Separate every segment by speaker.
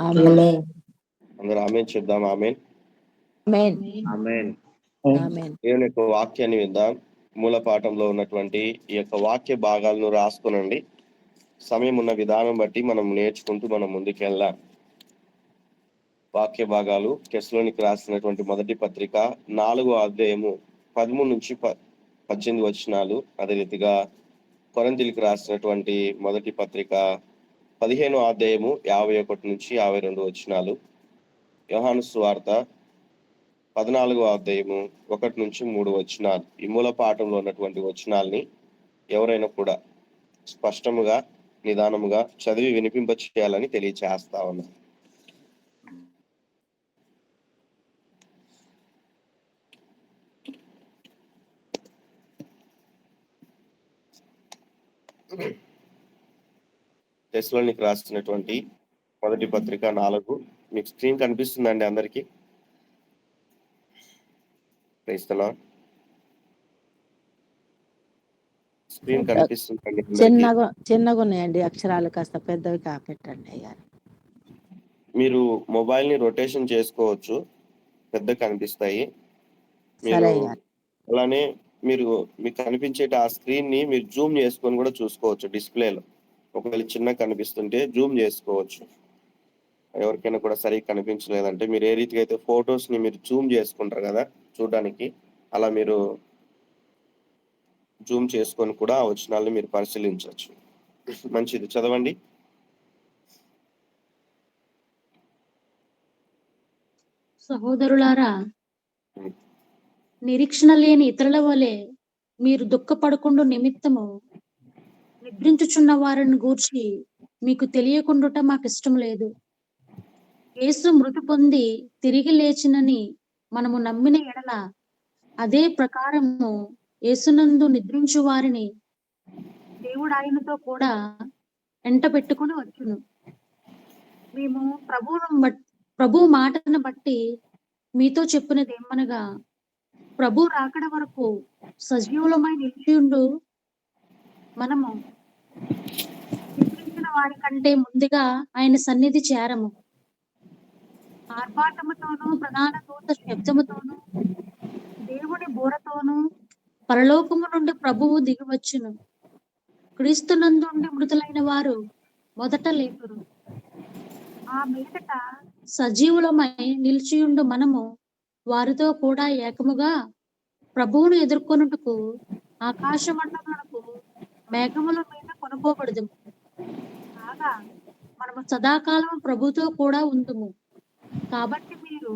Speaker 1: ఆమేన్.
Speaker 2: అందరూ ఆమేన్ చెప్దాం. ఆమేన్.
Speaker 1: ఆమేన్.
Speaker 3: ఆమేన్.
Speaker 1: ఆమేన్.
Speaker 2: దేవుని యొక్క వాక్యాన్ని విందాం. మూల పాఠంలో ఉన్నటువంటి ఈ యొక్క వాక్య భాగాలను రాసుకునండి. సమయం ఉన్న విధానం బట్టి మనం నేర్చుకుంటూ మనం ముందుకెళ్దాం. వాక్య భాగాలు తెస్సలోనికి రాసినటువంటి మొదటి పత్రిక 4వ అధ్యాయము 13 నుంచి 18 వచనాలు. అదే రీతిగా కొరింథీయులకు రాసినటువంటి మొదటి పత్రిక 15వ అధ్యాయము 51 నుంచి 52 వచనాలు. యోహాను సువార్త 14వ అధ్యాయము 1 నుంచి 3 వచనాలు. ఈ మూల పాఠంలో ఉన్నటువంటి వచనాల్ని ఎవరైనా కూడా స్పష్టముగా నిదానముగా చదివి వినిపింప చేయాలని తెలియచేస్తా ఉన్నా. తెస్సలోనికి రాసినటువంటి మొదటి పత్రిక 4. మీకు స్క్రీన్ కనిపిస్తుందండి అందరికి? Praise the lord. స్క్రీన్ కనిపిస్తుందండి అందరికి?
Speaker 1: చిన్నగా ఉన్నాయండి అక్షరాలు, కాస్త పెద్దవి పెట్టండి అయ్యా. మీరు
Speaker 2: మొబైల్ ని రొటేషన్ చేసుకోవచ్చు, పెద్ద కనిపిస్తాయి.
Speaker 1: సరే
Speaker 2: మీరు
Speaker 1: అయ్యా.
Speaker 2: అలానే మీకు కనిపించే ఆ స్క్రీన్ ని మీరు జూమ్ చేసుకొని కూడా చూసుకోవచ్చు డిస్ప్లేలో. ఒకవేళ చిన్న కనిపిస్తుంటే జూమ్ చేసుకోవచ్చు. ఎవరికైనా కూడా సరిగ్గా కనిపించలేదంటే మీరు ఏ రీతిగా అయితే ఫొటోస్ ని మీరు జూమ్ చేసుకుంటారు కదా చూడడానికి, అలా మీరు జూమ్ చేసుకొని కూడా ఆ వచనాలను మీరు పరిశీలించవచ్చు. మంచిది, చదవండి.
Speaker 4: సహోదరులారా, నిరీక్షణ లేని ఇతరుల వలె మీరు దుఃఖపడకుండా నిమిత్తము నిద్రించుచున్న వారిని గూర్చి మీకు తెలియకుండుట మాకు ఇష్టం లేదు. యేసు మృతి పొంది తిరిగి లేచినని మనము నమ్మిన ఎడల అదే ప్రకారము యేసునందు నిద్రించు వారిని దేవుడు ఆయనతో కూడా ఎంట పెట్టుకుని వచ్చును. మేము ప్రభు మాటను బట్టి మీతో చెప్పినది ఏమనగా, ప్రభు రాకడ వరకు సజీవులమై నిలిచియుండు మనము నిద్రించిన వారి కంటే ముందుగా ఆయన సన్నిధి చేరము. ఆర్భాటముతోనూ ప్రధాన దూత శబ్దముతోనూ దేవుని బూరతోనూ పరలోకము నుండి ప్రభువు దిగివచ్చును. క్రీస్తునందుండి మృతులైన వారు మొదట లేపురు. ఆ మీదట సజీవులమై నిలిచియుండు మనము వారితో కూడా ఏకముగా ప్రభువును ఎదుర్కొనుటకు ఆకాశ మండలములకు మేఘముల మీద కొనుపోబడదుము. కాగా మనము సదాకాలం ప్రభుతో కూడా ఉందుము. కాబట్టి మీరు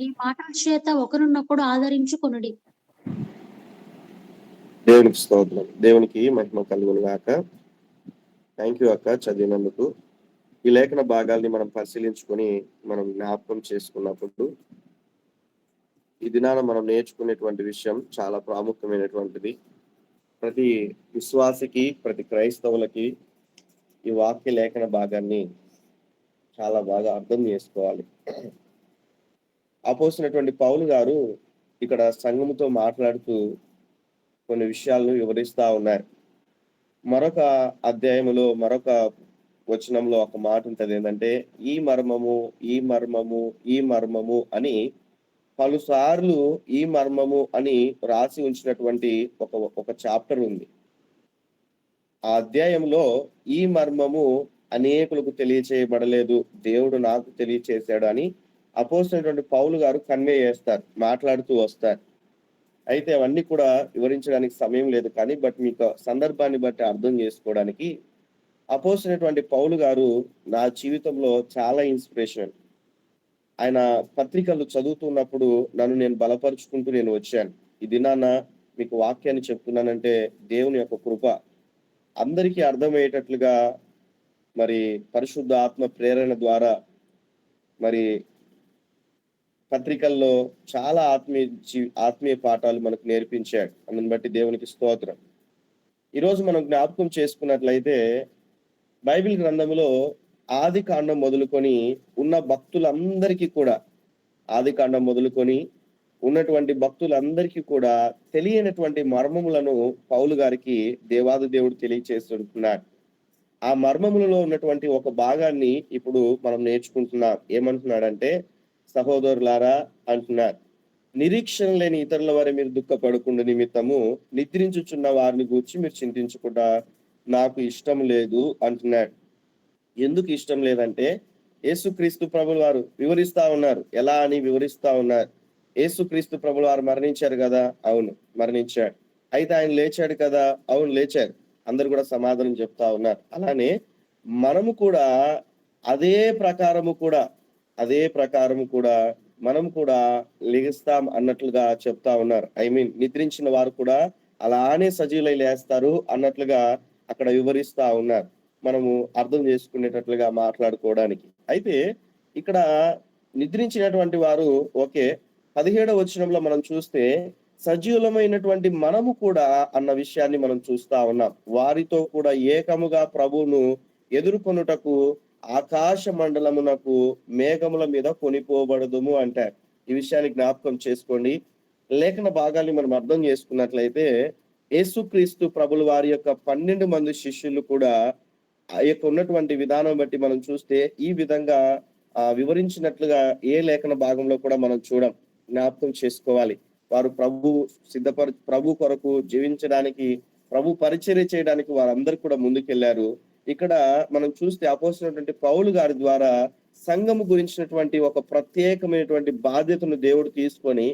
Speaker 4: ఈ మాటల చేత ఒకరినొకడు ఆదరించుకొనుడి.
Speaker 2: దేవునికి స్తోత్రం. దేవునికి మహిమ కలుగును గాక. థ్యాంక్ యూ అక్క చదివినందుకు. ఈ లేఖన భాగాల్ని మనం పరిశీలించుకొని మనం జ్ఞాపకం చేసుకున్నప్పుడు ఈ దినాన మనం నేర్చుకునేటువంటి విషయం చాలా ప్రాముఖ్యమైనటువంటిది. ప్రతి విశ్వాసికి, ప్రతి క్రైస్తవులకి ఈ వాక్య లేఖన భాగాన్ని చాలా బాగా అర్థం చేసుకోవాలి. అపోస్తున్నటువంటి పౌలు గారు ఇక్కడ సంఘముతో మాట్లాడుతూ కొన్ని విషయాలను వివరిస్తా ఉన్నారు. మరొక అధ్యాయములో మరొక వచనంలో ఒక మాట ఉంటది, ఏంటంటే ఈ మర్మము ఈ మర్మము ఈ మర్మము అని పలుసార్లు ఈ మర్మము అని రాసి ఉంచినటువంటి ఒక చాప్టర్ ఉంది. ఆ అధ్యాయంలో ఈ మర్మము అనేకులకు తెలియచేయబడలేదు, దేవుడు నాకు తెలియచేశాడు అని అపోస్తున్నటువంటి పౌలు గారు కన్వే చేస్తారు, మాట్లాడుతూ వస్తారు. అయితే అవన్నీ కూడా వివరించడానికి సమయం లేదు, కానీ మీకు సందర్భాన్ని బట్టి అర్థం చేసుకోవడానికి అపోస్తున్నటువంటి పౌలు గారు నా జీవితంలో చాలా ఇన్స్పిరేషన్. ఆయన పత్రికలు చదువుతున్నప్పుడు నన్ను నేను బలపరుచుకుంటూ నేను వచ్చాను. ఈ దినాన మీకు వాక్యాన్ని చెప్తున్నానంటే దేవుని యొక్క కృప. అందరికీ అర్థమయ్యేటట్లుగా మరి పరిశుద్ధ ఆత్మ ప్రేరణ ద్వారా మరి పత్రికల్లో చాలా ఆత్మీయ పాఠాలు మనకు నేర్పించాడు. అందుని బట్టి దేవునికి స్తోత్రం. ఈరోజు మనం జ్ఞాపకం చేసుకున్నట్లయితే బైబిల్ గ్రంథంలో ఆది కాండం మొదలుకొని ఉన్న భక్తులందరికీ కూడా, ఆది కాండం మొదలుకొని ఉన్నటువంటి భక్తులందరికీ కూడా తెలియనటువంటి మర్మములను పౌలు గారికి దేవాది దేవుడు తెలియచేస్తున్నాడు. ఆ మర్మములలో ఉన్నటువంటి ఒక భాగాన్ని ఇప్పుడు మనం నేర్చుకుంటున్నాం. ఏమంటున్నాడంటే, సహోదరులారా అంటున్నారు, నిరీక్షణ లేని ఇతరుల వారి మీరు దుఃఖపడకుండా నిమిత్తము నిద్రించుచున్న వారిని గూర్చి మీరు చింతించకుండా నాకు ఇష్టం లేదు అంటున్నాడు. ఎందుకు ఇష్టం లేదంటే, యేసుక్రీస్తు ప్రభులు వారు వివరిస్తా ఉన్నారు. ఎలా అని వివరిస్తా ఉన్నారు. యేసుక్రీస్తు ప్రభులు వారు మరణించారు కదా, అవును మరణించాడు. అయితే ఆయన లేచాడు కదా, అవును లేచారు. అందరు కూడా సమాధానం చెప్తా ఉన్నారు. అలానే మనము కూడా అదే ప్రకారము కూడా మనం కూడా లెగిస్తాం అన్నట్లుగా చెప్తా ఉన్నారు. నిద్రించిన వారు కూడా అలానే సజీవులై లేస్తారు అన్నట్లుగా అక్కడ వివరిస్తా ఉన్నారు. మనము అర్థం చేసుకునేటట్లుగా మాట్లాడుకోవడానికి. అయితే ఇక్కడ నిద్రించినటువంటి వారు ఓకే, 17వ వచనంలో మనం చూస్తే సజీవులమైనటువంటి మనము కూడా అన్న విషయాన్ని మనం చూస్తా ఉన్నాం. వారితో కూడా ఏకముగా ప్రభువును ఎదుర్కొనుటకు ఆకాశ మండలమునకు మేఘముల మీద కొనిపోబడదుము అంటారు. ఈ విషయాన్ని జ్ఞాపకం చేసుకోండి. లేఖన భాగాన్ని మనం అర్థం చేసుకున్నట్లయితే యేసుక్రీస్తు ప్రభుల వారి యొక్క 12 మంది శిష్యులు కూడా ఆ యొక్క ఉన్నటువంటి విధానం బట్టి మనం చూస్తే ఈ విధంగా వివరించినట్లుగా ఏ లేఖన భాగంలో కూడా మనం జ్ఞాపకం చేసుకోవాలి. వారు ప్రభు కొరకు జీవించడానికి, ప్రభు పరిచర్య చేయడానికి వారందరూ కూడా ముందుకెళ్లారు. ఇక్కడ మనం చూస్తే అపోస్తలుడైనటువంటి పౌలు గారి ద్వారా సంఘము గురించినటువంటి ఒక ప్రత్యేకమైనటువంటి బాధ్యతను దేవుడు తీసుకొని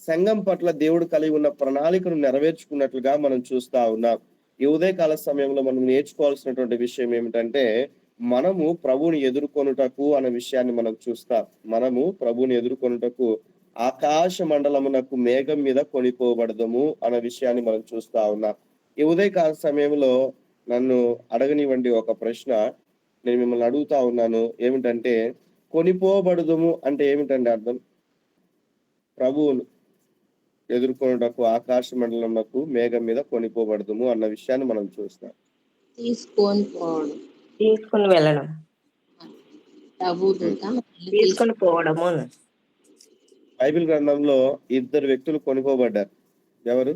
Speaker 2: సంఘం పట్ల దేవుడు కలిగి ఉన్న ప్రణాళికను నెరవేర్చుకున్నట్లుగా మనం చూస్తా ఉన్నాం. ఈ ఉదయకాల సమయంలో మనం నేర్చుకోవాల్సినటువంటి విషయం ఏమిటంటే, మనము ప్రభువుని ఎదుర్కొనుటకు అనే విషయాన్ని మనం చూస్తాం. మనము ప్రభువుని ఎదుర్కొనుటకు ఆకాశ మండలమునకు మేఘం మీద కొనిపోబడదము అనే విషయాన్ని మనం చూస్తా ఉన్నాం. ఈ ఉదయకాల సమయంలో నన్ను అడగనివ్వండి ఒక ప్రశ్న. నేను మిమ్మల్ని అడుగుతా ఉన్నాను. ఏమిటంటే, కొనిపోబడదము అంటే ఏమిటండి అర్థం? ప్రభువును ఎదుర్కొనుటకు ఆకాశ మండలమునకు మేఘం మీద కొనిపోబడదుము అన్న విషయాన్ని మనం చూస్తాం.
Speaker 3: తీసుకొని వెళ్ళడం, తీసుకొని పోవడము.
Speaker 2: బైబిల్ గ్రంథంలో 2 వ్యక్తులు కొనిపోబడ్డారు. ఎవరు?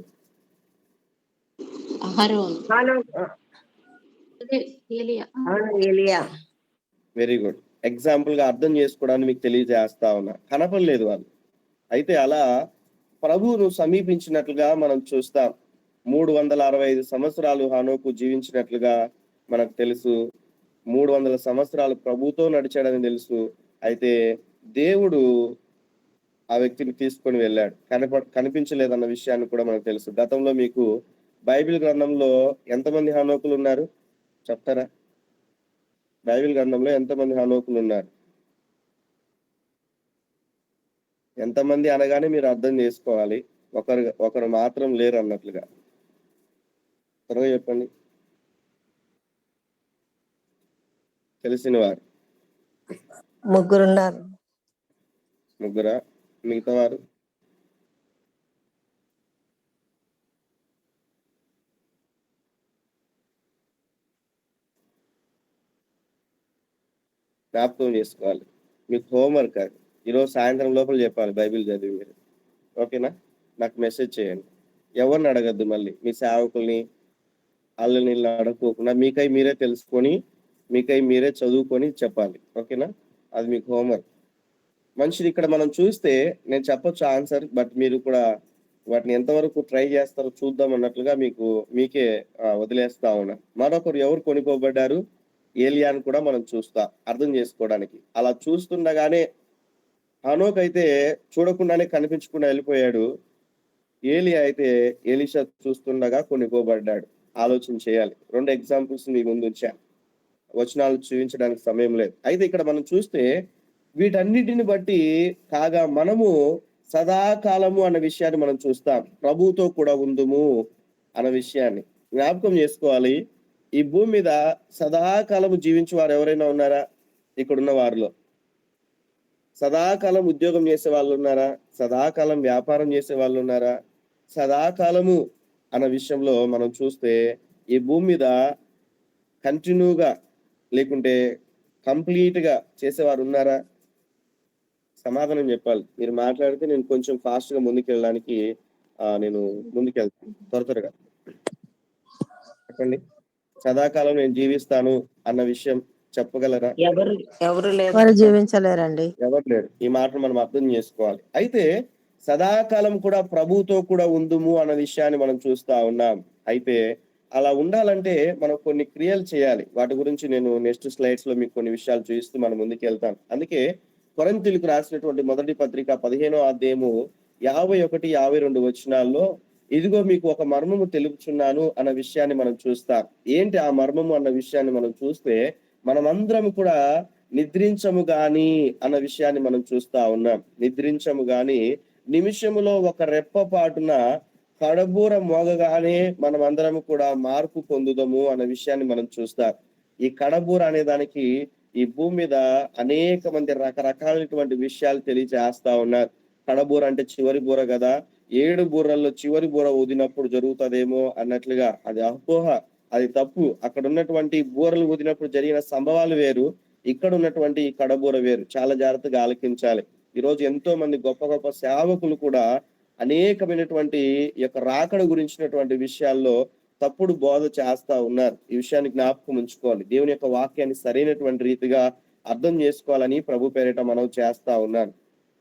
Speaker 2: Very good. ఎగ్జాంపుల్ గా అర్థం చేసుకోవడానికి మీకు తెలియజేస్తా ఉన్నా. కనపడలేదు వాళ్ళు. అయితే అలా ప్రభువును సమీపించినట్లుగా మనం చూస్తాం. 365 సంవత్సరాలు హనోకు జీవించినట్లుగా మనకు తెలుసు. 300 సంవత్సరాలు ప్రభువుతో నడిచాడని తెలుసు. అయితే దేవుడు ఆ వ్యక్తిని తీసుకొని వెళ్ళాడు. కనిపించలేదన్న విషయాన్ని కూడా మనకు తెలుసు. గతంలో మీకు బైబిల్ గ్రంథంలో ఎంతమంది హనోకులు ఉన్నారు చెప్తారా? బైబిల్ గ్రంథంలో ఎంతమంది హనోకులు ఉన్నారు? ఎంతమంది అనగానే మీరు అర్థం చేసుకోవాలి. ఒకరు మాత్రం లేరు అన్నట్లుగా. త్వరగా చెప్పండి. తెలిసిన వారు
Speaker 3: ముగ్గురున్నారు.
Speaker 2: ముగ్గురా? మిగతా వారు? జ్ఞాపకం చేసుకోవాలి. మీకు హోంవర్క్ అది. ఈరోజు సాయంత్రం లోపల చెప్పాలి బైబిల్ చదివి మీరు. ఓకేనా? నాకు మెసేజ్ చేయండి. ఎవరిని అడగద్దు. మళ్ళీ మీ సేవకుల్ని వాళ్ళని అడగకోకుండా మీకై మీరే తెలుసుకొని మీకై మీరే చదువుకొని చెప్పాలి. ఓకేనా? అది మీకు హోంవర్క్. మంచిది. ఇక్కడ మనం చూస్తే నేను చెప్పొచ్చు ఆన్సర్, బట్ మీరు కూడా వాటిని ఎంతవరకు ట్రై చేస్తారో చూద్దాం అన్నట్లుగా మీకే వదిలేస్తా ఉన్నా. మరొకరు ఎవరు కొనిపోబడ్డారు? ఏలియాను కూడా మనం చూస్తా అర్థం చేసుకోవడానికి. అలా చూస్తుండగానే హనోక్ అయితే చూడకుండానే కనిపించకుండా వెళ్ళిపోయాడు. ఏలియా అయితే ఎలీషా చూస్తుండగా కొనిపోబడ్డాడు. ఆలోచన చేయాలి. 2 ఎగ్జాంపుల్స్ మీ ముందు ఉంచా. వచనాలు చూపించడానికి సమయం లేదు. అయితే ఇక్కడ మనం చూస్తే వీటన్నిటిని బట్టి కాగా మనము సదాకాలము అన్న విషయాన్ని మనం చూస్తాం. ప్రభువుతో కూడా ఉందుము అన్న విషయాన్ని జ్ఞాపకం చేసుకోవాలి. ఈ భూమి మీద సదాకాలము జీవించే వారు ఎవరైనా ఉన్నారా? ఇక్కడున్న వారిలో సదాకాలం ఉద్యోగం చేసే వాళ్ళు ఉన్నారా? సదాకాలం వ్యాపారం చేసే వాళ్ళు ఉన్నారా? సదాకాలము అన్న విషయంలో మనం చూస్తే ఈ భూమి మీద కంటిన్యూగా లేకుంటే కంప్లీట్ గా చేసేవారు ఉన్నారా? సమాధానం చెప్పాలి. మీరు మాట్లాడితే నేను కొంచెం ఫాస్ట్ గా ముందుకెళ్ళడానికి నేను ముందుకెళ్తాను. త్వరగా చెప్పండి. సదాకాలం నేను జీవిస్తాను అన్న విషయం చెప్పగలరా?
Speaker 3: ఎవరు ఎవరు లేదు.
Speaker 1: ఎవరు జీవించలేరండి.
Speaker 2: ఎవరు లేరు. ఈ మాటను మనం అర్థం చేసుకోవాలి. అయితే సదాకాలం కూడా ప్రభువుతో కూడా ఉందుము అన్న విషయాన్ని మనం చూస్తా ఉన్నాం. అయితే అలా ఉండాలంటే మనం కొన్ని క్రియలు చేయాలి. వాటి గురించి నేను నెక్స్ట్ స్లైడ్స్ లో మీకు కొన్ని విషయాలు చూపిస్తూ మనం ముందుకు వెళ్తాను. అందుకే కొరింథీయులకు రాసినటువంటి మొదటి పత్రిక 15వ అధ్యాయము 51, 52 వచనాల్లో ఇదిగో మీకు ఒక మర్మము తెలుపుచున్నాను అన్న విషయాన్ని మనం చూస్తాం. ఏంటి ఆ మర్మము అన్న విషయాన్ని మనం చూస్తే మనమందరం కూడా నిద్రించము గాని అన్న విషయాన్ని మనం చూస్తా ఉన్నాం. నిద్రించము గాని నిమిషములో ఒక రెప్పపాటున కడబూర మోగగానే మనం అందరం కూడా మార్పు పొందుదము అన్న విషయాన్ని మనం చూస్తాం. ఈ కడబూర అనే దానికి ఈ భూమి మీద అనేక మంది రకరకాలైనటువంటి విషయాలు తెలియజేస్తా ఉన్నారు. కడబూర అంటే చివరి బూర కదా, 7 బూరల్లో చివరి బూర ఊదినప్పుడు జరుగుతుందేమో అన్నట్లుగా అది అపోహ, అది తప్పు. అక్కడ ఉన్నటువంటి బూరలు ఊదినప్పుడు జరిగిన సంభవాలు వేరు, ఇక్కడ ఉన్నటువంటి ఈ కడబూర వేరు. చాలా జాగ్రత్తగా ఆలకించాలి. ఈ రోజు ఎంతో మంది గొప్ప గొప్ప సేవకులు కూడా అనేకమైనటువంటి యొక్క రాకడ గురించినటువంటి విషయాల్లో తప్పుడు బోధ చేస్తా ఉన్నారు. ఈ విషయాన్ని జ్ఞాపకం ఉంచుకోవాలి. దేవుని యొక్క వాక్యాన్ని సరైనటువంటి రీతిగా అర్థం చేసుకోవాలని ప్రభు పేరిట మనం చేస్తా ఉన్నాను.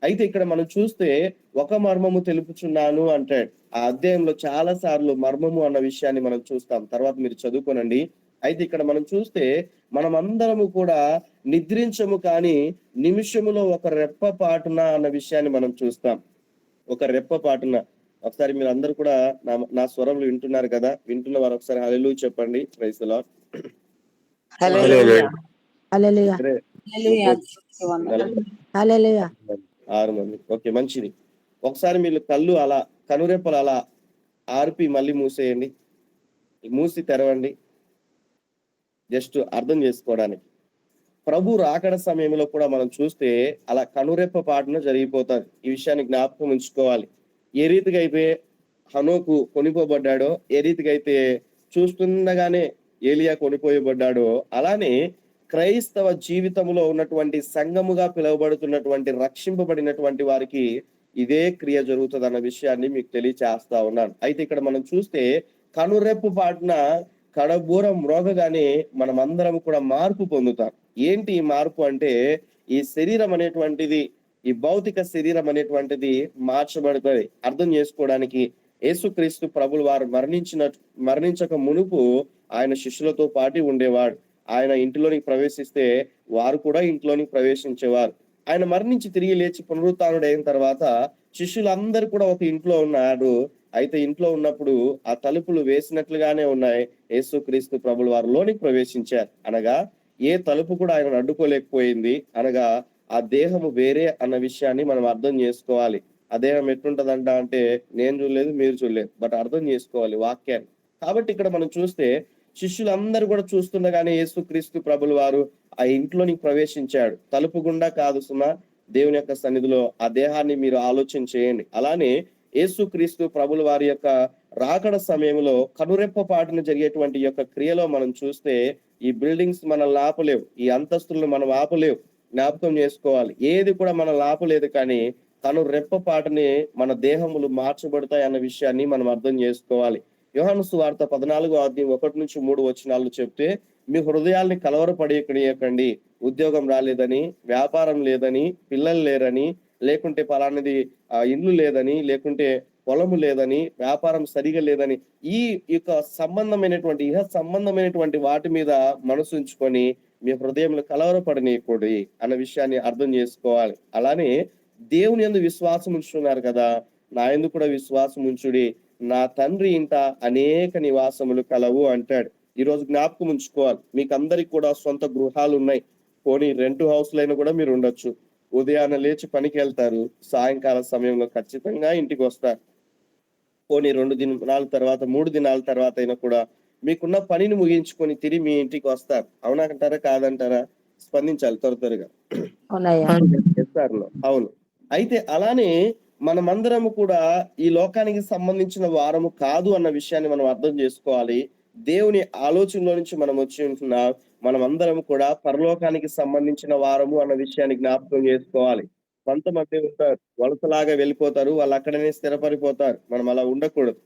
Speaker 2: అయితే ఇక్కడ మనం చూస్తే ఒక మర్మము తెలుపుచున్నాను అంటాడు. ఆ అధ్యాయంలో చాలా సార్లు మర్మము అన్న విషయాన్ని మనం చూస్తాం. తర్వాత మీరు చదువుకోనండి. అయితే ఇక్కడ మనం చూస్తే మనం అందరము కూడా నిద్రించము కానీ నిమిషములో ఒక రెప్ప పాటున అన్న విషయాన్ని మనం చూస్తాం. ఒక రెప్ప పాటున. ఒకసారి మీరు అందరు కూడా నా స్వరంలో వింటున్నారు కదా, వింటున్న వారు ఒకసారి హల్లెలూయా చెప్పండి. Praise the Lord.
Speaker 3: Hallelujah.
Speaker 1: Hallelujah. Hallelujah.
Speaker 2: 6 మంది. ఓకే, మంచిది. ఒకసారి మీరు కళ్ళు అలా కనురెప్పలు అలా ఆర్పి మళ్ళీ మూసేయండి. మూసి తెరవండి. జస్ట్ అర్థం చేసుకోవడానికి. ప్రభు రాకడ సమయంలో కూడా మనం చూస్తే అలా కనురెప్ప పాటున జరిగిపోతాది. ఈ విషయాన్ని జ్ఞాపకం ఉంచుకోవాలి. ఏ రీతిగా అయితే హనోకు కొనిపోబడ్డాడో, ఏ రీతిగా అయితే చూస్తుండగానే ఏలియా కొనిపోయబడ్డాడో, అలానే క్రైస్తవ జీవితంలో ఉన్నటువంటి సంఘముగా పిలువబడుతున్నటువంటి రక్షింపబడినటువంటి వారికి ఇదే క్రియ జరుగుతుంది అన్న విషయాన్ని మీకు తెలియచేస్తా ఉన్నాను. అయితే ఇక్కడ మనం చూస్తే కనురెప్పు పాటున కడబూర మ్రోగగానే మనం అందరం కూడా మార్పు పొందుతాం. ఏంటి ఈ మార్పు అంటే, ఈ శరీరం అనేటువంటిది, ఈ భౌతిక శరీరం అనేటువంటిది మార్చబడుతుంది. అర్థం చేసుకోవడానికి యేసుక్రీస్తు ప్రభులు వారు మరణించక మునుపు ఆయన శిష్యులతో పాటు ఉండేవాడు. ఆయన ఇంటిలోనికి ప్రవేశిస్తే వారు కూడా ఇంట్లోనికి ప్రవేశించేవారు. ఆయన మరణించి తిరిగి లేచి పునరుత్థానుడు అయిన తర్వాత శిష్యులందరూ కూడా ఒక ఇంట్లో ఉన్నారు. అయితే ఇంట్లో ఉన్నప్పుడు ఆ తలుపులు వేసినట్లుగానే ఉన్నాయి. యేసుక్రీస్తు ప్రభులు వారు లోనికి ప్రవేశించారు. అనగా ఏ తలుపు కూడా ఆయన అడ్డుకోలేకపోయింది. అనగా ఆ దేహము వేరే అన్న విషయాన్ని మనం అర్థం చేసుకోవాలి. ఆ దేహం ఎట్లుంటదంట అంటే నేను చూడలేదు, మీరు చూడలేదు, బట్ అర్థం చేసుకోవాలి వాక్యాన్ని. కాబట్టి ఇక్కడ మనం చూస్తే శిష్యులందరూ కూడా చూస్తుండగానే యేసుక్రీస్తు ప్రభులు వారు ఆ ఇంట్లోనికి ప్రవేశించాడు. తలుపు గుండా కాదు సుమా, దేవుని యొక్క సన్నిధిలో ఆ దేహాన్ని మీరు ఆలోచన చేయండి. అలానే యేసుక్రీస్తు ప్రభుల వారి యొక్క రాకడ సమయంలో కనురెప్ప పాటున జరిగేటువంటి యొక్క క్రియలో మనం చూస్తే ఈ బిల్డింగ్స్ మనల్ని ఆపలేవు, ఈ అంతస్తులను మనం ఆపలేవు. జ్ఞాపకం చేసుకోవాలి, ఏది కూడా మనల్ని ఆపలేదు. కానీ కనురెప్ప పాటుని మన దేహములు మార్చబడతాయి అన్న విషయాన్ని మనం అర్థం చేసుకోవాలి. యోహాను సువార్త 14వ అధ్యాయం 1-3 వచనాలు చెప్తే, మీ హృదయాల్ని కలవరపడేయకండి. ఉద్యోగం రాలేదని, వ్యాపారం లేదని, పిల్లలు లేరని, లేకుంటే పలానది ఇల్లు లేదని, లేకుంటే పొలము లేదని, వ్యాపారం సరిగా లేదని, ఈ యొక్క సంబంధమైనటువంటి ఇహ సంబంధమైనటువంటి వాటి మీద మనసు ఉంచుకొని మీ హృదయంలో కలవరపడనీయకూడదు అన్న విషయాన్ని అర్థం చేసుకోవాలి. అలానే దేవుని యందు విశ్వాసం ఉంచుతున్నారు కదా, నా యందు కూడా విశ్వాసం ఉంచుడి, నా తండ్రి ఇంట అనేక నివాసములు కలవు అంటాడు. ఈ రోజు జ్ఞాపకం ఉంచుకోవాలి, మీకు అందరికి కూడా సొంత గృహాలు ఉన్నాయి. పోనీ రెంట్ హౌస్లైనా కూడా మీరు ఉండొచ్చు. ఉదయాన్నే లేచి పనికి వెళ్తారు, సాయంకాల సమయంలో ఖచ్చితంగా ఇంటికి వస్తారు. పోనీ 2 దినాల తర్వాత 3 దినాల తర్వాత అయినా కూడా మీకున్న పనిని ముగించుకొని తిరిగి మీ ఇంటికి వస్తారు. అవునంటారా కాదంటారా? స్పందించాలి త్వరగా. అవును. అయితే అలానే మనమందరము కూడా ఈ లోకానికి సంబంధించిన వారము కాదు అన్న విషయాన్ని మనం అర్థం చేసుకోవాలి. దేవుని ఆలోచనలో నుంచి మనం వచ్చి ఉంటున్నాం. మనం అందరం కూడా పరలోకానికి సంబంధించిన వారము అన్న విషయాన్ని జ్ఞాపకం చేసుకోవాలి. కొంతమంది ఉంటారు, వలసలాగా వెళ్ళిపోతారు, వాళ్ళు అక్కడనే స్థిరపడిపోతారు. మనం అలా ఉండకూడదు.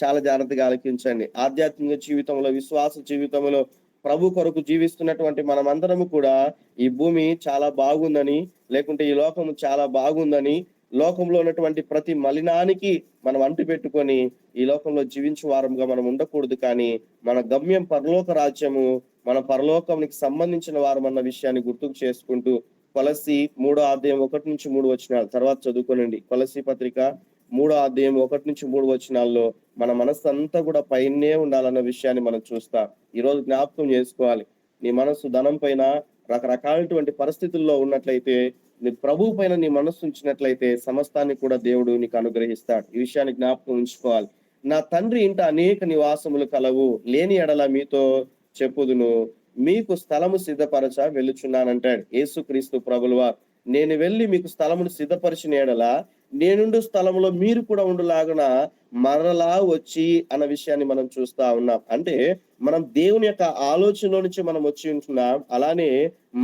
Speaker 2: చాలా జాగ్రత్తగా ఆలకించండి. ఆధ్యాత్మిక జీవితంలో, విశ్వాస జీవితంలో ప్రభు కొరకు జీవిస్తున్నటువంటి మనమందరము కూడా ఈ భూమి చాలా బాగుందని, లేకుంటే ఈ లోకము చాలా బాగుందని, లోకంలో ఉన్నటువంటి ప్రతి మలినానికి మనం అంటు పెట్టుకొని ఈ లోకంలో జీవించే వారంగా మనం ఉండకూడదు. కానీ మన గమ్యం పరలోక రాజ్యము, మన పరలోకానికి సంబంధించిన వారం అన్న విషయాన్ని గుర్తుకు చేసుకుంటూ కొలస్సీ 3:1-3 తర్వాత చదువుకోనండి. కొలస్సీ పత్రిక 3:1-3 మన మనస్సు అంతా కూడా పైనే ఉండాలన్న విషయాన్ని మనం చూస్తాం. ఈ రోజు జ్ఞాపకం చేసుకోవాలి. నీ మనస్సు ధనం పైన, రకరకాలటువంటి పరిస్థితుల్లో ఉన్నట్లయితే, నీ ప్రభు పైన నీ మనస్సు ఉంచినట్లయితే సమస్తాన్ని కూడా దేవుడు నీకు అనుగ్రహిస్తాడు. ఈ విషయాన్ని జ్ఞాపకం ఉంచుకోవాలి. నా తండ్రి ఇంట అనేక నివాసములు కలవు, లేని ఎడల మీతో చెప్పుదును, మీకు స్థలము సిద్ధపరచ వెళ్ళుచున్నానంటాడు యేసుక్రీస్తు ప్రభులు వారు. నేను వెళ్ళి మీకు స్థలమును సిద్ధపరిచిన ఎడల నేనుండు స్థలంలో మీరు కూడా ఉండులాగున మరలా వచ్చి అన్న విషయాన్ని మనం చూస్తా ఉన్నాం. అంటే మనం దేవుని యొక్క ఆలోచనలో నుంచి మనం వచ్చి ఉంటున్నాం. అలానే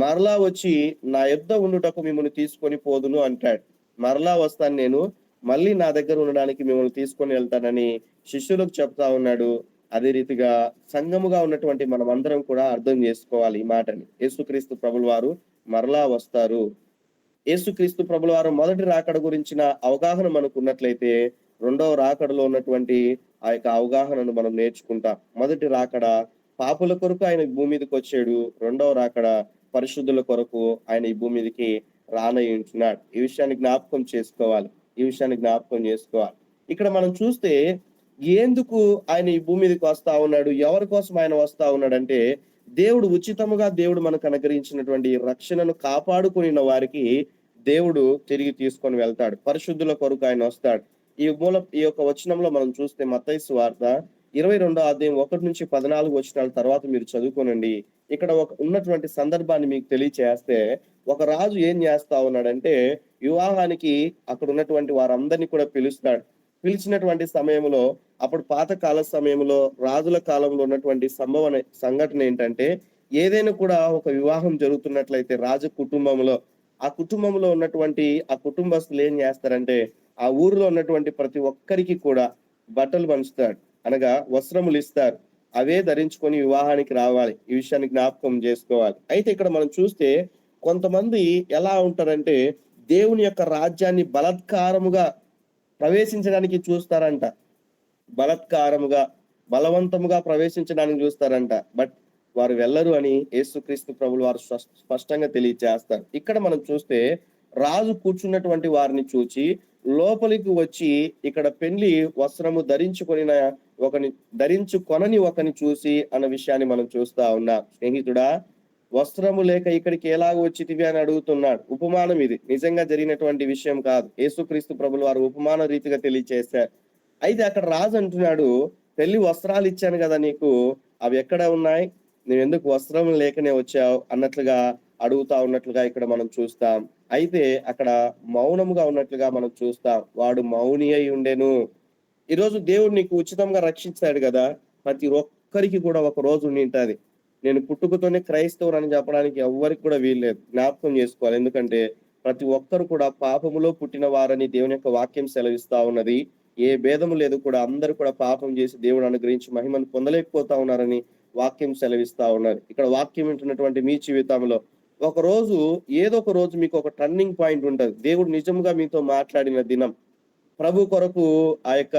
Speaker 2: మరలా వచ్చి నా యొద్ద ఉండుటకు మిమ్మల్ని తీసుకొని పోదును అంటాడు. మరలా వస్తాను నేను, మళ్ళీ నా దగ్గర ఉండడానికి మిమ్మల్ని తీసుకొని వెళ్తానని శిష్యులకు చెప్తా ఉన్నాడు. అదే రీతిగా సంఘముగా ఉన్నటువంటి మనం అందరం కూడా అర్థం చేసుకోవాలి ఈ మాటని. యేసుక్రీస్తు ప్రభుల వారు మరలా వస్తారు. యేసుక్రీస్తు ప్రభుల వారు మొదటి రాకడ గురించిన అవగాహన మనకు ఉన్నట్లయితే, రెండవ రాకడలో ఉన్నటువంటి ఆ యొక్క అవగాహనను మనం నేర్చుకుంటాం. మొదటి రాకడ పాపుల కొరకు ఆయన భూమి మీదకి వచ్చాడు. రెండవ రాకడ పరిశుద్ధుల కొరకు ఆయన ఈ భూమి మీదకి రానయ్యుంటున్నాడు. ఈ విషయాన్ని జ్ఞాపకం చేసుకోవాలి. ఇక్కడ మనం చూస్తే ఎందుకు ఆయన ఈ భూమి మీదకి వస్తా ఉన్నాడు, ఎవరి కోసం ఆయన వస్తా ఉన్నాడంటే, దేవుడు ఉచితముగా దేవుడు మనకు అనుగ్రహించినటువంటి రక్షణను కాపాడుకుని వారికి దేవుడు తిరిగి తీసుకొని వెళ్తాడు. పరిశుద్ధుల కొరకు ఆయన వస్తాడు. ఈ యొక్క వచనంలో మనం చూస్తే మత్తయి సువార్త 22:1-14 తర్వాత మీరు చదువుకోనండి. ఇక్కడ ఉన్నటువంటి సందర్భాన్ని మీకు తెలియచేస్తే, ఒక రాజు ఏం చేస్తా ఉన్నాడంటే, వివాహానికి అక్కడ ఉన్నటువంటి వారందరినీ కూడా పిలుస్తాడు. పిలిచినటువంటి సమయంలో, అప్పుడు పాతకాల సమయంలో రాజుల కాలంలో ఉన్నటువంటి సంఘటన ఏంటంటే, ఏదైనా కూడా ఒక వివాహం జరుగుతున్నట్లయితే రాజు కుటుంబంలో, ఆ కుటుంబంలో ఉన్నటువంటి ఆ కుటుంబస్తులు ఏం చేస్తారంటే, ఆ ఊరిలో ఉన్నటువంటి ప్రతి ఒక్కరికి కూడా బట్టలు పంచుతాడు, అనగా వస్త్రములు ఇస్తారు. అవే ధరించుకొని వివాహానికి రావాలి. ఈ విషయాన్ని జ్ఞాపకం చేసుకోవాలి. అయితే ఇక్కడ మనం చూస్తే కొంతమంది ఎలా ఉంటారంటే, దేవుని యొక్క రాజ్యాన్ని బలాత్కారముగా ప్రవేశించడానికి చూస్తారంట. బలవంతముగా ప్రవేశించడానికి చూస్తారంట. బట్ వారు వెళ్ళరు అని యేసుక్రీస్తు ప్రభులు వారు స్పష్టంగా తెలియజేస్తారు. ఇక్కడ మనం చూస్తే రాజు కూర్చున్నటువంటి వారిని చూచి లోపలికి వచ్చి ఇక్కడ పెళ్లి వస్త్రము ధరించుకొనని ఒకని చూసి అన్న విషయాన్ని మనం చూస్తా ఉన్నాం. స్నేహితుడా, వస్త్రము లేక ఇక్కడికి ఎలాగ వచ్చితివి అని అడుగుతున్నాడు. ఉపమానం ఇది, నిజంగా జరిగినటువంటి విషయం కాదు. యేసుక్రీస్తు ప్రభులు వారు ఉపమాన రీతిగా తెలియచేశారు. అయితే అక్కడ రాజు అంటున్నాడు, పెళ్లి వస్త్రాలు ఇచ్చాను కదా నీకు, అవి ఎక్కడ ఉన్నాయి, నువ్వు ఎందుకు వస్త్రం లేకనే వచ్చావు అన్నట్లుగా అడుగుతా ఉన్నట్లుగా ఇక్కడ మనం చూస్తాం. అయితే అక్కడ మౌనముగా ఉన్నట్లుగా మనం చూస్తాం. వాడు మౌని అయి ఉండెను. ఈరోజు దేవుడు నీకు ఉచితంగా రక్షించాడు కదా, ప్రతి ఒక్కరికి కూడా ఒక రోజు ఉండింటది. నేను పుట్టుకతోనే క్రైస్తవుడు అని చెప్పడానికి ఎవ్వరికి కూడా వీల్లేదు. జ్ఞాపకం చేసుకోవాలి. ఎందుకంటే ప్రతి ఒక్కరు కూడా పాపములో పుట్టిన వారని దేవుని యొక్క వాక్యం సెలవిస్తా ఉన్నది. ఏ భేదము లేదు కూడా, అందరూ కూడా పాపం చేసి దేవుడు అనుగ్రహించి మహిమను పొందలేకపోతా ఉన్నారని వాక్యం సెలవిస్తా ఉన్నారు. ఇక్కడ వాక్యం వింటున్నటువంటి మీ జీవితంలో ఒక రోజు, ఏదో ఒక రోజు మీకు ఒక టర్నింగ్ పాయింట్ ఉంటది. దేవుడు నిజంగా మీతో మాట్లాడిన దినం, ప్రభు కొరకు ఆ యొక్క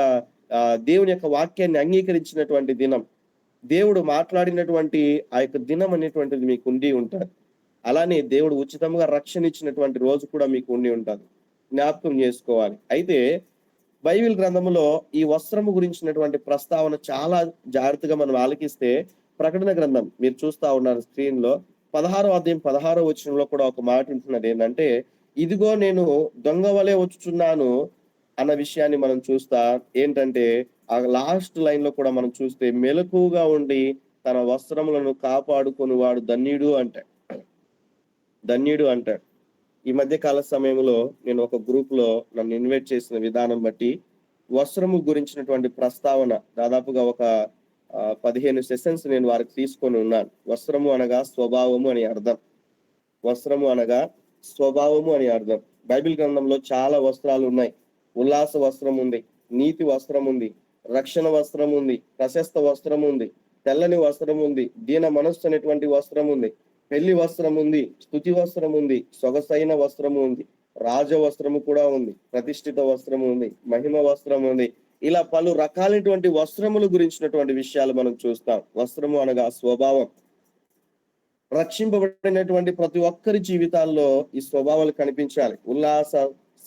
Speaker 2: దేవుని యొక్క వాక్యాన్ని అంగీకరించినటువంటి దినం, దేవుడు మాట్లాడినటువంటి ఆ యొక్క దినం అనేటువంటిది మీకు ఉండి ఉంటుంది. అలానే దేవుడు ఉచితంగా రక్షణ ఇచ్చినటువంటి రోజు కూడా మీకు ఉండి ఉంటుంది. జ్ఞాపకం చేసుకోవాలి. అయితే బైబిల్ గ్రంథంలో ఈ వస్త్రము గురించినటువంటి ప్రస్తావన చాలా జాగ్రత్తగా మనం ఆలకిస్తే, ప్రకటన గ్రంథం మీరు చూస్తా ఉన్నారు స్క్రీన్ లో 16:16 కూడా ఒక మాట ఉంటున్నది. ఏంటంటే, ఇదిగో నేను దొంగ వలె వచ్చుచున్నాను అన్న విషయాన్ని మనం చూస్తా. ఏంటంటే ఆ లాస్ట్ లైన్ లో కూడా మనం చూస్తే, మెలకుగా ఉండి తన వస్త్రములను కాపాడుకొని వాడు ధన్యుడు అంటాడు. ఈ మధ్య కాల సమయంలో నేను ఒక గ్రూప్ లో నన్ను ఇన్వైట్ చేసిన విధానం బట్టి వస్త్రము గురించినటువంటి ప్రస్తావన దాదాపుగా ఒక 15 సెషన్స్ నేను వారికి తీసుకొని ఉన్నాను. వస్త్రము అనగా స్వభావము అని అర్థం. బైబిల్ గ్రంథంలో చాలా వస్త్రాలు ఉన్నాయి. ఉల్లాస వస్త్రం ఉంది, నీతి వస్త్రం ఉంది, రక్షణ వస్త్రం ఉంది, ప్రశస్త వస్త్రం ఉంది, తెల్లని వస్త్రం ఉంది, దీన మనస్సు అనేటువంటి వస్త్రం ఉంది, పెళ్లి వస్త్రం ఉంది, స్తుతి వస్త్రం ఉంది, సొగసైన వస్త్రము ఉంది, రాజ వస్త్రము కూడా ఉంది, ప్రతిష్ఠిత వస్త్రము ఉంది, మహిమ వస్త్రం ఉంది. ఇలా పలు రకాలైనటువంటి వస్త్రములు గురించినటువంటి విషయాలు మనం చూస్తాం. వస్త్రము అనగా స్వభావం. రక్షింపబడినటువంటి ప్రతి ఒక్కరి జీవితాల్లో ఈ స్వభావాలు కనిపించాలి. ఉల్లాస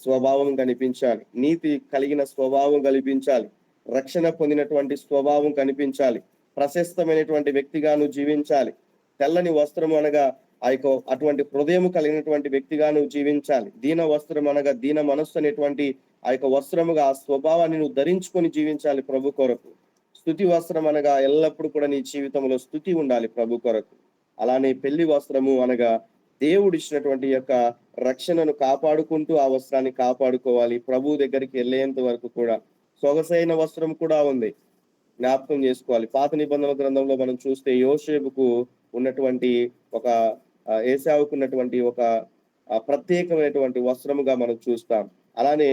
Speaker 2: స్వభావం కనిపించాలి, నీతి కలిగిన స్వభావం కనిపించాలి, రక్షణ పొందినటువంటి స్వభావం కనిపించాలి, ప్రశస్తమైనటువంటి వ్యక్తిగాను జీవించాలి, తెల్లని వస్త్రము అనగా అటువంటి హృదయం కలిగినటువంటి వ్యక్తిగాను జీవించాలి, దీన వస్త్రం అనగా దీన మనస్సు అనేటువంటి వస్త్రముగా ఆ స్వభావాన్ని నువ్వు ధరించుకొని జీవించాలి ప్రభు కొరకు. స్తుతి వస్త్రం అనగా ఎల్లప్పుడూ కూడా నీ జీవితంలో స్తుతి ఉండాలి ప్రభు కొరకు. అలానే పెళ్లి వస్త్రము అనగా దేవుడు ఇచ్చినటువంటి యొక్క రక్షణను కాపాడుకుంటూ ఆ వస్త్రాన్ని కాపాడుకోవాలి ప్రభు దగ్గరికి వెళ్ళేంత వరకు కూడా. సొగసైన వస్త్రం కూడా ఉంది, జ్ఞాపకం చేసుకోవాలి. పాత నిబంధన గ్రంథంలో మనం చూస్తే యోసేపుకు ఉన్నటువంటి ఒక ఏశావుకు ఉన్నటువంటి ఒక ప్రత్యేకమైనటువంటి వస్త్రముగా మనం చూస్తాం. అలానే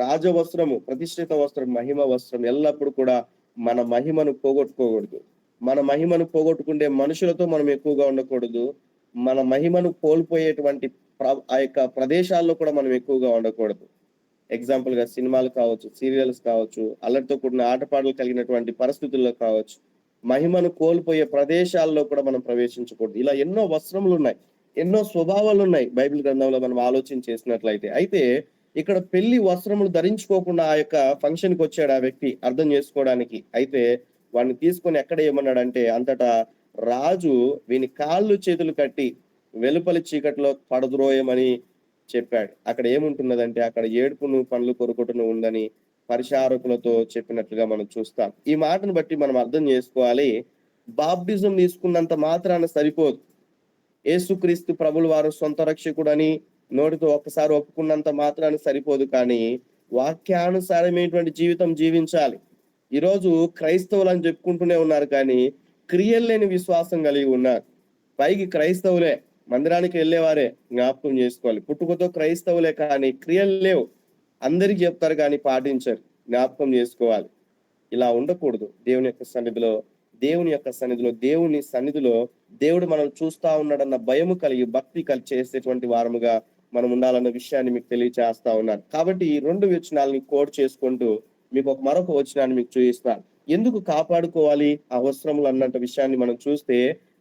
Speaker 2: రాజవస్త్రము, ప్రతిష్ఠిత వస్త్రం, మహిమ వస్త్రం. ఎల్లప్పుడూ కూడా మన మహిమను పోగొట్టుకోకూడదు. మన మహిమను పోగొట్టుకుంటే మనుషులతో మనం ఎక్కువగా ఉండకూడదు. మన మహిమను కోల్పోయేటువంటి ప్రదేశాల్లో కూడా మనం ఎక్కువగా ఉండకూడదు. ఎగ్జాంపుల్ గా సినిమాలు కావచ్చు, సీరియల్స్ కావచ్చు, అల్లరితో కూడిన ఆటపాటలు కలిగినటువంటి పరిస్థితుల్లో కావచ్చు, మహిమను కోల్పోయే ప్రదేశాల్లో కూడా మనం ప్రవేశించకూడదు. ఇలా ఎన్నో వస్త్రములు ఉన్నాయి, ఎన్నో స్వభావాలు ఉన్నాయి బైబిల్ గ్రంథంలో మనం ఆలోచన చేసినట్లయితే. అయితే ఇక్కడ పెళ్లి వస్త్రములు ధరించుకోకుండా ఆ యొక్క ఫంక్షన్ కి వచ్చాడు ఆ వ్యక్తి అర్థం చేసుకోవడానికి. అయితే వాడిని తీసుకొని ఎక్కడ ఏమన్నాడంటే, అంతటా రాజు వీని కాళ్ళు చేతులు కట్టి వెలుపలి చీకట్లో పడద్రోయమని చెప్పాడు. అక్కడ ఏముంటున్నదంటే, అక్కడ ఏడుపును పండ్లు కొరుకుటను ఉందని పరిచారకులతో చెప్పినట్లుగా మనం చూస్తాం. ఈ మాటను బట్టి మనం అర్థం చేసుకోవాలి, బాప్టిజం తీసుకున్నంత మాత్రాన సరిపోదు. యేసుక్రీస్తు ప్రభుల వారు సొంత రక్షకుడని నోటితో ఒక్కసారి ఒప్పుకున్నంత మాత్రాన సరిపోదు, కానీ వాక్యానుసారమైనటువంటి జీవితం జీవించాలి. ఈరోజు క్రైస్తవులు అని చెప్పుకుంటూనే ఉన్నారు, కానీ క్రియలు లేని విశ్వాసం కలిగి ఉన్నారు. పైకి క్రైస్తవులే, మందిరానికి వెళ్ళేవారే, జ్ఞాపకం చేసుకోవాలి. పుట్టుకతో క్రైస్తవులే, కానీ క్రియలు లేవు. అందరికి చెప్తారు కానీ పాటించరు, జ్ఞాపకం చేసుకోవాలి. ఇలా ఉండకూడదు. దేవుని యొక్క సన్నిధిలో దేవుడు మనం చూస్తా ఉన్నాడన్న భయము కలిగి, భక్తి కలిగి చేసేటువంటి వారముగా మనం ఉండాలన్న విషయాన్ని మీకు తెలియచేస్తా ఉన్నాను. కాబట్టి ఈ 2 వచనాలని కోట్ చేసుకుంటూ మీకు మరొక వచనాన్ని మీకు చూపిస్తాను. ఎందుకు కాపాడుకోవాలి ఆ వస్త్రములు అన్నట్టు విషయాన్ని మనం చూస్తే,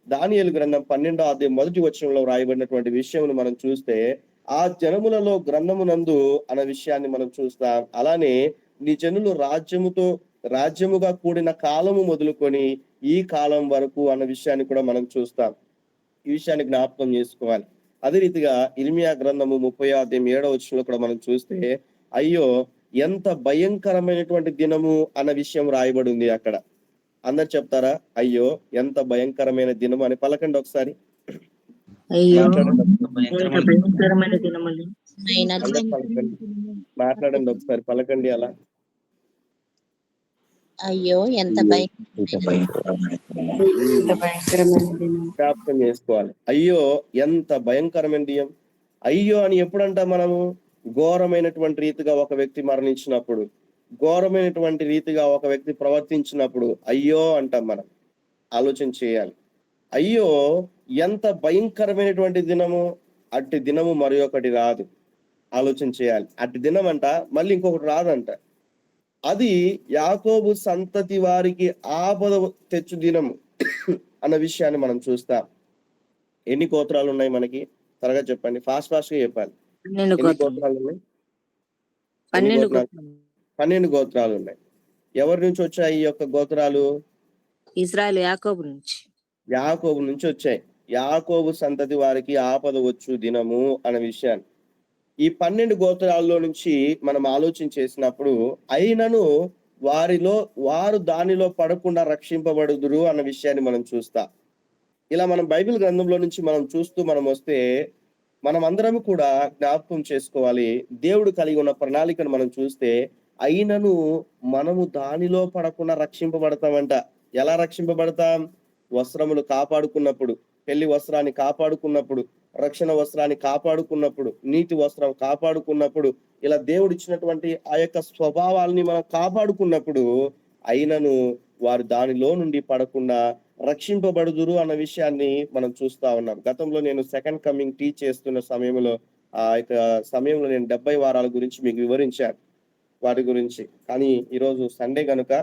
Speaker 2: దానియేలు గ్రంథం 12వ అధ్యాయం 1వ వచనంలో రాయబడినటువంటి విషయమును మనం చూస్తే, ఆ జనములలో గ్రంథమునందు అన్న విషయాన్ని మనం చూస్తాం. అలానే నీ జనులు రాజ్యముగా కూడిన కాలము మొదలుకొని ఈ కాలం వరకు అన్న విషయాన్ని కూడా మనం చూస్తాం. ఈ విషయాన్ని జ్ఞాపకం చేసుకోవాలి. అదే రీతిగా ఇర్మియా గ్రంథము 30వ అధ్యాయం 7వ వచనంలో కూడా మనం చూస్తే, అయ్యో ఎంత భయంకరమైనటువంటి దినము అన్న విషయం రాయబడి ఉంది అక్కడ. అందరు చెప్తారా? అయ్యో ఎంత భయంకరమైన దినము అని పలకండి ఒకసారి. మాట్లాడండి ఒకసారి, పలకండి అలా.
Speaker 1: అయ్యో ఎంత
Speaker 2: జ్ఞాపకం చేసుకోవాలి. అయ్యో ఎంత భయంకరమైన దినం. అయ్యో అని ఎప్పుడంటా మనము? ఘోరమైనటువంటి రీతిగా ఒక వ్యక్తి మరణించినప్పుడు, ఘోరమైనటువంటి రీతిగా ఒక వ్యక్తి ప్రవర్తించినప్పుడు అయ్యో అంటాం మనం. ఆలోచన చేయాలి. అయ్యో ఎంత భయంకరమైనటువంటి దినము. అట్టి దినము మరి ఒకటి రాదు. ఆలోచన చేయాలి. అట్టి దినం అంట మళ్ళీ ఇంకొకటి రాదంట. అది యాకోబు సంతతి వారికి ఆపద తెచ్చు దినము అన్న విషయాన్ని మనం చూస్తాం. ఎన్ని గోత్రాలు ఉన్నాయి మనకి? త్వరగా చెప్పండి, ఫాస్ట్ గా చెప్పాలి. 12 గోత్రాలు ఉన్నాయి. ఎవరి నుంచి వచ్చాయి ఈ యొక్క గోత్రాలు?
Speaker 3: ఇశ్రాయేలు యాకోబు నుంచి వచ్చాయి. యాకోబు సంతతి వారికి ఆపద వచ్చు దినము అనే విషయాన్ని ఈ 12 గోత్రాల్లో నుంచి మనం ఆలోచన చేసినప్పుడు, అయినను వారు దానిలో పడకుండా రక్షింపబడుదురు అన్న విషయాన్ని మనం చూస్తాం. ఇలా మనం బైబిల్ గ్రంథంలో నుంచి మనం చూస్తూ మనం వస్తే, మనం అందరం కూడా జ్ఞాపకం చేసుకోవాలి. దేవుడు కలిగి ఉన్న ప్రణాళికను మనం చూస్తే, అయినను మనము దానిలో పడకుండా రక్షింపబడతామంట. ఎలా రక్షింపబడతాం? వస్త్రములు కాపాడుకున్నప్పుడు, పెళ్లి వస్త్రాన్ని కాపాడుకున్నప్పుడు, రక్షణ వస్త్రాన్ని కాపాడుకున్నప్పుడు, నీతి వస్త్రం కాపాడుకున్నప్పుడు, ఇలా దేవుడు ఇచ్చినటువంటి ఆ యొక్క స్వభావాల్ని మనం కాపాడుకున్నప్పుడు
Speaker 2: అయినను వారు దానిలో నుండి పడకుండా రక్షింపబడుదురు అన్న విషయాన్ని మనం చూస్తా ఉన్నాం. గతంలో నేను సెకండ్ కమింగ్ టీచ్ చేస్తున్న సమయంలో సమయంలో నేను 70 వారాల గురించి మీకు వివరించాను వాటి గురించి. కానీ ఈరోజు సండే కనుక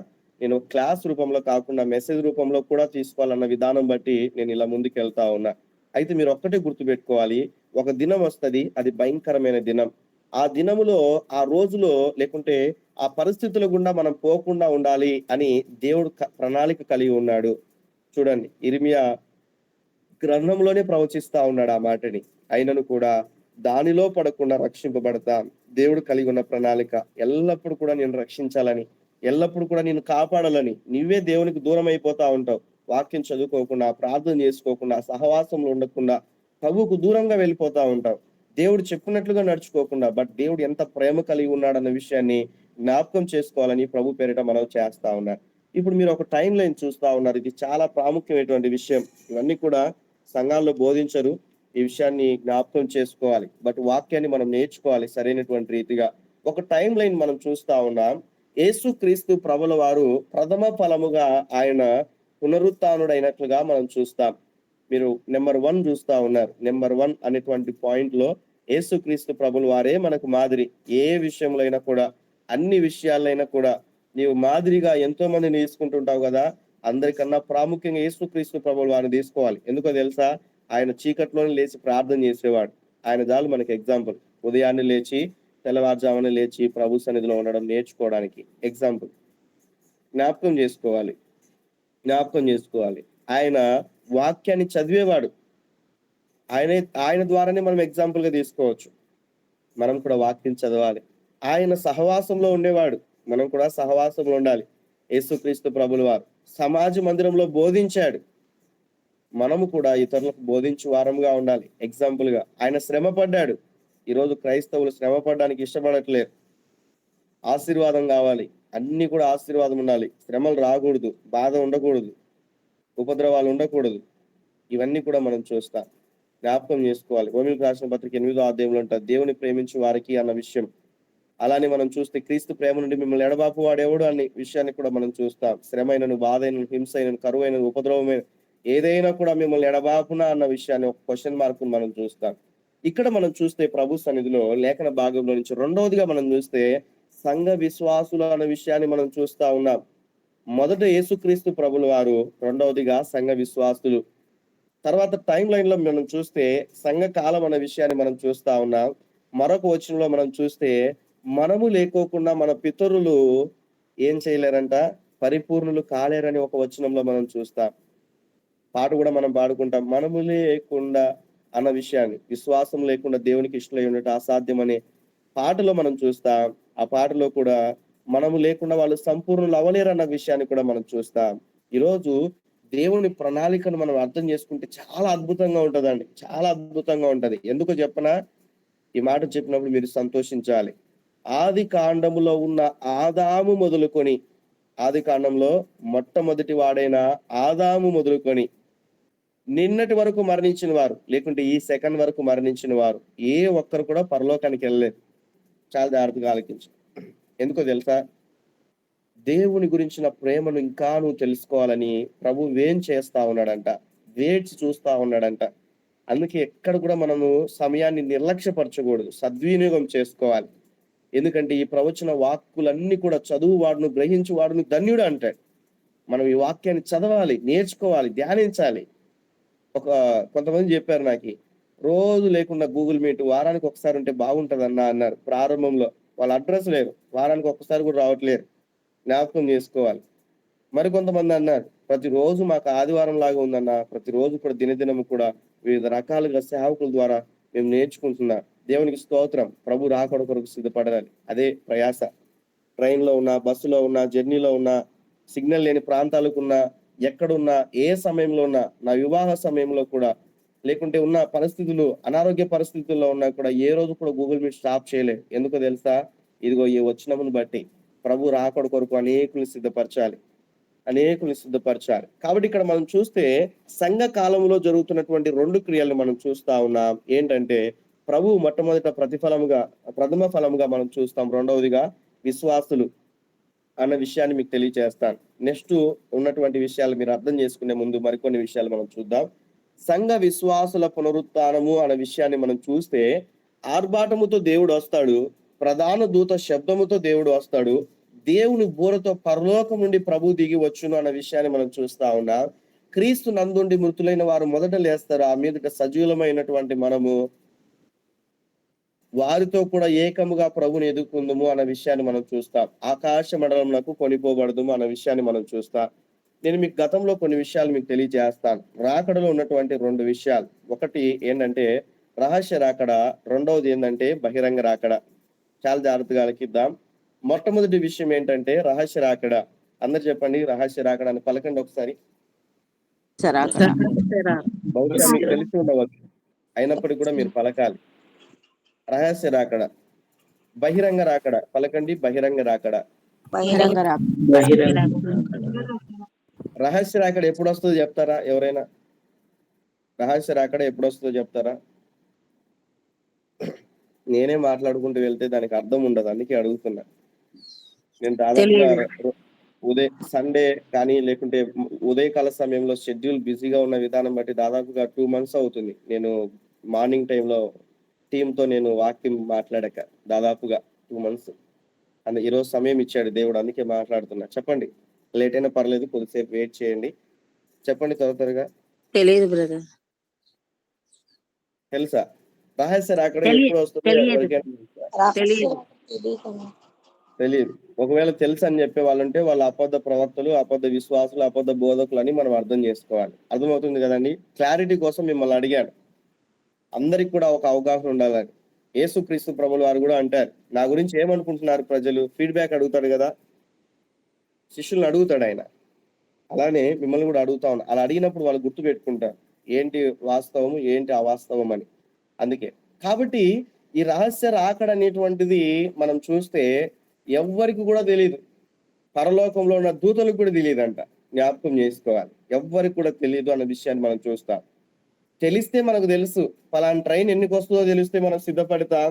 Speaker 2: నేను క్లాస్ రూపంలో కాకుండా మెసేజ్ రూపంలో కూడా తీసుకోవాలన్న విధానం బట్టి నేను ఇలా ముందుకు వెళ్తా ఉన్నా. అయితే మీరు ఒక్కటే గుర్తుపెట్టుకోవాలి, ఒక దినం వస్తది, అది భయంకరమైన దినం. ఆ దినములో, ఆ రోజులో, లేకుంటే ఆ పరిస్థితుల గుండా మనం పోకుండా ఉండాలి అని దేవుడు ప్రణాళిక కలిగి ఉన్నాడు. చూడండి, ఇర్మియా గ్రంథంలోనే ప్రవచిస్తా ఉన్నాడు ఆ మాటని. అయినను కూడా దానిలో పడకుండా రక్షింపబడతాం. దేవుడు కలిగి ఉన్న ప్రణాళిక ఎల్లప్పుడు కూడా నేను రక్షించాలని, ఎల్లప్పుడు కూడా నేను కాపాడాలని. నువ్వే దేవునికి దూరం అయిపోతా ఉంటావు, వాక్యం చదువుకోకుండా, ప్రార్థన చేసుకోకుండా, సహవాసంలో ఉండకుండా, ప్రభువుకు దూరంగా వెళ్ళిపోతా ఉంటావు, దేవుడు చెప్పినట్లుగా నడుచుకోకుండా. బట్ దేవుడు ఎంత ప్రేమ కలిగి ఉన్నాడన్న విషయాన్ని జ్ఞాపకం చేసుకోవాలని ప్రభు పేరిట మనం చేస్తా ఉన్నారు. ఇప్పుడు మీరు ఒక టైం లైన్ చూస్తా ఉన్నారు. ఇది చాలా ప్రాముఖ్యమైనటువంటి విషయం. ఇవన్నీ కూడా సంఘాల్లో బోధించరు, ఈ విషయాన్ని జ్ఞాపకం చేసుకోవాలి. బట్ వాక్యాన్ని మనం నేర్చుకోవాలి సరైనటువంటి రీతిగా. ఒక టైం లైన్ మనం చూస్తా ఉన్నాం. యేసుక్రీస్తు ప్రభుల వారు ప్రథమ ఫలముగా ఆయన పునరుత్థానుడైనట్లుగా మనం చూస్తాం. మీరు నెంబర్ 1 చూస్తా ఉన్నారు. నెంబర్ 1 అనేటువంటి పాయింట్ లో యేసుక్రీస్తు ప్రభుల వారే మనకు మాదిరి. ఏ విషయంలో అయినా కూడా, అన్ని విషయాలైనా కూడా నీవు మాదిరిగా ఎంతో మందిని తీసుకుంటుంటావు కదా, అందరికన్నా ప్రాముఖ్యంగా యేసుక్రీస్తు ప్రభుల వారిని తీసుకోవాలి. ఎందుకో తెలుసా? ఆయన చీకట్లోనే లేచి ప్రార్థన చేసేవాడు. ఆయన చాలు మనకి ఎగ్జాంపుల్. ఉదయాన్నే లేచి, తెల్లవారుజామున లేచి ప్రభు సన్నిధిలో ఉండడం నేర్చుకోవడానికి ఎగ్జాంపుల్. జ్ఞాపకం చేసుకోవాలి. ఆయన వాక్యాన్ని చదివేవాడు. ఆయన ద్వారానే మనం ఎగ్జాంపుల్ గా తీసుకోవచ్చు. మనం కూడా వాక్యం చదవాలి. ఆయన సహవాసంలో ఉండేవాడు, మనం కూడా సహవాసంలో ఉండాలి. యేసుక్రీస్తు ప్రభుల వారు సమాజ మందిరంలో బోధించాడు. మనము కూడా ఇతరులకు బోధించు వారంగా ఉండాలి, ఎగ్జాంపుల్ గా. ఆయన శ్రమ పడ్డాడు. ఈరోజు క్రైస్తవులు శ్రమ పడడానికి ఇష్టపడట్లేరు. ఆశీర్వాదం కావాలి, అన్ని కూడా ఆశీర్వాదం ఉండాలి. శ్రమలు రాకూడదు, బాధ ఉండకూడదు, ఉపద్రవాలు ఉండకూడదు. ఇవన్నీ కూడా మనం చూస్తాం, జ్ఞాపకం చేసుకోవాలి. రోమీయులకు రాసిన పత్రిక 8వ అధ్యాయంలో ఉంటుంది దేవుని ప్రేమించు వారికి అన్న విషయం. అలానే మనం చూస్తే క్రీస్తు ప్రేమ నుండి మిమ్మల్ని ఎడబాపు వాడేవాడు అనే విషయాన్ని కూడా మనం చూస్తాం. శ్రమైనను, బాధైనను, హింసైనను, కరువైనను, ఉపద్రవమైన ఏదైనా కూడా మిమ్మల్ని ఎడబాపునా అన్న విషయాన్ని ఒక క్వశ్చన్ మార్క్ మనం చూస్తాం. ఇక్కడ మనం చూస్తే ప్రభు సన్నిధిలో లేఖన భాగంలో నుంచి రెండవదిగా మనం చూస్తే సంఘ విశ్వాసులు అన్న విషయాన్ని మనం చూస్తా ఉన్నాం. మొదట యేసుక్రీస్తు ప్రభుల వారు, రెండవదిగా సంఘ విశ్వాసులు. తర్వాత టైం లైన్ లో మనం చూస్తే సంఘ కాలం అనే విషయాన్ని మనం చూస్తా ఉన్నాం. మరొక వచనంలో మనం చూస్తే మనము లేకోకుండా మన పితరులు ఏం చేయలేరంట, పరిపూర్ణులు కాలేరని ఒక వచనంలో మనం చూస్తాం. పాట కూడా మనం పాడుకుంటాం, మనము లేకుండా అన్న విషయాన్ని. విశ్వాసం లేకుండా దేవునికి ఇష్టమై ఉండటం అసాధ్యం అనే పాటలో మనం చూస్తాం. ఆ పాటలో కూడా మనము లేకుండా వాళ్ళు సంపూర్ణులు అవ్వలేరు అన్న విషయాన్ని కూడా మనం చూస్తాం. ఈరోజు దేవుని ప్రణాళికను మనం అర్థం చేసుకుంటే చాలా అద్భుతంగా ఉంటదండి, చాలా అద్భుతంగా ఉంటది. ఎందుకు చెప్పనా? ఈ మాట చెప్పినప్పుడు మీరు సంతోషించాలి. ఆది కాండములో ఉన్న ఆదాము మొదలుకొని, ఆది కాండంలో మొట్టమొదటి వాడైన ఆదాము మొదలుకొని నిన్నటి వరకు మరణించిన వారు, లేకుంటే ఈ సెకండ్ వరకు మరణించిన వారు ఏ ఒక్కరు కూడా పరలోకానికి వెళ్ళలేదు. చాలా జాగ్రత్తగా ఆలోచించు. ఎందుకో తెలుసా? దేవుని గురించిన ప్రేమను ఇంకా నువ్వు తెలుసుకోవాలని ప్రభు ఏం చేస్తా ఉన్నాడంట, వేచి చూస్తా ఉన్నాడంట. అందుకే ఎక్కడ కూడా మనము సమయాన్ని నిర్లక్ష్యపరచకూడదు, సద్వినియోగం చేసుకోవాలి. ఎందుకంటే ఈ ప్రవచన వాక్కులన్నీ కూడా చదువు వాడును, గ్రహించు వాడును ధన్యుడు అంటాడు. మనం ఈ వాక్యాన్ని చదవాలి, నేర్చుకోవాలి, ధ్యానించాలి. కొంతమంది చెప్పారు నాకు, రోజు లేకుండా గూగుల్ మీట్ వారానికి ఒకసారి ఉంటే బాగుంటది అన్నారు. ప్రారంభంలో వాళ్ళ అడ్రస్ లేరు, వారానికి ఒక్కసారి కూడా రావట్లేరు. జ్ఞాపకం చేసుకోవాలి. మరికొంతమంది అన్నారు, ప్రతిరోజు మాకు ఆదివారం లాగా ఉందన్న, ప్రతిరోజు కూడా దినదినము కూడా వివిధ రకాలుగా సేవకుల ద్వారా మేము నేర్చుకుంటున్నాం. దేవునికి స్తోత్రం. ప్రభు రాకడ కొరకు సిద్ధపడాలి, అదే ప్రయాస. ట్రైన్ లో ఉన్నా, బస్సులో ఉన్నా, జర్నీలో ఉన్నా, సిగ్నల్ లేని ప్రాంతాలకు ఉన్నా, ఎక్కడున్నా, ఏ సమయంలో ఉన్నా, నా వివాహ సమయంలో కూడా, లేకుంటే ఉన్న పరిస్థితులు, అనారోగ్య పరిస్థితుల్లో ఉన్నా కూడా ఏ రోజు కూడా గూగుల్ మీట్ స్టాప్ చేయలేదు. ఎందుకో తెలుసా? ఇదిగో ఈ వచనమును బట్టి ప్రభు రాకడ కొరకు అనేకుల్ని సిద్ధపరచాలి. కాబట్టి ఇక్కడ మనం చూస్తే సంఘ కాలంలో జరుగుతున్నటువంటి 2 క్రియలను మనం చూస్తా ఉన్నాం. ఏంటంటే ప్రభు మొట్టమొదట ప్రథమ ఫలముగా మనం చూస్తాం, రెండవదిగా విశ్వాసులు. అన్న విషయాన్ని మీకు తెలియజేస్తాను. నెక్స్ట్ ఉన్నటువంటి విషయాలు మీరు అర్థం చేసుకునే ముందు మరికొన్ని విషయాలు మనం చూద్దాం. సంఘ విశ్వాసుల పునరుత్థానము అనే విషయాన్ని మనం చూస్తే ఆర్భాటముతో దేవుడు వస్తాడు, ప్రధాన దూత శబ్దముతో దేవుడు వస్తాడు, దేవుని బూరతో పరలోకం నుండి ప్రభు దిగి వచ్చును అన్న విషయాన్ని మనం చూస్తా ఉన్నాం. క్రీస్తు నందుండి మృతులైన వారు మొదట లేస్తారు, ఆ మీదట సజీవులమైనటువంటి మనము వారితో కూడా ఏకముగా ప్రభుని ఎదుర్కొందుము అన్న విషయాన్ని మనం చూస్తాం. ఆకాశ మండలంలో కొనిపోబడదుము అన్న విషయాన్ని మనం చూస్తాం. నేను మీకు గతంలో కొన్ని విషయాలు మీకు తెలియజేస్తాను. రాకడలో ఉన్నటువంటి 2 విషయాలు. ఒకటి ఏంటంటే రహస్య రాకడ, రెండవది ఏంటంటే బహిరంగ రాకడ. చాలా జాగ్రత్తగా ఆలకిద్దాం. మొట్టమొదటి విషయం ఏంటంటే రహస్య రాకడ. అందరు చెప్పండి, రహస్య రాకడ అని పలకండి ఒకసారి. బహుశా మీకు తెలిసి ఉండవచ్చు, అయినప్పటికీ కూడా మీరు పలకాలి. రహస్య రాకడ. బహిరంగ రాకడ పలకండి, బహిరంగ రాకడ. రహస్య రాకడ ఎప్పుడు వస్తుందో చెప్తారా ఎవరైనా? రహస్య రాకడ ఎప్పుడు వస్తుందో చెప్తారా? నేనే మాట్లాడుకుంటూ వెళ్తే దానికి అర్థం ఉండదు, అందుకే అడుగుతున్నా. నేను దాదాపుగా ఉదయం సండే కానీ లేకుంటే ఉదయకాల సమయంలో షెడ్యూల్ బిజీగా ఉన్న విధానం బట్టి దాదాపుగా 2 months అవుతుంది నేను మార్నింగ్ టైంలో టీంతో నేను వాక్యం మాట్లాడాక. దాదాపుగా 2 months. అండ్ ఈరోజు సమయం ఇచ్చాడు దేవుడు, అందుకే మాట్లాడుతున్నా. చెప్పండి, లేట్ అయినా పర్లేదు, కొద్దిసేపు వెయిట్ చేయండి. చెప్పండి త్వరగా.
Speaker 3: తెలియదు బ్రదర్.
Speaker 2: తెలుసా రహస్య రాకడ ఎప్పుడు వస్తుందో తెలియదు. ఒకవేళ తెలుసు అని చెప్పే వాళ్ళంటే వాళ్ళు అబద్ధ ప్రవక్తలు, అబద్ధ విశ్వాసులు, అబద్ధ బోధకులు అని మనం అర్థం చేసుకోవాలి. అర్థమవుతుంది కదండి? క్లారిటీ కోసం మిమ్మల్ని అడిగాను, అందరికి కూడా ఒక అవగాహన ఉండాలని. యేసుక్రీస్తు ప్రభుల వారు కూడా అంటారు, నా గురించి ఏమనుకుంటున్నారు ప్రజలు? ఫీడ్బ్యాక్ అడుగుతాడు కదా, శిష్యులను అడుగుతాడు ఆయన. అలానే మిమ్మల్ని కూడా అడుగుతా ఉన్నా. అలా అడిగినప్పుడు వాళ్ళు గుర్తు పెట్టుకుంటారు ఏంటి వాస్తవము, ఏంటి అవాస్తవం అని. అందుకే కాబట్టి ఈ రహస్య రాకడ అనేటువంటిది మనం చూస్తే ఎవ్వరికి కూడా తెలియదు. పరలోకంలో ఉన్న దూతలకు కూడా తెలియదంట. జ్ఞాపకం చేసుకోవాలి, ఎవ్వరికి కూడా తెలియదు అన్న విషయాన్ని మనం చూస్తాం. తెలిస్తే మనకు తెలుసు, ఫలాని ట్రైన్ ఎన్నికి వస్తుందో తెలిస్తే మనం సిద్ధపడతాం,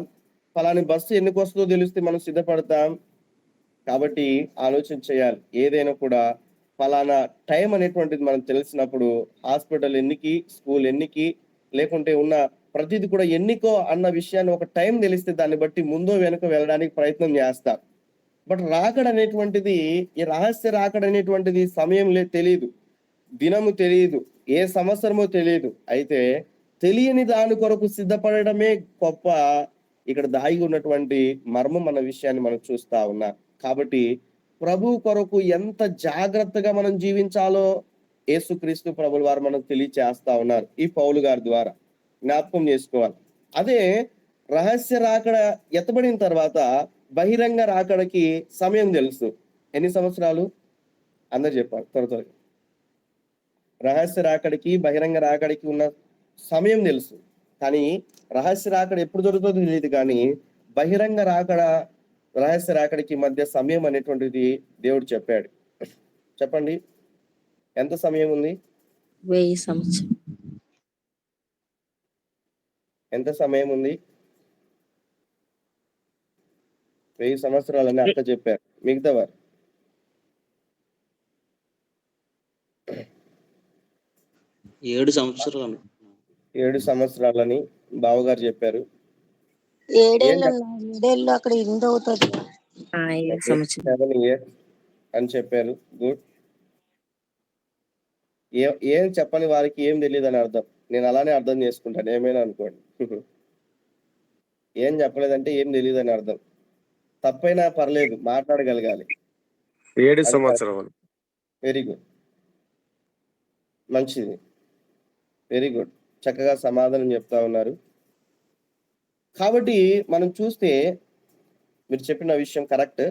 Speaker 2: ఫలాని బస్సు ఎన్నికి వస్తుందో తెలిస్తే మనం సిద్ధపడతాం. కాబట్టి ఆలోచన చేయాలి. ఏదైనా కూడా ఫలానా టైం అనేటువంటిది మనం తెలిసినప్పుడు హాస్పిటల్ ఎన్నికి, స్కూల్ ఎన్నికి, లేకుంటే ఉన్న ప్రతిది కూడా ఎన్నికో అన్న విషయాన్ని ఒక టైం తెలిస్తే దాన్ని బట్టి ముందో వెనుక వెళ్ళడానికి ప్రయత్నం చేస్తాం. బట్ రాకడ అనేటువంటిది, ఈ రహస్య రాకడ అనేటువంటిది సమయం తెలియదు, దినము తెలియదు, ఏ సంవత్సరమో తెలియదు. అయితే తెలియని దాని కొరకు సిద్ధపడడమే గొప్ప ఇక్కడ దాగి ఉన్నటువంటి మర్మం అన్న విషయాన్ని మనం చూస్తా ఉన్నాం. కాబట్టి ప్రభు కొరకు ఎంత జాగ్రత్తగా మనం జీవించాలో యేసుక్రీస్తు ప్రభుల వారు మనకు తెలియచేస్తా ఉన్నారు ఈ పౌలు గారి ద్వారా. జ్ఞాపకం చేసుకోవాలి. అదే రహస్య రాకడ ఎత్తబడిన తర్వాత బహిరంగ రాకడకి సమయం తెలుసు. ఎన్ని సంవత్సరాలు? అందరు చెప్పాలి త్వరగా. రహస్య రాకడికి బహిరంగ రాకడికి ఉన్న సమయం తెలుసు, కానీ రహస్య రాకడ ఎప్పుడు దొరుకుతుందో తెలియదు. కానీ బహిరంగ రాకడ, రహస్య రాకడికి మధ్య సమయం అనేటువంటిది దేవుడు చెప్పాడు. చెప్పండి, ఎంత సమయం ఉంది?
Speaker 3: 1000 సంవత్సరం.
Speaker 2: ఎంత సమయం ఉంది? 1000 సంవత్సరాలని అక్క చెప్పారు. మిగతా వారు
Speaker 5: 7 సంవత్సరాలు.
Speaker 2: 7 సంవత్సరాలని బావగారు చెప్పారు.
Speaker 6: 7 ఏళ్ళు అక్కడ ఎండ్ అవుతుంది.
Speaker 3: 7 సంవత్సరం
Speaker 2: 7 years అని చెప్పారు. గుడ్. ఏం చెప్పని వారికి ఏం తెలియదు అని అర్థం. నేను అలానే అర్థం చేసుకుంటాను, ఏమైనా అనుకోండి. ఏం చెప్పలేదంటే ఏం తెలియదు అని అర్థం. తప్పైనా పర్లేదు, మాట్లాడగలగాలి.
Speaker 7: 7 సంవత్సరాలు.
Speaker 2: వెరీ గుడ్, మంచిది, వెరీ గుడ్. చక్కగా సమాధానం చెప్తా ఉన్నారు. కాబట్టి మనం చూస్తే మీరు చెప్పిన విషయం కరెక్ట్.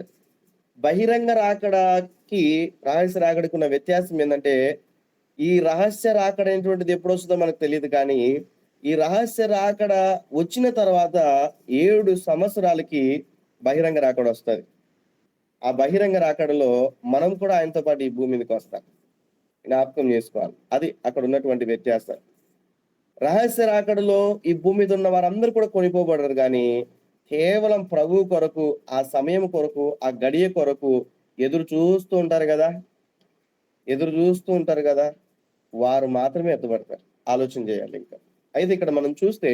Speaker 2: బహిరంగ రాకడకి రహస్య రాకడికి ఉన్న వ్యత్యాసం ఏంటంటే, ఈ రహస్య రాకడ అనేటువంటిది ఎప్పుడు వస్తుందో మనకు తెలియదు, కానీ ఈ రహస్య రాకడ వచ్చిన తర్వాత 7 సంవత్సరాలకి బహిరంగ రాకడ వస్తుంది. ఆ బహిరంగ రాకడలో మనం కూడా ఆయనతో పాటు ఈ భూమి మీదకి వస్తాం. జ్ఞాపకం చేసుకోవాలి, అది అక్కడ ఉన్నటువంటి వ్యత్యాసం. రహస్య రాకడలో ఈ భూమి మీద ఉన్న వారందరూ కూడా కొనిపోబడరు, కానీ కేవలం ప్రభు కొరకు, ఆ సమయం కొరకు, ఆ గడియ కొరకు ఎదురు చూస్తూ ఉంటారు కదా, వారు మాత్రమే ఎత్తబడతారు. ఆలోచన చేయాలి. ఇంకా అయితే ఇక్కడ మనం చూస్తే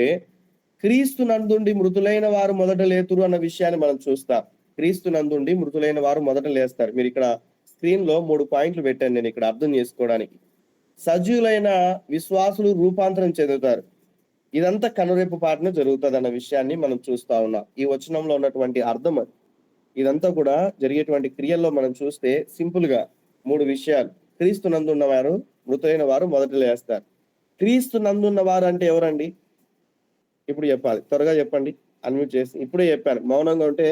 Speaker 2: క్రీస్తు నందుండి మృతులైన వారు మొదట లేతురు అన్న విషయాన్ని మనం చూస్తాం. క్రీస్తు నందుండి మృతులైన వారు మొదట లేస్తారు. మీరు ఇక్కడ స్క్రీన్ లో 3 పాయింట్లు పెట్టాను నేను ఇక్కడ అర్థం చేసుకోవడానికి. సజీవులైన విశ్వాసులు రూపాంతరం చెందుతారు. ఇదంతా కనురేపు పాటన జరుగుతుంది అన్న విషయాన్ని మనం చూస్తా ఉన్నాం. ఈ వచనంలో ఉన్నటువంటి అర్థం అది. ఇదంతా కూడా జరిగేటువంటి క్రియల్లో మనం చూస్తే సింపుల్ గా 3 విషయాలు. క్రీస్తు నందున్న వారు మృతులైన వారు మొదట లేస్తారు. క్రీస్తు నందున్న వారు అంటే ఎవరండి? ఇప్పుడు చెప్పాలి, త్వరగా చెప్పండి. అన్మ్యూట్ చేసి ఇప్పుడే చెప్పాను. మౌనంగా ఉంటే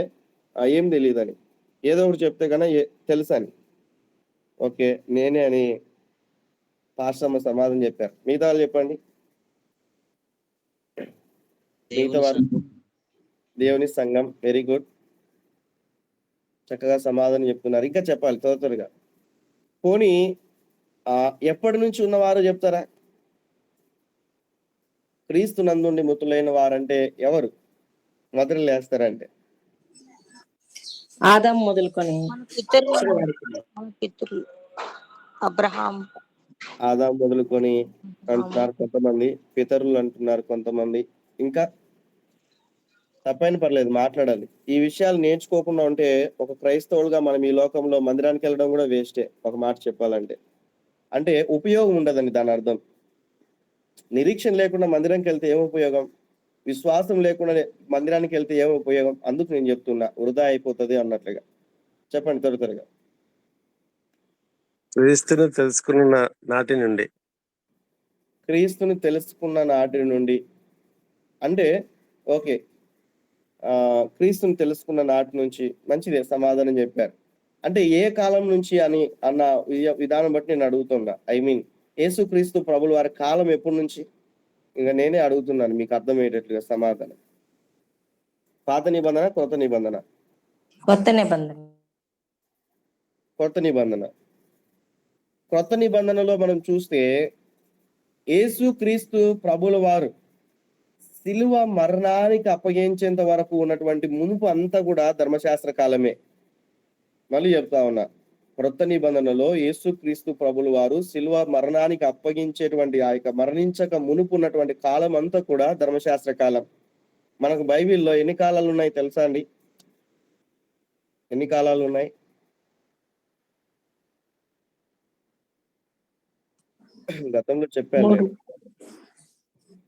Speaker 2: ఏం తెలియదని, ఏదో ఒకటి చెప్తే కన్నా తెలుసని. ఓకే, నేనే అని పాస్టమ్మ సమాధానం చెప్పారు. మిగతా వాళ్ళు చెప్పండి. మిగతా వారు దేవుని సంఘం. వెరీ గుడ్, చక్కగా సమాధానం చెప్తున్నారు. ఇంకా చెప్పాలి త్వరగా. పోనీ ఎప్పటి నుంచి ఉన్నవారు చెప్తారా? క్రీస్తు నందుండి మృతులైన వారంటే ఎవరు మొదట లేస్తారంటే?
Speaker 1: ఆదాం మొదలుకొని
Speaker 6: మన పితరులు అబ్రహాం,
Speaker 2: ఆదాం మొదలుకొని అంటున్నారు కొంతమంది, పితరులు అంటున్నారు కొంతమంది. ఇంకా తప్పైన పర్లేదు, మాట్లాడాలి. ఈ విషయాలు నేర్చుకోకుండా ఉంటే ఒక క్రైస్తవులుగా మనం ఈ లోకంలో మందిరానికి వెళ్ళడం కూడా వేస్టే. ఒక మాట చెప్పాలంటే, అంటే ఉపయోగం ఉండదండి. దాని అర్థం నిరీక్షణ లేకుండా మందిరానికి వెళ్తే ఏం ఉపయోగం? విశ్వాసం లేకుండా మందిరానికి వెళ్తే ఏం ఉపయోగం? అందుకు నేను చెప్తున్నా, వృధా అయిపోతుంది అన్నట్లుగా. చెప్పండి త్వరగా.
Speaker 7: క్రీస్తుని తెలుసుకున్న నాటి నుండి.
Speaker 2: క్రీస్తుని తెలుసుకున్న నాటి నుండి అంటే ఓకే, క్రీస్తుని తెలుసుకున్న నాటి నుంచి, మంచిదే, సమాధానం చెప్పారు. అంటే ఏ కాలం నుంచి అని అన్న విధానం బట్టి నేను అడుగుతున్నా. ఐ మీన్ యేసు క్రీస్తు ప్రభుల వారి కాలం ఎప్పటి నుంచి? ఇంకా నేనే అడుగుతున్నాను, మీకు అర్థమయ్యేటట్లుగా సమాధానం. పాత నిబంధన, కొత్త నిబంధన?
Speaker 1: కొత్త నిబంధన.
Speaker 2: కొత్త నిబంధన. కొత్త నిబంధనలో మనం చూస్తే యేసు క్రీస్తు ప్రభుల వారు సిలువ మరణానికి అప్పగించేంత వరకు ఉన్నటువంటి మునుపు అంతా కూడా ధర్మశాస్త్ర కాలమే. మళ్ళీ చెప్తా ఉన్నా, క్రొత్త నిబంధనలో యేసు క్రీస్తు ప్రభుల వారు సిలువ మరణానికి అప్పగించేటువంటి ఆ యొక్క మరణించక మునుపు ఉన్నటువంటి కాలం అంతా కూడా ధర్మశాస్త్ర కాలం. మనకు బైబిల్లో ఎన్ని కాలాలు ఉన్నాయి తెలుసా అండి? ఎన్ని కాలాలు ఉన్నాయి? గతంలో చెప్పాను నేను.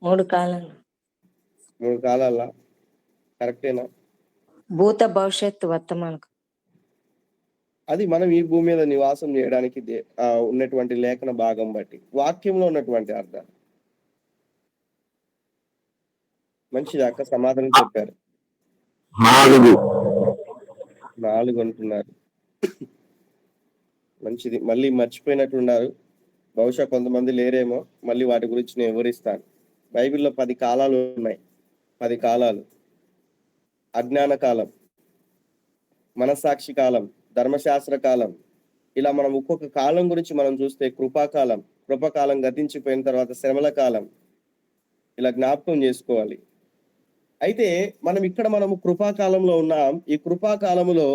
Speaker 1: 3 కాలాలు.
Speaker 2: 3 కాలాలా? కరెక్టేనా?
Speaker 1: భూత భవిష్యత్తు వర్తమానం.
Speaker 2: అది మనం ఈ భూమి మీద నివాసం చేయడానికి ఉన్నటువంటి లేఖన భాగం బట్టి, వాక్యంలో ఉన్నటువంటి అర్థం. మంచిది అక్క, సమాధానం చెప్పారు. 4 అంటున్నారు. మంచిది. మళ్ళీ మర్చిపోయినట్టున్నారు, బహుశా కొంతమంది లేరేమో. మళ్ళీ వాటి గురించి నేను వివరిస్తాను. బైబిల్లో 10 కాలాలు ఉన్నాయి. 10 కాలాలు: అజ్ఞాన కాలం, మనసాక్షి కాలం, ధర్మశాస్త్ర కాలం. ఇలా మనం ఒక్కొక్క కాలం గురించి మనం చూస్తే కృపాకాలం, కృపకాలం గతించిపోయిన తర్వాత శ్రమల కాలం, ఇలా జ్ఞాపకం చేసుకోవాలి. అయితే మనము కృపాకాలంలో ఉన్నాం. ఈ కృపాకాలంలో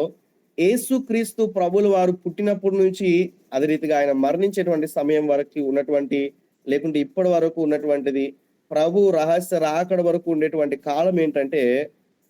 Speaker 2: యేసు క్రీస్తు ప్రభుల వారు పుట్టినప్పటి నుంచి అదే రీతిగా ఆయన మరణించేటువంటి సమయం వరకు ఉన్నటువంటి, లేకుంటే ఇప్పటి వరకు ఉన్నటువంటిది, ప్రభు రహస్య రాకడ వరకు ఉండేటువంటి కాలం ఏంటంటే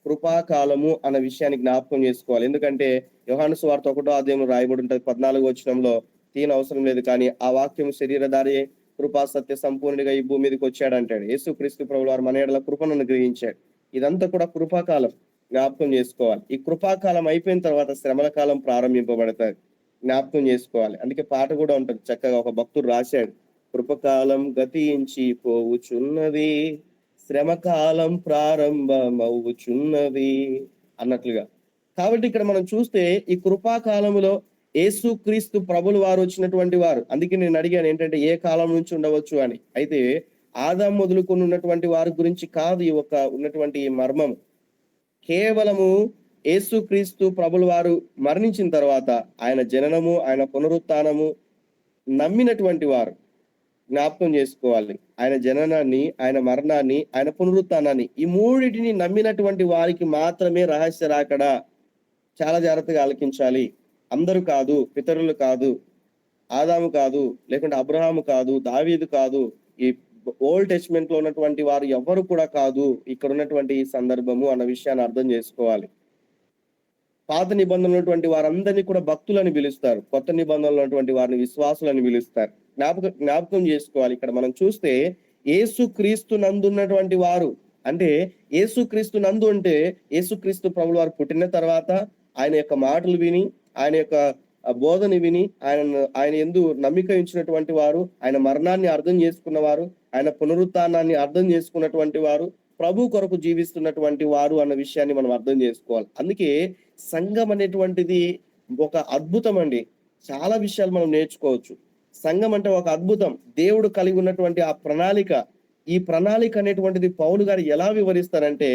Speaker 2: కృపాకాలము అన్న విషయాన్ని జ్ఞాపకం చేసుకోవాలి. ఎందుకంటే యోహాను సువార్త 1వ అధ్యాయంలో రాయబడి ఉంటుంది 14వ వచనంలో, తీన అవసరం లేదు కానీ ఆ వాక్యం శరీరధారి కృపా సత్య సంపూర్ణుడిగా ఈ భూమి మీదకి వచ్చాడు అంటాడు. యేసు క్రీస్తు ప్రభుల వారు మన ఎడల కృపను అనుగ్రహించాడు. ఇదంతా కూడా కృపాకాలం, జ్ఞాపకం చేసుకోవాలి. ఈ కృపాకాలం అయిపోయిన తర్వాత శ్రమల కాలం ప్రారంభింపబడతాయి, జ్ఞాపకం చేసుకోవాలి. అందుకే పాట కూడా ఉంటుంది చక్కగా, ఒక భక్తుడు రాశాడు, కృపకాలం గతించి పోవుచున్నది, శ్రమకాలం ప్రారంభమవుచున్నది అన్నట్లుగా. కాబట్టి ఇక్కడ మనం చూస్తే ఈ కృపాకాలంలో యేసు క్రీస్తు ప్రభుల వారు వచ్చినటువంటి వారు. అందుకే నేను అడిగాను ఏంటంటే ఏ కాలం నుంచి ఉండవచ్చు అని. అయితే ఆదాం మొదలుకొని ఉన్నటువంటి వారి గురించి కాదు ఈ ఒక ఉన్నటువంటి మర్మం. కేవలము యేసు క్రీస్తు ప్రభుల వారు మరణించిన తర్వాత ఆయన జననము, ఆయన పునరుత్థానము నమ్మినటువంటి వారు జ్ఞాపకం చేసుకోవాలి. ఆయన జననాన్ని, ఆయన మరణాన్ని, ఆయన పునరుత్థానాన్ని, ఈ మూడింటిని నమ్మినటువంటి వారికి మాత్రమే రహస్య రాకడ. చాలా జాగ్రత్తగా ఆలకించాలి. అందరూ కాదు, పితరులు కాదు, ఆదాము కాదు, లేకుంటే అబ్రహాము కాదు, దావీదు కాదు, ఈ ఓల్డ్ టెస్ట్మెంట్ లో ఉన్నటువంటి వారు ఎవరు కూడా కాదు ఇక్కడ ఉన్నటువంటి ఈ సందర్భము అన్న విషయాన్ని అర్థం చేసుకోవాలి. పాత నిబంధనలు ఉన్నటువంటి వారందరినీ కూడా భక్తులని పిలుస్తారు, కొత్త నిబంధనలు ఉన్నటువంటి వారిని విశ్వాసులని పిలుస్తారు. జ్ఞాపకం చేసుకోవాలి. ఇక్కడ మనం చూస్తే యేసు క్రీస్తు నందున్నటువంటి వారు, అంటే యేసు క్రీస్తు నందు అంటే యేసుక్రీస్తు ప్రభుల వారు పుట్టిన తర్వాత ఆయన యొక్క మాటలు విని, ఆయన యొక్క బోధని విని, ఆయన యందు నమ్మిక ఉంచినటువంటి వారు, ఆయన మరణాన్ని అర్థం చేసుకున్నవారు, ఆయన పునరుత్థానాన్ని అర్థం చేసుకున్నటువంటి వారు, ప్రభు కొరకు జీవిస్తున్నటువంటి వారు అన్న విషయాన్ని మనం అర్థం చేసుకోవాలి. అందుకే సంఘం అనేటువంటిది ఒక అద్భుతం అండి. చాలా విషయాలు మనం నేర్చుకోవచ్చు. సంఘం అంటే ఒక అద్భుతం. దేవుడు కలిగి ఉన్నటువంటి ఆ ప్రణాళిక, ఈ ప్రణాళిక అనేటువంటిది పౌలు గారు ఎలా వివరిస్తారంటే,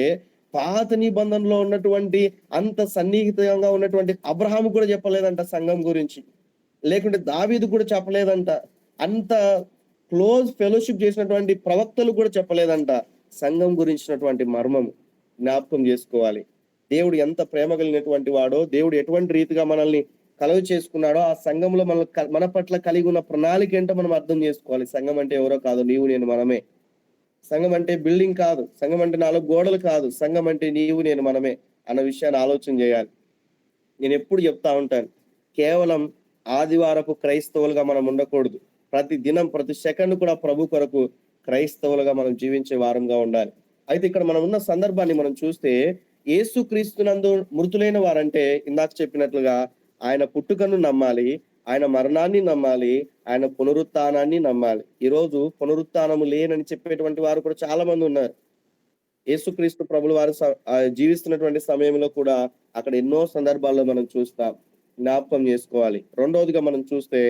Speaker 2: పాత నిబంధనలో ఉన్నటువంటి అంత సన్నిహితంగా ఉన్నటువంటి అబ్రహాము కూడా చెప్పలేదంట సంఘం గురించి, లేకుంటే దావీదు కూడా చెప్పలేదంట, అంత క్లోజ్ ఫెలోషిప్ చేసినటువంటి ప్రవక్తలు కూడా చెప్పలేదంట సంఘం గురించినటువంటి మర్మము. జ్ఞాపకం చేసుకోవాలి. దేవుడు ఎంత ప్రేమ కలిగినటువంటి వాడో, దేవుడు ఎటువంటి రీతిగా మనల్ని కలువ చేసుకున్నాడో, ఆ సంఘంలో మన పట్ల కలిగి ఉన్న ప్రణాళిక ఏంటో మనం అర్థం చేసుకోవాలి. సంఘం అంటే ఎవరో కాదు, నీవు నేను మనమే. సంఘం అంటే బిల్డింగ్ కాదు, సంఘం అంటే 4 గోడలు కాదు, సంఘం అంటే నీవు నేను మనమే అన్న విషయాన్ని ఆలోచన చేయాలి. నేను ఎప్పుడు చెప్తా ఉంటాను, కేవలం ఆదివారపు క్రైస్తవులుగా మనం ఉండకూడదు. ప్రతి దినం, ప్రతి సెకండ్ కూడా ప్రభు కొరకు క్రైస్తవులుగా మనం జీవించే వారంగా ఉండాలి. అయితే ఇక్కడ మనం ఉన్న సందర్భాన్ని మనం చూస్తే, యేసు క్రీస్తునందు మృతులైన వారంటే ఇందాక చెప్పినట్లుగా ఆయన పుట్టుకను నమ్మాలి, ఆయన మరణాన్ని నమ్మాలి, ఆయన పునరుత్థానాన్ని నమ్మాలి. ఈరోజు పునరుత్థానము లేనని చెప్పేటువంటి వారు కూడా చాలా మంది ఉన్నారు. యేసుక్రీస్తు ప్రభులు వారు జీవిస్తున్నటువంటి సమయంలో కూడా అక్కడ ఎన్నో సందర్భాల్లో మనం చూస్తాం. జ్ఞాపకం చేసుకోవాలి. రెండవదిగా మనం చూస్తే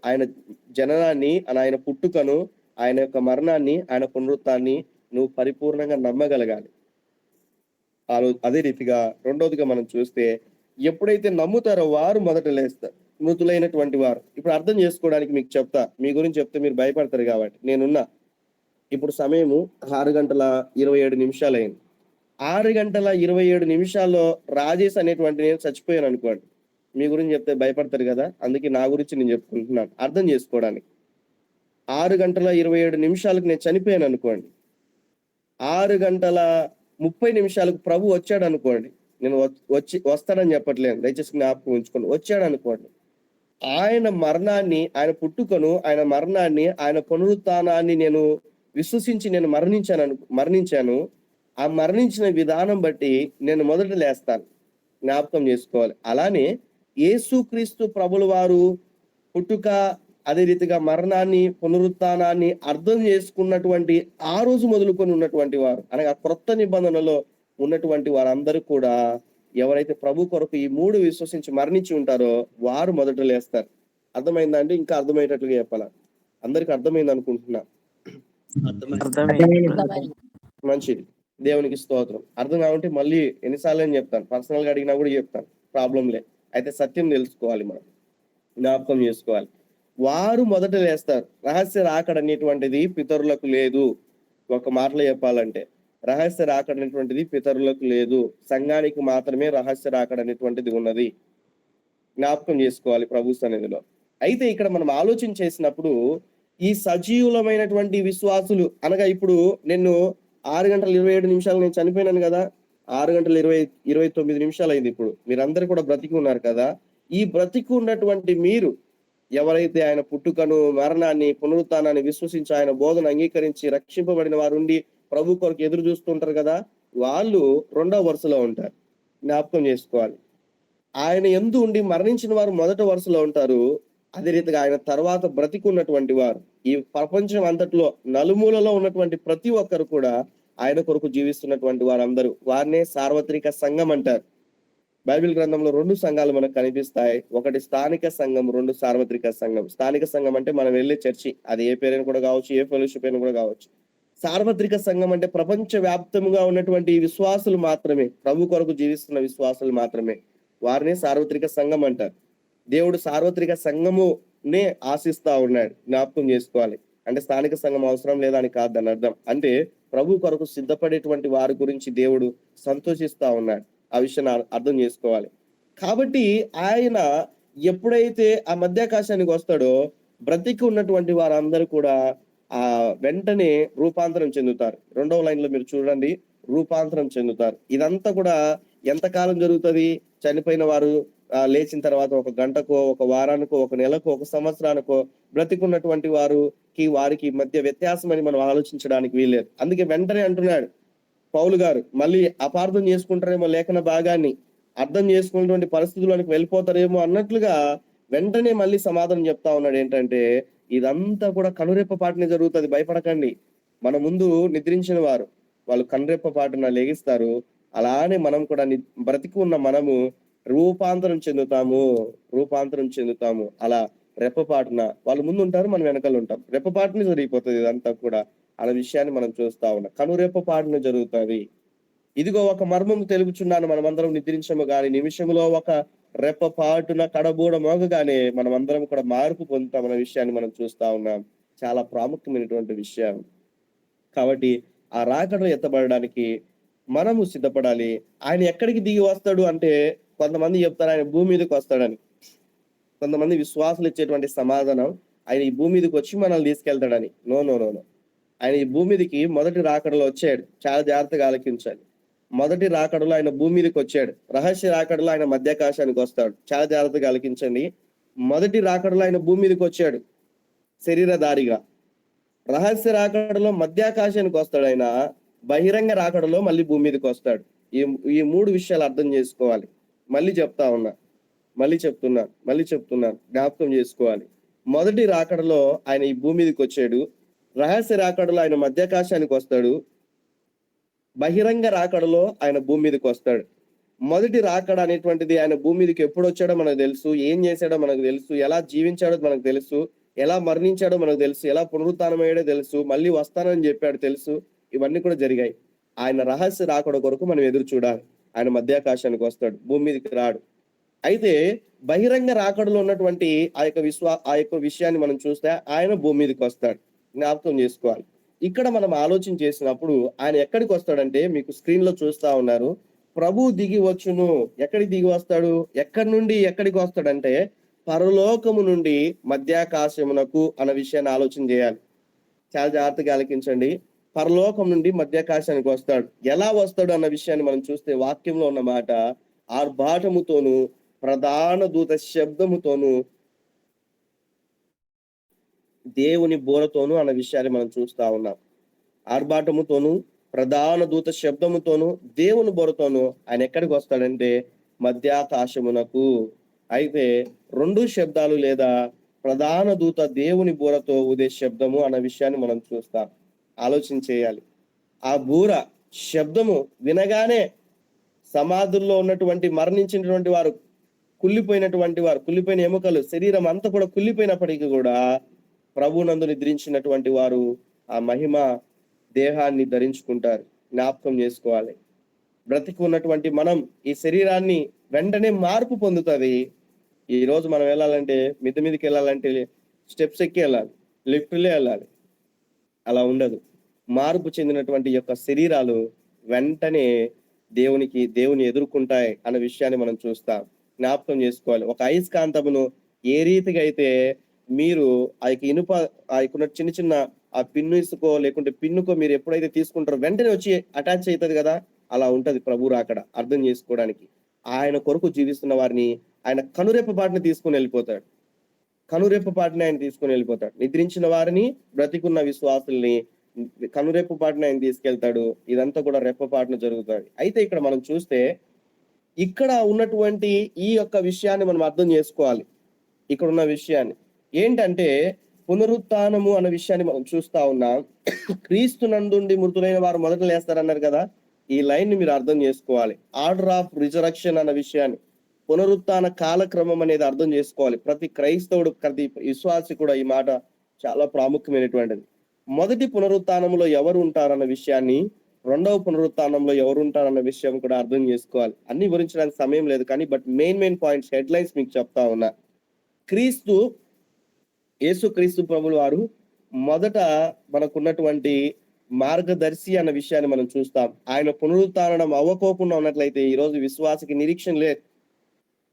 Speaker 2: ఆయన జననాన్ని, ఆయన పుట్టుకను, ఆయన యొక్క మరణాన్ని, ఆయన పునరుత్థాన్ని నువ్వు పరిపూర్ణంగా నమ్మగలగాలి. అదే రీతిగా రెండవదిగా మనం చూస్తే, ఎప్పుడైతే నమ్ముతారో వారు మొదట లేస్తారు, మృతులైనటువంటి వారు. ఇప్పుడు అర్థం చేసుకోవడానికి మీకు చెప్తా, మీ గురించి చెప్తే మీరు భయపడతారు కాబట్టి. నేనున్నా, ఇప్పుడు సమయము 6:27 అయింది. 6:27 రాజేష్ అనేటువంటి నేను చచ్చిపోయాను అనుకోండి, మీ గురించి చెప్తే భయపడతారు కదా, అందుకే నా గురించి నేను చెప్పుకుంటున్నాను అర్థం చేసుకోవడానికి. 6:27 నేను చనిపోయాను అనుకోండి, 6:30 ప్రభు వచ్చాడు అనుకోండి, నేను వస్తాడని చెప్పట్లేదు, దయచేసి జ్ఞాపకం ఉంచుకోండి, వచ్చాడు అనుకోండి. ఆయన మరణాన్ని, ఆయన పుట్టుకను, ఆయన మరణాన్ని, ఆయన పునరుత్థానాన్ని నేను విశ్వసించి నేను మరణించాను. ఆ మరణించిన విధానం బట్టి నేను మొదట లేస్తాను. జ్ఞాపకం చేసుకోవాలి. అలానే యేసుక్రీస్తు ప్రభుల వారు పుట్టుక, అదే రీతిగా మరణాన్ని, పునరుత్థానాన్ని అర్థం చేసుకున్నటువంటి ఆ రోజు మొదలుకొని ఉన్నటువంటి వారు, అనగా క్రొత్త నిబంధనలో ఉన్నటువంటి వారందరూ కూడా ఎవరైతే ప్రభు కొరకు ఈ 3 విశ్వసించి మరణించి ఉంటారో వారు మొదట లేస్తారు. అర్థమైందా అండి? ఇంకా అర్థమయ్యేటట్లుగా చెప్పాలా? అందరికి అర్థమైంది అనుకుంటున్నా. మంచిది, దేవునికి స్తోత్రం. అర్థం కావంటే మళ్ళీ ఎన్నిసార్లు అని చెప్తాను, పర్సనల్ గా అడిగినా కూడా చెప్తాను, ప్రాబ్లం లే. అయితే సత్యం తెలుసుకోవాలి, మనం జ్ఞాపకం చేసుకోవాలి. వారు మొదట లేస్తారు. రహస్య రాకడ అనేటువంటిది పితరులకు లేదు. ఒక మాటలో చెప్పాలంటే రహస్య రాకడ అనేటువంటిది పితరులకు లేదు, సంఘానికి మాత్రమే రహస్య రాకడ అనేటువంటిది ఉన్నది. జ్ఞాపకం చేసుకోవాలి ప్రభు సన్నిధిలో. అయితే ఇక్కడ మనం ఆలోచన చేసినప్పుడు ఈ సజీవులమైనటువంటి విశ్వాసులు, అనగా ఇప్పుడు నేను 6:27 నేను చనిపోయినాను కదా, 6:29 అయింది. ఇప్పుడు మీరందరూ కూడా బ్రతికి ఉన్నారు కదా. ఈ బ్రతికి ఉన్నటువంటి మీరు ఎవరైతే ఆయన పుట్టుకను, మరణాన్ని, పునరుత్థానాన్ని విశ్వసించి ఆయన బోధన అంగీకరించి రక్షింపబడిన వారు ఉండి ప్రభు కొరకు ఎదురు చూస్తుంటారు కదా, వాళ్ళు 2వ వరుసలో ఉంటారు. జ్ఞాపకం చేసుకోవాలి. ఆయన యందు ఉండి మరణించిన వారు మొదట వరుసలో ఉంటారు. అదే రీతిగా ఆయన తర్వాత బ్రతికున్నటువంటి వారు, ఈ ప్రపంచం అంతట్లో నలుమూలలో ఉన్నటువంటి ప్రతి ఒక్కరు కూడా ఆయన కొరకు జీవిస్తున్నటువంటి వారందరూ, వారినే సార్వత్రిక సంఘం అంటారు. బైబిల్ గ్రంథంలో 2 సంఘాలు మనకు కనిపిస్తాయి. ఒకటి స్థానిక సంఘం, 2 సార్వత్రిక సంఘం. స్థానిక సంఘం అంటే మనం వెళ్ళే చర్చి, అది ఏ పేరైనా కూడా కావచ్చు, ఏ ఫెలోషిప్ అయినా కూడా కావచ్చు. సార్వత్రిక సంఘం అంటే ప్రపంచ వ్యాప్తంగా ఉన్నటువంటి విశ్వాసులు మాత్రమే, ప్రభు కొరకు జీవిస్తున్న విశ్వాసులు మాత్రమే, వారిని సార్వత్రిక సంఘం అంటారు. దేవుడు సార్వత్రిక సంఘమునే ఆశిస్తా ఉన్నాడు. జ్ఞాపకం చేసుకోవాలి. అంటే స్థానిక సంఘం అవసరం లేదా అని కాదు దాని అర్థం. అంటే ప్రభు కొరకు సిద్ధపడేటువంటి వారి గురించి దేవుడు సంతోషిస్తా ఉన్నాడు. ఆ విషయాన్ని అర్థం చేసుకోవాలి. కాబట్టి ఆయన ఎప్పుడైతే ఆ మధ్యాకాశానికి వస్తాడో బ్రతికి ఉన్నటువంటి వారందరూ కూడా ఆ వెంటనే రూపాంతరం చెందుతారు. 2వ లైన్ లో మీరు చూడండి, రూపాంతరం చెందుతారు. ఇదంతా కూడా ఎంతకాలం జరుగుతుంది? చనిపోయిన వారు లేచిన తర్వాత 1 గంటకో, 1 వారానికో, 1 నెలకో, 1 సంవత్సరానికో, బ్రతికున్నటువంటి వారికి మధ్య వ్యత్యాసం అని మనం ఆలోచించడానికి వీల్లేదు. అందుకే వెంటనే అంటున్నాడు పౌలు గారు, మళ్ళీ అపార్థం చేసుకుంటారేమో లేఖన భాగాన్ని, అర్థం చేసుకున్నటువంటి పరిస్థితుల్లోనికి వెళ్ళిపోతారేమో అన్నట్లుగా వెంటనే మళ్ళీ సమాధానం చెప్తా ఉన్నాడు. ఏంటంటే ఇదంతా కూడా కనురెప్పపాటునే జరుగుతుంది, భయపడకండి. మన ముందు నిద్రించిన వారు వాళ్ళు కనురెప్పపాటున లెగిస్తారు. అలానే మనం కూడా బ్రతికి ఉన్న మనము రూపాంతరం చెందుతాము. అలా రెప్పపాటున వాళ్ళు ముందు ఉంటారు, మనం వెనకాల ఉంటాం. రెప్పపాటున జరిగిపోతుంది ఇదంతా కూడా అనే విషయాన్ని మనం చూస్తా ఉన్నాం. కనురెప్పపాటున జరుగుతుంది. ఇదిగో ఒక మర్మము తెలుపుచున్నాను, మనమందరం నిద్రించము గాని నిమిషంలో ఒక రెప్పపాటున కడబూడ మోగగానే మనం అందరం కూడా మార్పు పొందుతామన్న విషయాన్ని మనం చూస్తా ఉన్నాం. చాలా ప్రాముఖ్యమైనటువంటి విషయం. కాబట్టి ఆ రాకడలో ఎత్తబడడానికి మనము సిద్ధపడాలి. ఆయన ఎక్కడికి దిగి వస్తాడు అంటే, కొంతమంది చెప్తారు ఆయన భూమి మీదకి వస్తాడని. కొంతమంది విశ్వాసులు ఇచ్చేటువంటి సమాధానం ఆయన ఈ భూమి మీదకి వచ్చి మనల్ని తీసుకెళ్తాడని. నో. ఆయన ఈ భూమి మీదకి మొదటి రాకడలో వచ్చాడు. చాలా జాగ్రత్తగా ఆలకించాలి. మొదటి రాకడలో ఆయన భూమి మీదకి వచ్చాడు. రహస్య రాకడలో ఆయన మధ్యాకాశానికి వస్తాడు. చాలా జాగ్రత్తగా ఆలకించండి. మొదటి రాకడలో ఆయన భూమి మీదకి వచ్చాడు శరీరధారిగా. రహస్య రాకడలో మధ్యాకాశానికి వస్తాడు ఆయన. బహిరంగ రాకడలో మళ్ళీ భూమి మీదకి వస్తాడు. ఈ 3 విషయాలు అర్థం చేసుకోవాలి. మళ్ళీ చెప్తున్నాను, జ్ఞాపకం చేసుకోవాలి. మొదటి రాకడలో ఆయన ఈ భూమి మీదకి వచ్చాడు. రహస్య రాకడలో ఆయన మధ్యాకాశానికి వస్తాడు. బహిరంగ రాకడలో ఆయన భూమి మీదకి వస్తాడు. మొదటి రాకడ అనేటువంటిది ఆయన భూమి మీదకి ఎప్పుడు వచ్చాడో మనకు తెలుసు, ఏం చేశాడో మనకు తెలుసు, ఎలా జీవించాడో మనకు తెలుసు, ఎలా మరణించాడో మనకు తెలుసు, ఎలా పునరుత్థానమయ్యాడో తెలుసు, మళ్ళీ వస్తానని చెప్పాడు తెలుసు. ఇవన్నీ కూడా జరిగాయి. ఆయన రహస్య రాకడ కొరకు మనం ఎదురు చూడాలి. ఆయన మధ్యాకాశానికి వస్తాడు, భూమి మీదకి రాడు. అయితే బహిరంగ రాకడలో ఉన్నటువంటి ఆ యొక్క విషయాన్ని మనం చూస్తే ఆయన భూమి మీదకి వస్తాడు. జ్ఞాపకం చేసుకోవాలి. ఇక్కడ మనం ఆలోచన చేసినప్పుడు ఆయన ఎక్కడికి వస్తాడంటే, మీకు స్క్రీన్ లో చూస్తా ఉన్నారు, ప్రభు దిగి వచ్చును. ఎక్కడికి దిగి వస్తాడు? ఎక్కడి నుండి ఎక్కడికి వస్తాడంటే పరలోకము నుండి మధ్యాకాశమునకు అన్న విషయాన్ని ఆలోచన చేయాలి. చాలా జాగ్రత్తగా ఆలకించండి. పరలోకం నుండి మధ్యాకాశానికి వస్తాడు. ఎలా వస్తాడు అన్న విషయాన్ని మనం చూస్తే వాక్యంలో ఉన్న మాట, ఆర్భాటముతోను ప్రధాన దూత శబ్దముతోను దేవుని బోరతోను అన్న విషయాన్ని మనం చూస్తా ఉన్నాం. ఆర్భాటముతోను ప్రధాన దూత శబ్దముతోను దేవుని బోరతోను ఆయన ఎక్కడికి వస్తాడంటే మధ్యాకాశమునకు. అయితే 2 శబ్దాలు లేదా ప్రధాన దూత దేవుని బూరతో ఊదే శబ్దము అన్న విషయాన్ని మనం చూస్తాం. ఆలోచన చేయాలి. ఆ బూర శబ్దము వినగానే సమాధుల్లో ఉన్నటువంటి మరణించినటువంటి వారు, కుళ్ళిపోయిన ఎముకలు, శరీరం అంతా కూడా కుళ్ళిపోయినప్పటికీ కూడా ప్రభునందు నిద్రించినటువంటి వారు ఆ మహిమ దేహాన్ని ధరించుకుంటారు. జ్ఞాపకం చేసుకోవాలి. బ్రతికి ఉన్నటువంటి మనం ఈ శరీరాన్ని వెంటనే మార్పు పొందుతుంది. ఈ రోజు మనం వెళ్ళాలంటే మిద్ది మీదకి వెళ్ళాలంటే స్టెప్స్ ఎక్కి వెళ్ళాలి, లిఫ్ట్లే వెళ్ళాలి. అలా ఉండదు. మార్పు చెందినటువంటి యొక్క శరీరాలు వెంటనే దేవుని ఎదుర్కొంటాయి అన్న విషయాన్ని మనం చూస్తాం. జ్ఞాపకం చేసుకోవాలి. ఒక అయస్కాంతమును ఏ రీతిగా అయితే మీరు ఆ యొక్క ఇనుప ఆ యొక్క చిన్న ఆ పిన్నుకో లేకుంటే పిన్నుకో మీరు ఎప్పుడైతే తీసుకుంటారో వెంటనే వచ్చి అటాచ్ అవుతుంది కదా, అలా ఉంటది ప్రభు రాకడ. అర్థం చేసుకోవడానికి ఆయన కొరకు జీవిస్తున్న వారిని ఆయన కనురెప్పపాటుని తీసుకుని వెళ్ళిపోతాడు. నిద్రించిన వారిని, బ్రతికున్న విశ్వాసుల్ని కనురెప్పపాటుని ఆయన తీసుకెళ్తాడు. ఇదంతా కూడా రెప్పపాటున జరుగుతుంది. అయితే ఇక్కడ మనం చూస్తే ఇక్కడ ఉన్నటువంటి ఈ యొక్క విషయాన్ని మనం అర్థం చేసుకోవాలి. ఇక్కడ ఉన్న విషయాన్ని ఏంటంటే పునరుత్థానము అన్న విషయాన్ని మనం చూస్తా ఉన్నాం. క్రీస్తు నందుండి మృతులైన వారు మొదట లేస్తారన్నారు కదా, ఈ లైన్ ని మీరు అర్థం చేసుకోవాలి. ఆర్డర్ ఆఫ్ రిజరక్షన్ అన్న విషయాన్ని, పునరుత్థాన కాలక్రమం అనేది అర్థం చేసుకోవాలి. ప్రతి క్రైస్తవుడు, ప్రతి విశ్వాసి కూడా ఈ మాట చాలా ప్రాముఖ్యమైనటువంటిది. మొదటి పునరుత్థానంలో ఎవరు ఉంటారన్న విషయాన్ని, 2వ పునరుత్థానంలో ఎవరు ఉంటారన్న విషయం కూడా అర్థం చేసుకోవాలి. అన్ని వివరించడానికి సమయం లేదు కానీ మెయిన్ పాయింట్స్, హెడ్ లైన్స్ మీకు చెప్తా ఉన్నా. యేసుక్రీస్తు ప్రభులు వారు మొదట మనకున్నటువంటి మార్గదర్శి అన్న విషయాన్ని మనం చూస్తాం. ఆయన పునరుత్థానం అవ్వకోకుండా ఉన్నట్లయితే ఈ రోజు విశ్వాసకి నిరీక్షణ లేదు.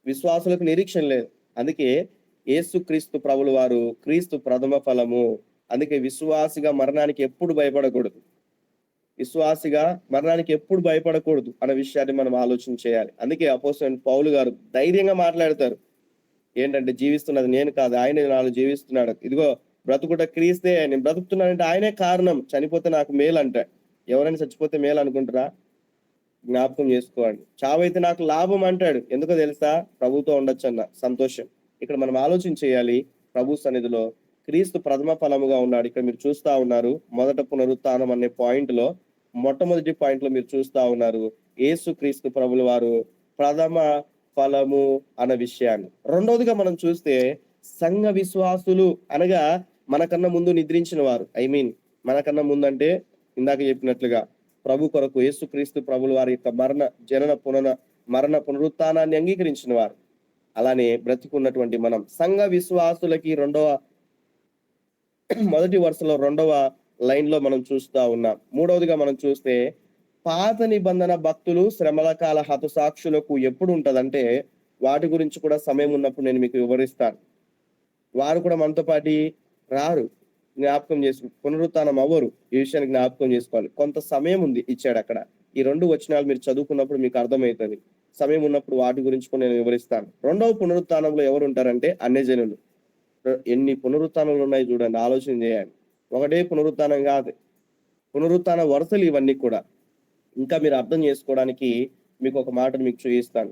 Speaker 2: విశ్వాసులకు నిరీక్షణ లేదు. అందుకే యేసుక్రీస్తు ప్రభుల వారు క్రీస్తు ప్రథమ ఫలము. అందుకే విశ్వాసిగా మరణానికి ఎప్పుడు భయపడకూడదు, విశ్వాసిగా మరణానికి ఎప్పుడు భయపడకూడదు అన్న విషయాన్ని మనం ఆలోచన చేయాలి. అందుకే అపోస్తలుడైన పౌలు గారు ధైర్యంగా మాట్లాడతారు. ఏంటంటే జీవిస్తున్నది నేను కాదు, ఆయన నాలో జీవిస్తున్నాడు. ఇదిగో బ్రతుకుట క్రీస్తే, నేను బ్రతుకుతున్నానంటే ఆయనే కారణం. చనిపోతే నాకు మేలు అంటాడు. ఎవరైనా చచ్చిపోతే మేలు అనుకుంటారా? జ్ఞాపకం చేసుకోండి. చావైతే నాకు లాభం అంటాడు. ఎందుకో తెలుసా? ప్రభుతో ఉండొచ్చు అన్న సంతోషం. ఇక్కడ మనం ఆలోచన చేయాలి. ప్రభు సన్నిధిలో క్రీస్తు ప్రథమ ఫలముగా ఉన్నాడు. ఇక్కడ మీరు చూస్తా ఉన్నారు మొదట పునరుత్థానం అనే పాయింట్ లో, మొట్టమొదటి పాయింట్ లో మీరు చూస్తా ఉన్నారు యేసు క్రీస్తు ప్రభుల వారు ప్రథమ ఫలము అన్న విషయాన్ని. రెండవదిగా మనం చూస్తే సంఘ విశ్వాసులు అనగా మనకన్నా ముందు నిద్రించిన వారు. మనకన్నా ముందు అంటే ఇందాక చెప్పినట్లుగా ప్రభు కొరకు యేసుక్రీస్తు ప్రభుల వారి యొక్క మరణ పునరుత్థానాన్ని అంగీకరించిన వారు. అలానే బ్రతికున్నటువంటి మనం సంఘ విశ్వాసులకి మొదటి వరుసలో 2వ లైన్ లో మనం చూస్తా ఉన్నాం. మూడవదిగా మనం చూస్తే పాత నిబంధన భక్తులు శ్రమల కాల హతసాక్షులకు ఎప్పుడు ఉంటదంటే, వాటి గురించి కూడా సమయం ఉన్నప్పుడు నేను మీకు వివరిస్తాను. వారు కూడా మనతో పాటు రారు, జ్ఞాపకం చేసుకో, పునరుత్థానం అవ్వరు. ఈ విషయాన్ని జ్ఞాపకం చేసుకోవాలి. కొంత సమయం ఉంది ఇచ్చాడు అక్కడ. ఈ 2 వచనాలు మీరు చదువుకున్నప్పుడు మీకు అర్థమవుతుంది. సమయం ఉన్నప్పుడు వాటి గురించి కూడా నేను వివరిస్తాను. 2వ పునరుత్థానంలో ఎవరు ఉంటారంటే అన్యజనులు. ఎన్ని పునరుత్థానాలు ఉన్నాయి చూడండి, ఆలోచన చేయండి. ఒకటే పునరుత్థానం కాదు, పునరుత్థాన వరుసలు ఇవన్నీ కూడా. ఇంకా మీరు అర్థం చేసుకోవడానికి మీకు ఒక మాటను మీకు చూపిస్తాను.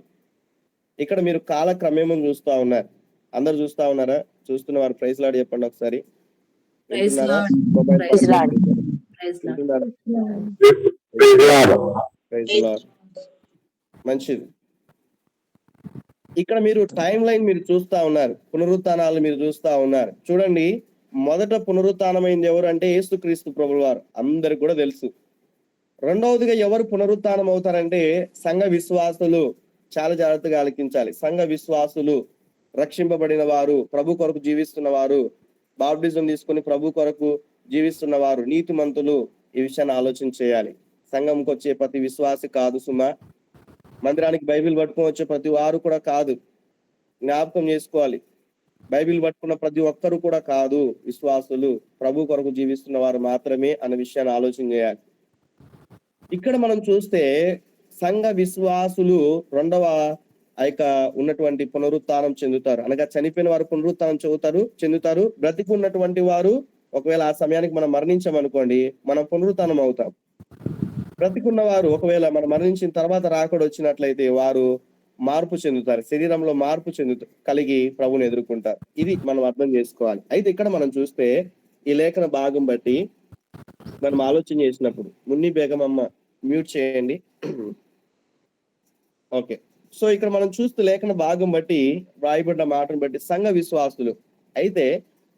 Speaker 2: ఇక్కడ మీరు కాలక్రమేమం చూస్తా ఉన్నారు. అందరు చూస్తా ఉన్నారా? చూస్తున్న వారు ప్రైజ్ లార్డ్ చెప్పండి ఒకసారి. మంచిది. ఇక్కడ మీరు టైం లైన్ మీరు చూస్తా ఉన్నారు, పునరుత్థానాలు మీరు చూస్తా ఉన్నారు. చూడండి, మొదట పునరుత్థానమైంది ఎవరు అంటే యేసుక్రీస్తు ప్రభుల వారు, అందరికి కూడా తెలుసు. రెండవదిగా ఎవరు పునరుత్థానం అవుతారంటే సంఘ విశ్వాసులు. చాలా జాగ్రత్తగా ఆలకించాలి. సంఘ విశ్వాసులు, రక్షింపబడిన వారు, ప్రభు కొరకు జీవిస్తున్న వారు, బాప్టిజం తీసుకుని ప్రభు కొరకు జీవిస్తున్న వారు, నీతిమంతులు. ఈ విషయాన్ని ఆలోచన చేయాలి. సంఘంకి వచ్చే ప్రతి విశ్వాసి కాదు సుమా. మందిరానికి బైబిల్ పట్టుకొని వచ్చే ప్రతి వారు కూడా కాదు, జ్ఞాపకం చేసుకోవాలి. బైబిల్ పట్టుకున్న ప్రతి ఒక్కరు కూడా కాదు విశ్వాసులు. ప్రభు కొరకు జీవిస్తున్న వారు మాత్రమే అన్న విషయాన్ని ఆలోచన చేయాలి. ఇక్కడ మనం చూస్తే సంఘ విశ్వాసులు 2వ ఉన్నటువంటి పునరుత్థానం చెందుతారు. అనగా చనిపోయిన వారు పునరుత్థానం చెందుతారు. బ్రతికి ఉన్నటువంటి వారు ఒకవేళ ఆ సమయానికి మనం మరణించామనుకోండి, మనం పునరుత్థానం అవుతాం. బ్రతికున్న వారు ఒకవేళ మనం మరణించిన తర్వాత రాకడ వచ్చినట్లయితే వారు మార్పు చెందుతారు, శరీరంలో మార్పు కలిగి ప్రభుని ఎదుర్కొంటారు. ఇది మనం అర్థం చేసుకోవాలి. అయితే ఇక్కడ మనం చూస్తే ఈ లేఖన భాగం బట్టి మనం ఆలోచన చేసినప్పుడు, మున్ని బేగం అమ్మ మ్యూట్ చేయండి. ఓకే. సో ఇక్కడ మనం చూస్తే లేఖన భాగం బట్టి రాయబడ్డ మాటను బట్టి సంఘ విశ్వాసులు. అయితే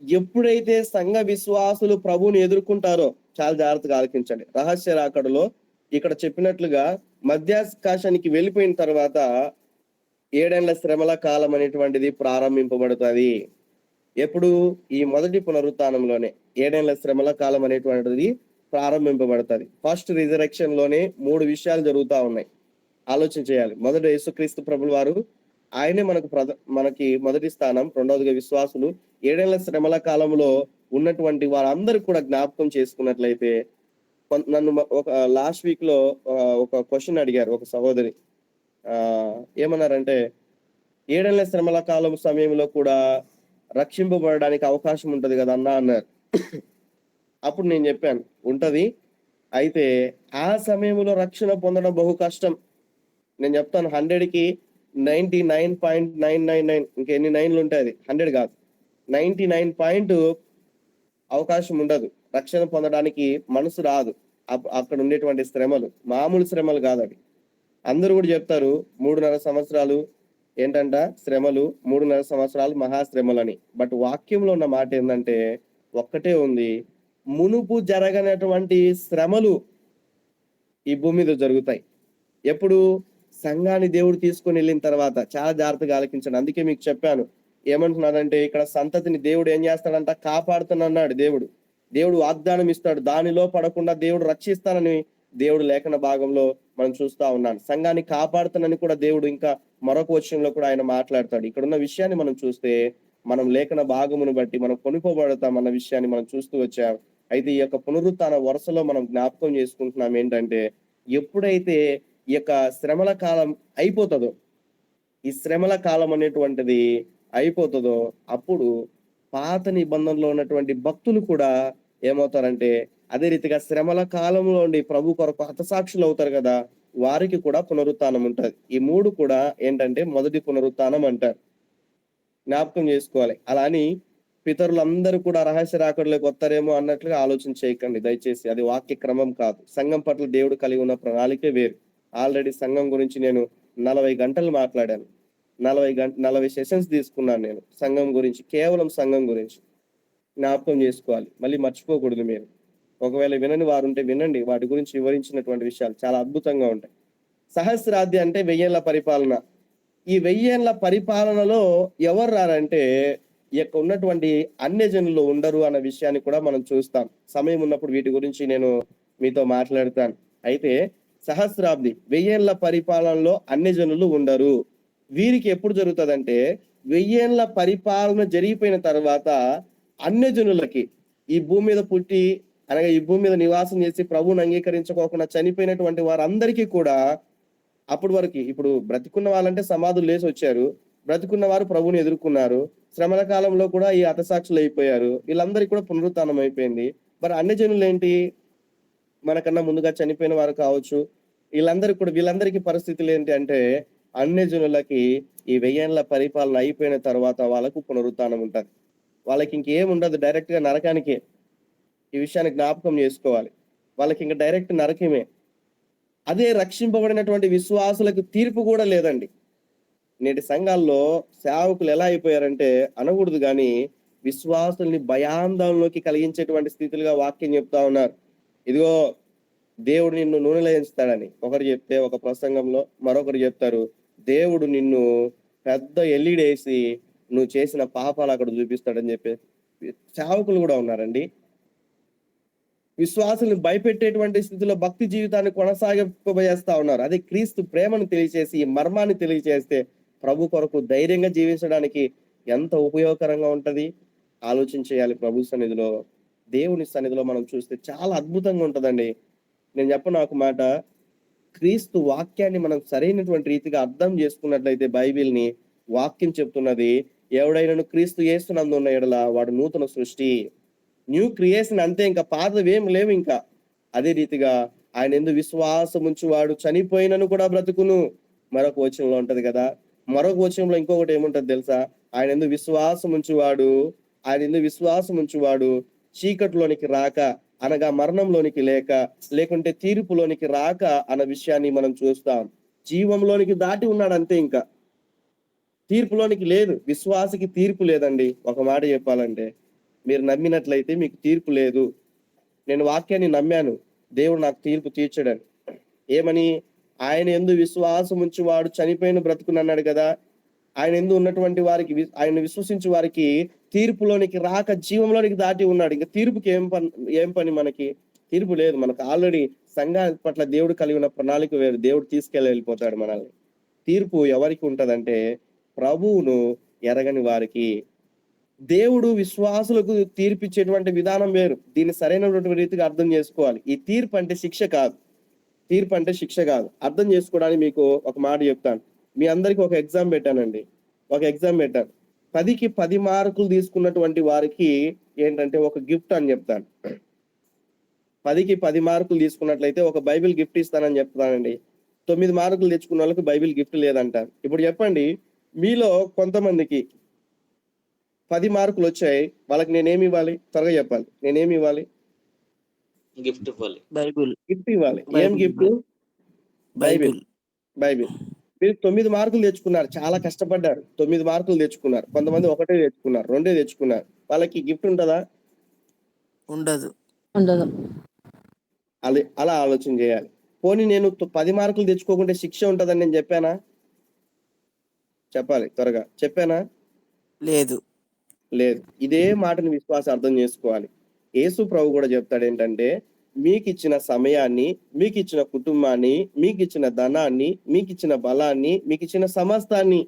Speaker 2: ఎప్పుడైతే సంఘ విశ్వాసులు ప్రభుని ఎదుర్కొంటారో చాలా జాగ్రత్తగా ఆలకించండి. రహస్య రాకడలో ఇక్కడ చెప్పినట్లుగా మధ్యాకాశానికి వెళ్ళిపోయిన తర్వాత 7 ఏళ్ల శ్రమల కాలం అనేటువంటిది ప్రారంభింపబడుతుంది. ఎప్పుడు? ఈ మొదటి పునరుత్థానంలోనే 7 ఏళ్ల శ్రమల కాలం అనేటువంటిది ప్రారంభింపబడుతుంది. ఫస్ట్ రిజరెక్షన్ లోనే 3 విషయాలు జరుగుతా ఉన్నాయి. ఆలోచన చేయాలి. మొదట యేసుక్రీస్తు ప్రభుల వారు, ఆయనే మనకి మొదటి స్థానం. రెండవదిగా విశ్వాసులు. 7 ఏళ్ల శ్రమల కాలంలో ఉన్నటువంటి వారందరూ కూడా జ్ఞాపకం చేసుకున్నట్లయితే, నన్ను ఒక లాస్ట్ వీక్ లో ఒక క్వశ్చన్ అడిగారు ఒక సహోదరి. ఏమన్నారంటే 7 ఏళ్ల శ్రమల కాలం సమయంలో కూడా రక్షింపబడడానికి అవకాశం ఉంటది కదా అన్నా అన్నారు. అప్పుడు నేను చెప్పాను, ఉంటది. అయితే ఆ సమయంలో రక్షణ పొందడం బహు కష్టం. నేను చెప్తాను, 100కి 99.999, ఇంకెన్ని 9లు ఉంటాయి, అది 100 కాదు, 99 అవకాశం ఉండదు. రక్షణ పొందడానికి మనసు రాదు. అక్కడ ఉండేటువంటి శ్రమలు మామూలు శ్రమలు కాదు. అవి అందరూ కూడా చెప్తారు 3.5 సంవత్సరాలు ఏంటంట శ్రమలు, 3.5 సంవత్సరాలు మహాశ్రమలని. బట్ వాక్యంలో ఉన్న మాట ఏంటంటే ఒక్కటే ఉంది, మునుపు జరగనటువంటి శ్రమలు ఈ భూమి మీద జరుగుతాయి. ఎప్పుడు? సంఘాన్ని దేవుడు తీసుకొని వెళ్ళిన తర్వాత. చాలా జాగ్రత్తగా ఆలకించండి. అందుకే మీకు చెప్పాను, ఏమంటున్నాడంటే ఇక్కడ సంతతిని దేవుడు ఏం చేస్తాడంట? కాపాడుతానన్నాడు. దేవుడు వాగ్దానం ఇస్తాడు, దానిలో పడకుండా దేవుడు రక్షిస్తానని దేవుడు లేఖన భాగంలో మనం చూస్తా ఉన్నాను. సంఘాన్ని కాపాడుతానని కూడా దేవుడు ఇంకా మరొక వచనంలో కూడా ఆయన మాట్లాడతాడు. ఇక్కడ ఉన్న విషయాన్ని మనం చూస్తే మనం లేఖన భాగమును బట్టి మనం కొనుక్కోబడతాం అన్న విషయాన్ని మనం చూస్తూ వచ్చాం. అయితే ఈ యొక్క పునరుత్థాన వరుసలో మనం జ్ఞాపకం చేసుకుంటున్నాం ఏంటంటే, ఎప్పుడైతే ఈ యొక్క శ్రమల కాలం అయిపోతుందో, ఈ శ్రమల కాలం అనేటువంటిది అయిపోతుందో, అప్పుడు పాత నిబంధనలో ఉన్నటువంటి భక్తులు కూడా ఏమవుతారంటే, అదే రీతిగా శ్రమల కాలంలో ఉండి ప్రభు కొరకు హతసాక్షులు అవుతారు కదా, వారికి కూడా పునరుత్థానం ఉంటది. ఈ మూడు కూడా ఏంటంటే మొదటి పునరుత్థానం అంటారు. జ్ఞాపకం చేసుకోవాలి. అలా అని పితరులందరూ కూడా రహస్య రాకడలోకి వస్తారేమో అన్నట్లుగా ఆలోచన చేయకండి దయచేసి. అది వాక్య క్రమం కాదు. సంఘం పట్ల దేవుడు కలిగి ఉన్న ప్రణాళికే వేరు. ఆల్రెడీ సంఘం గురించి నేను 40 గంటలు మాట్లాడాను. 40 సెషన్స్ తీసుకున్నాను నేను సంఘం గురించి, కేవలం సంఘం గురించి. జ్ఞాపకం చేసుకోవాలి, మళ్ళీ మర్చిపోకూడదు మీరు. ఒకవేళ వినని వారు ఉంటే వినండి, వాటి గురించి వివరించినటువంటి విషయాలు చాలా అద్భుతంగా ఉంటాయి. సహస్రాబ్ది అంటే 1000 ఏళ్ల పరిపాలన. ఈ 1000 ఏళ్ల పరిపాలనలో ఎవరు రారంటే, ఈ యొక్క ఉన్నటువంటి అన్యజనులు ఉండరు అన్న విషయాన్ని కూడా మనం చూస్తాం. సమయం ఉన్నప్పుడు వీటి గురించి నేను మీతో మాట్లాడతాను. అయితే సహస్రాబ్ది 1000 ఏళ్ల పరిపాలనలో అన్యజనులు ఉండరు. వీరికి ఎప్పుడు జరుగుతుందంటే, 1000 ఏళ్ల పరిపాలన జరిగిపోయిన తర్వాత అన్యజనులకి, ఈ భూమి మీద పుట్టి అనగా ఈ భూమి మీద నివాసం చేసి ప్రభువుని అంగీకరించుకోకుండా చనిపోయినటువంటి వారందరికీ కూడా అప్పటి వరకు, ఇప్పుడు బ్రతికున్న వాళ్ళంటే సమాధులు లేసి వచ్చారు, బ్రతికున్న వారు ప్రభువుని ఎదుర్కొన్నారు, శ్రమల కాలంలో కూడా ఈ హతసాక్షులు అయిపోయారు, వీళ్ళందరికీ కూడా పునరుత్థానం అయిపోయింది. మరి అన్యజనులు ఏంటి, మనకన్నా ముందుగా చనిపోయిన వారు కావచ్చు, వీళ్ళందరికీ పరిస్థితులు ఏంటి అంటే, అన్యజనులకి ఈ 1000 ఏళ్ల పరిపాలన అయిపోయిన తర్వాత వాళ్ళకు పునరుత్థానం ఉంటది. వాళ్ళకి ఇంకేం ఉండదు, డైరెక్ట్ గా నరకానికే. ఈ విషయాన్ని జ్ఞాపకం చేసుకోవాలి. వాళ్ళకి ఇంకా డైరెక్ట్ నరకమే. అదే రక్షింపబడినటువంటి విశ్వాసులకు తీర్పు కూడా లేదండి. నేటి సంఘాల్లో సేవకులు ఎలా అయిపోయారంటే, అనకూడదు కానీ విశ్వాసుల్ని భయాందోళనలోకి కలిగించేటువంటి స్థితిలుగా వాక్యం చెప్తా ఉన్నారు. ఇదిగో దేవుడు నిన్ను నూనెలో ఎంచుతాడని ఒకరు చెప్తే, ఒక ప్రసంగంలో మరొకరు చెప్తారు దేవుడు నిన్ను పెద్ద ఎల్ఈడి వేసి నువ్వు చేసిన పాపాలు అక్కడ చూపిస్తాడని చెప్పి సేవకులు కూడా ఉన్నారండి. విశ్వాసుల్ని భయపెట్టేటువంటి స్థితిలో భక్తి జీవితాన్ని కొనసాగింపజేస్తా ఉన్నారు. అదే క్రీస్తు ప్రేమను తెలియచేసి, ఈ మర్మాన్ని తెలియచేస్తే ప్రభు కొరకు ధైర్యంగా జీవించడానికి ఎంత ఉపయోగకరంగా ఉంటది ఆలోచన చేయాలి. ప్రభు సన్నిధిలో, దేవుని సన్నిధిలో మనం చూస్తే చాలా అద్భుతంగా ఉంటదండి. నేను చెప్పను ఒక మాట, క్రీస్తు వాక్యాన్ని మనం సరైనటువంటి రీతిగా అర్థం చేసుకున్నట్లయితే, బైబిల్ని వాక్యం చెప్తున్నది, ఎవడైనా క్రీస్తు యేసునందు ఉన్న ఎడల వాడు నూతన సృష్టి, న్యూ క్రియేషన్ అంతే, ఇంకా పాతవేం లేవు ఇంకా. అదే రీతిగా ఆయన ఎందు విశ్వాసం ఉంచువాడు చనిపోయినను కూడా బ్రతుకును. మరొక వచనంలో ఉంటది కదా, మరొక వచనంలో ఇంకొకటి ఏముంటది తెలుసా, ఆయన ఎందు విశ్వాసం ఉంచువాడు చీకటిలోనికి రాక, అనగా మరణంలోనికి లేకుంటే తీర్పులోనికి రాక అన్న విషయాన్ని మనం చూస్తాం. జీవంలోనికి దాటి ఉన్నాడు అంతే, ఇంకా తీర్పులోనికి లేదు. విశ్వాసికి తీర్పు లేదండి. ఒక మాట చెప్పాలంటే, మీరు నమ్మినట్లయితే మీకు తీర్పు లేదు. నేను వాక్యాన్ని నమ్మాను, దేవుడు నాకు తీర్పు తీర్చడని. ఏమని, ఆయన యందు విశ్వాసం ఉంచి వాడు చనిపోయిన బ్రతుకుని అన్నాడు కదా. ఆయన యందు ఉన్నటువంటి వారికి, ఆయన విశ్వసించే వారికి తీర్పులోనికి రాక జీవంలోనికి దాటి ఉన్నాడు. ఇంకా తీర్పుకి ఏం పని మనకి? తీర్పు లేదు మనకు. ఆల్రెడీ సంఘాల పట్ల దేవుడు కలిగి ఉన్న ప్రణాళిక వేరు. దేవుడు వెళ్ళిపోతాడు మనల్ని. తీర్పు ఎవరికి ఉంటదంటే, ప్రభువును ఎరగని వారికి. దేవుడు విశ్వాసులకు తీర్పిచ్చేటువంటి విధానం వేరు. దీన్ని సరైనటువంటి రీతిగా అర్థం చేసుకోవాలి. ఈ తీర్పు అంటే శిక్ష కాదు. అర్థం చేసుకోవడానికి మీకు ఒక మాట చెప్తాను. మీ అందరికి ఒక ఎగ్జామ్ పెట్టానండి. 10కి 10 మార్కులు తీసుకున్నటువంటి వారికి ఏంటంటే ఒక గిఫ్ట్ అని చెప్తాను. 10కి 10 మార్కులు తీసుకున్నట్లయితే ఒక బైబిల్ గిఫ్ట్ ఇస్తానని చెప్తానండి. 9 మార్కులు తెచ్చుకున్న వాళ్ళకి బైబిల్ గిఫ్ట్ లేదంటాను. ఇప్పుడు చెప్పండి, మీలో కొంతమందికి 10 మార్కులు వచ్చాయి, వాళ్ళకి నేనేమి ఇవ్వాలి? త్వరగా చెప్పాలి. నేనేమి ఇవ్వాలి?
Speaker 5: గిఫ్ట్ ఇవ్వాలి.
Speaker 2: గిఫ్ట్ ఇవ్వాలి. ఏం గిఫ్ట్? బైబిల్. మీరు 9 మార్కులు తెచ్చుకున్నారు, చాలా కష్టపడ్డారు, 9 మార్కులు తెచ్చుకున్నారు. కొంతమంది 1 తెచ్చుకున్నారు, 2 తెచ్చుకున్నారు. వాళ్ళకి గిఫ్ట్ ఉంటుందా?
Speaker 1: ఉండదు.
Speaker 2: అలా ఆలోచన చేయాలి. పోనీ నేను 10 మార్కులు తెచ్చుకోకుంటే శిక్ష ఉంటుందని నేను చెప్పానా? చెప్పాలి త్వరగా. చెప్పానా?
Speaker 1: లేదు.
Speaker 2: ఇదే మాటని విశ్వాసం అర్థం చేసుకోవాలి. యేసు ప్రభు కూడా చెప్తాడు ఏంటంటే, మీకు ఇచ్చిన సమయాన్ని, మీకు ఇచ్చిన కుటుంబాన్ని, మీకు ఇచ్చిన ధనాన్ని, మీకు ఇచ్చిన బలాన్ని, మీకు ఇచ్చిన సమస్తాన్ని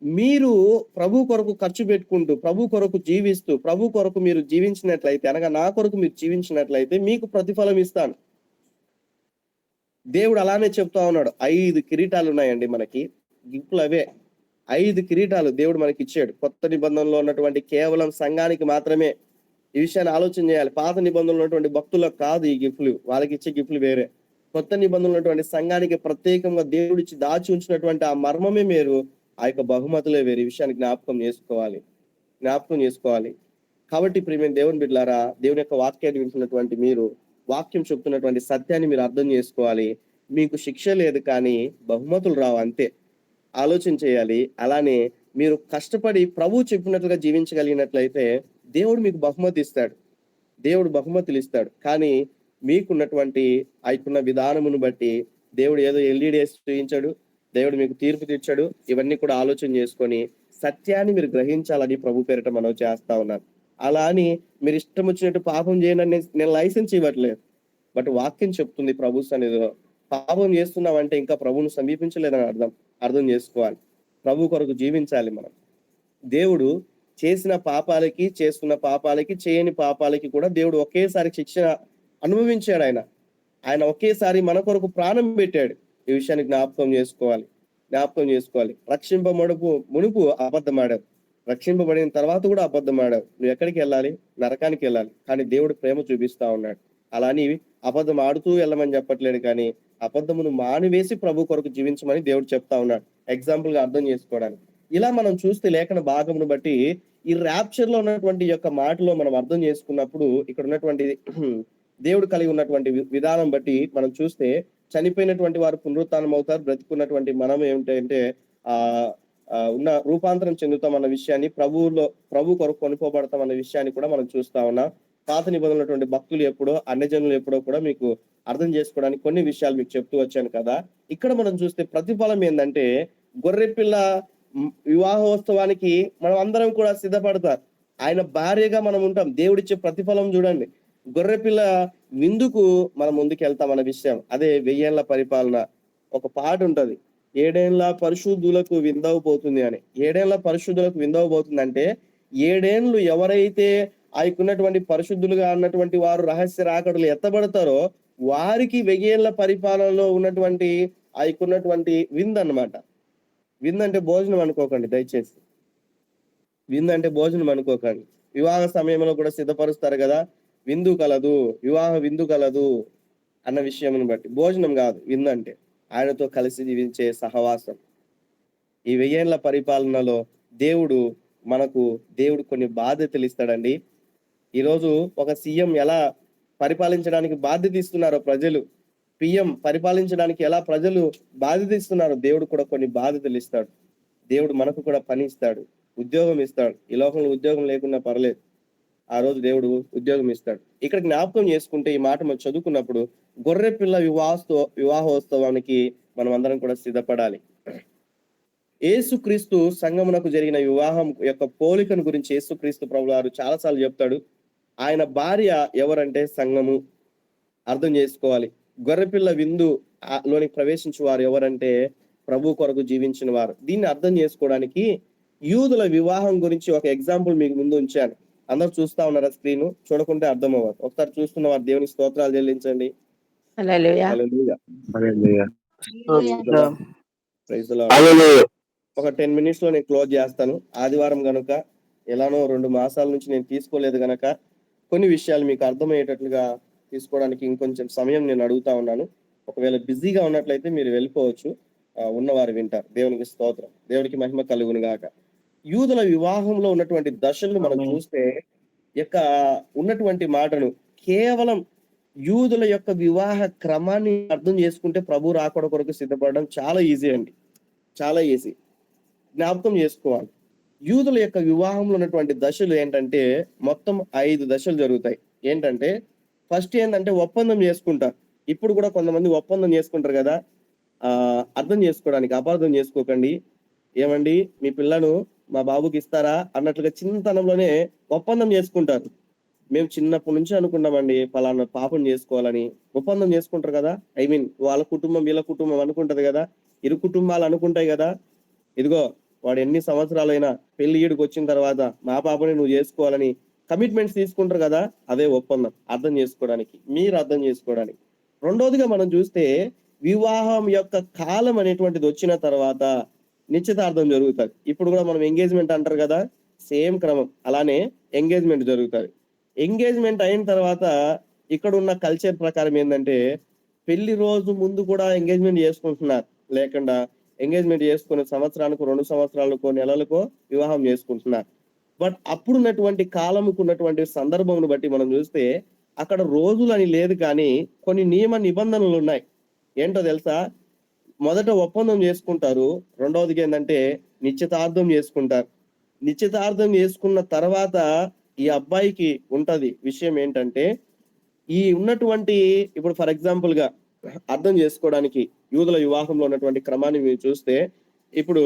Speaker 2: మీరు ప్రభు కొరకు ఖర్చు పెట్టుకుంటూ, ప్రభు కొరకు జీవిస్తూ, ప్రభు కొరకు మీరు జీవించినట్లయితే, అనగా నా కొరకు మీరు జీవించినట్లయితే మీకు ప్రతిఫలం ఇస్తాను. దేవుడు అలానే చెప్తా ఉన్నాడు. 5 కిరీటాలు ఉన్నాయండి మనకి, గిఫ్ట్లు అవే. 5 కిరీటాలు దేవుడు మనకి ఇచ్చాడు. కొత్త నిబంధనలో ఉన్నటువంటి కేవలం సంఘానికి మాత్రమే. ఈ విషయాన్ని ఆలోచన చేయాలి. పాత నిబంధనలు ఉన్నటువంటి భక్తులకు కాదు ఈ గిఫ్ట్లు, వాళ్ళకి ఇచ్చే గిఫ్ట్లు వేరే. కొత్త నిబంధనలు ఉన్నటువంటి సంఘానికి ప్రత్యేకంగా దేవుడిచ్చి దాచి ఉంచినటువంటి ఆ మర్మమే వేరు, ఆ యొక్క బహుమతులే వేరు. ఈ విషయాన్ని జ్ఞాపకం చేసుకోవాలి. కాబట్టి ప్రియమైన దేవుని బిడ్డలారా, దేవుని యొక్క వాక్యాన్ని వింటున్నటువంటి మీరు, వాక్యం చెప్తున్నటువంటి సత్యాన్ని మీరు అర్థం చేసుకోవాలి. మీకు శిక్ష లేదు కానీ బహుమతులు రావు, అంతే. ఆలోచన చేయాలి. అలానే మీరు కష్టపడి ప్రభు చెప్పినట్లుగా జీవించగలిగినట్లయితే దేవుడు మీకు బహుమతులు ఇస్తాడు. కానీ మీకున్నటువంటి ఆయకున్న విధానమును బట్టి దేవుడు ఏదో ఎల్ఈడిఎస్ చూపించాడు, దేవుడు మీకు తీర్పు తీర్చాడు. ఇవన్నీ కూడా ఆలోచన చేసుకొని సత్యాన్ని మీరు గ్రహించాలని ప్రభు పేరిట మనం చేస్తా ఉన్నాను. అలా అని మీరు ఇష్టం వచ్చినట్టు పాపం చేయనని నేను లైసెన్స్ ఇవ్వట్లేదు. బట్ వాక్యం చెప్తుంది ప్రభు సన్నిధిలో పాపం చేస్తున్నామంటే ఇంకా ప్రభువును సమీపించలేదని అర్థం చేసుకోవాలి. ప్రభు కొరకు జీవించాలి మనం. దేవుడు చేసిన పాపాలకి, చేస్తున్న పాపాలకి, చేయని పాపాలకి కూడా దేవుడు ఒకేసారి శిక్ష అనుభవించాడు. ఆయన ఒకేసారి మన కొరకు ప్రాణం పెట్టాడు. ఈ విషయాన్ని జ్ఞాపకం చేసుకోవాలి. మునుపు అబద్ధమాడావు, రక్షింపబడిన తర్వాత కూడా అబద్ధమాడావు. నువ్వు ఎక్కడికి వెళ్ళాలి? నరకానికి వెళ్ళాలి. కానీ దేవుడు ప్రేమ చూపిస్తా ఉన్నాడు. అలాని అబద్ధం ఆడుతూ వెళ్ళమని చెప్పట్లేదు, కానీ అబద్ధమును మానివేసి ప్రభు కొరకు జీవించమని దేవుడు చెప్తా ఉన్నాడు. ఎగ్జాంపుల్ గా అర్థం చేసుకోవడానికి. ఇలా మనం చూస్తే లేఖన భాగమును బట్టి ఈ ర్యాప్చర్ లో ఉన్నటువంటి యొక్క మాటలో మనం అర్థం చేసుకున్నప్పుడు, ఇక్కడ ఉన్నటువంటి దేవుడు కలిగి ఉన్నటువంటి విధానం బట్టి మనం చూస్తే, చనిపోయినటువంటి వారు పునరుత్థానం అవుతారు, బ్రతికున్నటువంటి మనం ఏమిటంటే ఉన్న రూపాంతరం చెందుతాం అన్న విషయాన్ని, ప్రభు కొరకు కొనుక్కోబడతాం అన్న విషయాన్ని కూడా మనం చూస్తా ఉన్నాం. పాత నిబంధనటువంటి భక్తులు ఎప్పుడో, అన్యజనులు ఎప్పుడో కూడా మీకు అర్థం చేసుకోవడానికి కొన్ని విషయాలు మీకు చెప్తూ వచ్చాను కదా. ఇక్కడ మనం చూస్తే ప్రతిఫలం ఏంటంటే, గొర్రెపిల్ల వివాహోత్సవానికి మనం అందరం కూడా సిద్ధపడతారు. ఆయన భార్యగా మనం ఉంటాం. దేవుడిచ్చే ప్రతిఫలం చూడండి. గొర్రెపిల్ల విందుకు మనం ముందుకు వెళ్తాం అన్న విషయం. అదే 1000 ఏళ్ల పరిపాలన. ఒక పాట ఉంటది, 7 ఏళ్ల పరిశుద్ధులకు విందవబోతుంది అని. 7 ఏళ్ల పరిశుద్ధులకు విందవబోతుంది అంటే, 7 ఏళ్ళు ఎవరైతే ఆయనకున్నటువంటి పరిశుద్ధులుగా అన్నటువంటి వారు రహస్య రాకడలు ఎత్తబడతారో వారికి 1000 ఏళ్ల పరిపాలనలో ఉన్నటువంటి ఆయనకున్నటువంటి విందు అన్నమాట. విందు అంటే భోజనం అనుకోకండి దయచేసి. వివాహ సమయంలో కూడా సిద్ధపరుస్తారు కదా, విందు కలదు, వివాహ విందు కలదు అన్న విషయం బట్టి. భోజనం కాదు విందు అంటే, ఆయనతో కలిసి జీవించే సహవాసం. ఈ 1000 ఏళ్ల పరిపాలనలో దేవుడు కొన్ని బాధ్యతలు ఇస్తాడండి. ఈరోజు ఒక సీఎం ఎలా పరిపాలించడానికి బాధ్యత ఇస్తున్నారో ప్రజలు, పిఎం పరిపాలించడానికి ఎలా ప్రజలు బాధ్యత ఇస్తున్నారో దేవుడు కూడా కొన్ని బాధ్యతలు ఇస్తాడు. దేవుడు మనకు కూడా పని ఇస్తాడు, ఉద్యోగం ఇస్తాడు. ఈ లోకంలో ఉద్యోగం లేకున్నా పర్లేదు, ఆ రోజు దేవుడు ఉద్యోగం ఇస్తాడు. ఇక్కడ జ్ఞాపకం చేసుకుంటే ఈ మాట మనం చదువుకున్నప్పుడు, గొర్రెపిల్ల వివాహోత్సవానికి మనం అందరం కూడా సిద్ధపడాలి. యేసుక్రీస్తు సంగమునకు జరిగిన వివాహం యొక్క పోలికను గురించి యేసుక్రీస్తు ప్రభువారు చాలాసార్లు చెప్తాడు. ఆయన భార్య ఎవరంటే సంఘము. అర్థం చేసుకోవాలి. గొర్రెపిల్ల విందు లోనికి ప్రవేశించే వారు ఎవరంటే ప్రభు కొరకు జీవించిన వారు. దీన్ని అర్థం చేసుకోవడానికి యూదుల వివాహం గురించి ఒక ఎగ్జాంపుల్ మీకు ముందు ఉంచాను. అందరూ చూస్తా ఉన్నారా? స్క్రీన్ చూడకుంటే అర్థం అవ్వదు. ఒకసారి చూస్తున్న వారు దేవునికి స్తోత్రాలు చెల్లించండి. ఒక 10 minutes లో నేను క్లోజ్ చేస్తాను. ఆదివారం గనుక, ఎలానో 2 మాసాల నుంచి నేను తీసుకోలేదు గనక కొన్ని విషయాలు మీకు అర్థమయ్యేటట్లుగా తీసుకోవడానికి ఇంకొంచెం సమయం నేను అడుగుతా ఉన్నాను. ఒకవేళ బిజీగా ఉన్నట్లయితే మీరు వెళ్ళిపోవచ్చు, ఉన్నవారు వింటారు. దేవునికి స్తోత్రం, దేవునికి మహిమ కలుగును గాక. యూదుల వివాహంలో ఉన్నటువంటి దశలను మనం చూస్తే యొక్క ఉన్నటువంటి మాటను, కేవలం యూదుల యొక్క వివాహ క్రమాన్ని అర్థం చేసుకుంటే ప్రభు రాకడ కొరకు సిద్ధపడడం చాలా ఈజీ అండి, చాలా ఈజీ. జ్ఞాపకం చేసుకోవాలి. యూదుల యొక్క వివాహంలో ఉన్నటువంటి దశలు ఏంటంటే మొత్తం 5 దశలు జరుగుతాయి. ఏంటంటే ఫస్ట్ ఏంటంటే ఒప్పందం చేసుకుంటారు. ఇప్పుడు కూడా కొంతమంది ఒప్పందం చేసుకుంటారు కదా, అర్థం చేసుకోవడానికి, అపార్థం చేసుకోకండి. ఏమండి మీ పిల్లను మా బాబుకి ఇస్తారా అన్నట్లుగా చిన్నతనంలోనే ఒప్పందం చేసుకుంటారు. మేము చిన్నప్పటి నుంచి అనుకున్నామండి పలానా పాపం చేసుకోవాలని. ఒప్పందం చేసుకుంటారు కదా, ఐ మీన్ వాళ్ళ కుటుంబం వీళ్ళ కుటుంబం అనుకుంటది కదా, ఇరు కుటుంబాలు అనుకుంటాయి కదా, ఇదిగో వాడు ఎన్ని సంవత్సరాలైనా పెళ్లి ఈడికి వచ్చిన తర్వాత మా పాపని నువ్వు చేసుకోవాలని కమిట్మెంట్స్ తీసుకుంటారు కదా, అదే ఒప్పందం. అర్థం చేసుకోవడానికి, మీరు అర్థం చేసుకోవడానికి. రెండోదిగా మనం చూస్తే వివాహం యొక్క కాలం అనేటువంటిది వచ్చిన తర్వాత నిశ్చితార్థం జరుగుతుంది. ఇప్పుడు కూడా మనం ఎంగేజ్మెంట్ అంటారు కదా, సేమ్ క్రమం అలానే ఎంగేజ్మెంట్ జరుగుతుంది. ఎంగేజ్మెంట్ అయిన తర్వాత ఇక్కడ ఉన్న కల్చర్ ప్రకారం ఏంటంటే పెళ్లి రోజు ముందు కూడా ఎంగేజ్మెంట్ చేసుకుంటున్నారు, లేకుండా ఎంగేజ్మెంట్ చేసుకునే సంవత్సరానికి 2 సంవత్సరాలకో నెలలకో వివాహం చేసుకుంటున్నారు. బట్ అప్పుడున్నటువంటి కాలంకు ఉన్నటువంటి సందర్భంను బట్టి మనం చూస్తే అక్కడ రోజులు అని లేదు, కానీ కొన్ని నియమ నిబంధనలు ఉన్నాయి. ఏంటో తెలుసా? మొదట ఒప్పందం చేసుకుంటారు, రెండవదిగా ఏంటంటే నిశ్చితార్థం చేసుకుంటారు. నిశ్చితార్థం చేసుకున్న తర్వాత ఈ అబ్బాయికి ఉంటది విషయం ఏంటంటే, ఈ ఉన్నటువంటి ఇప్పుడు ఫర్ ఎగ్జాంపుల్ గా అర్థం చేసుకోవడానికి యూదుల వివాహంలో ఉన్నటువంటి క్రమాన్ని మీరు చూస్తే, ఇప్పుడు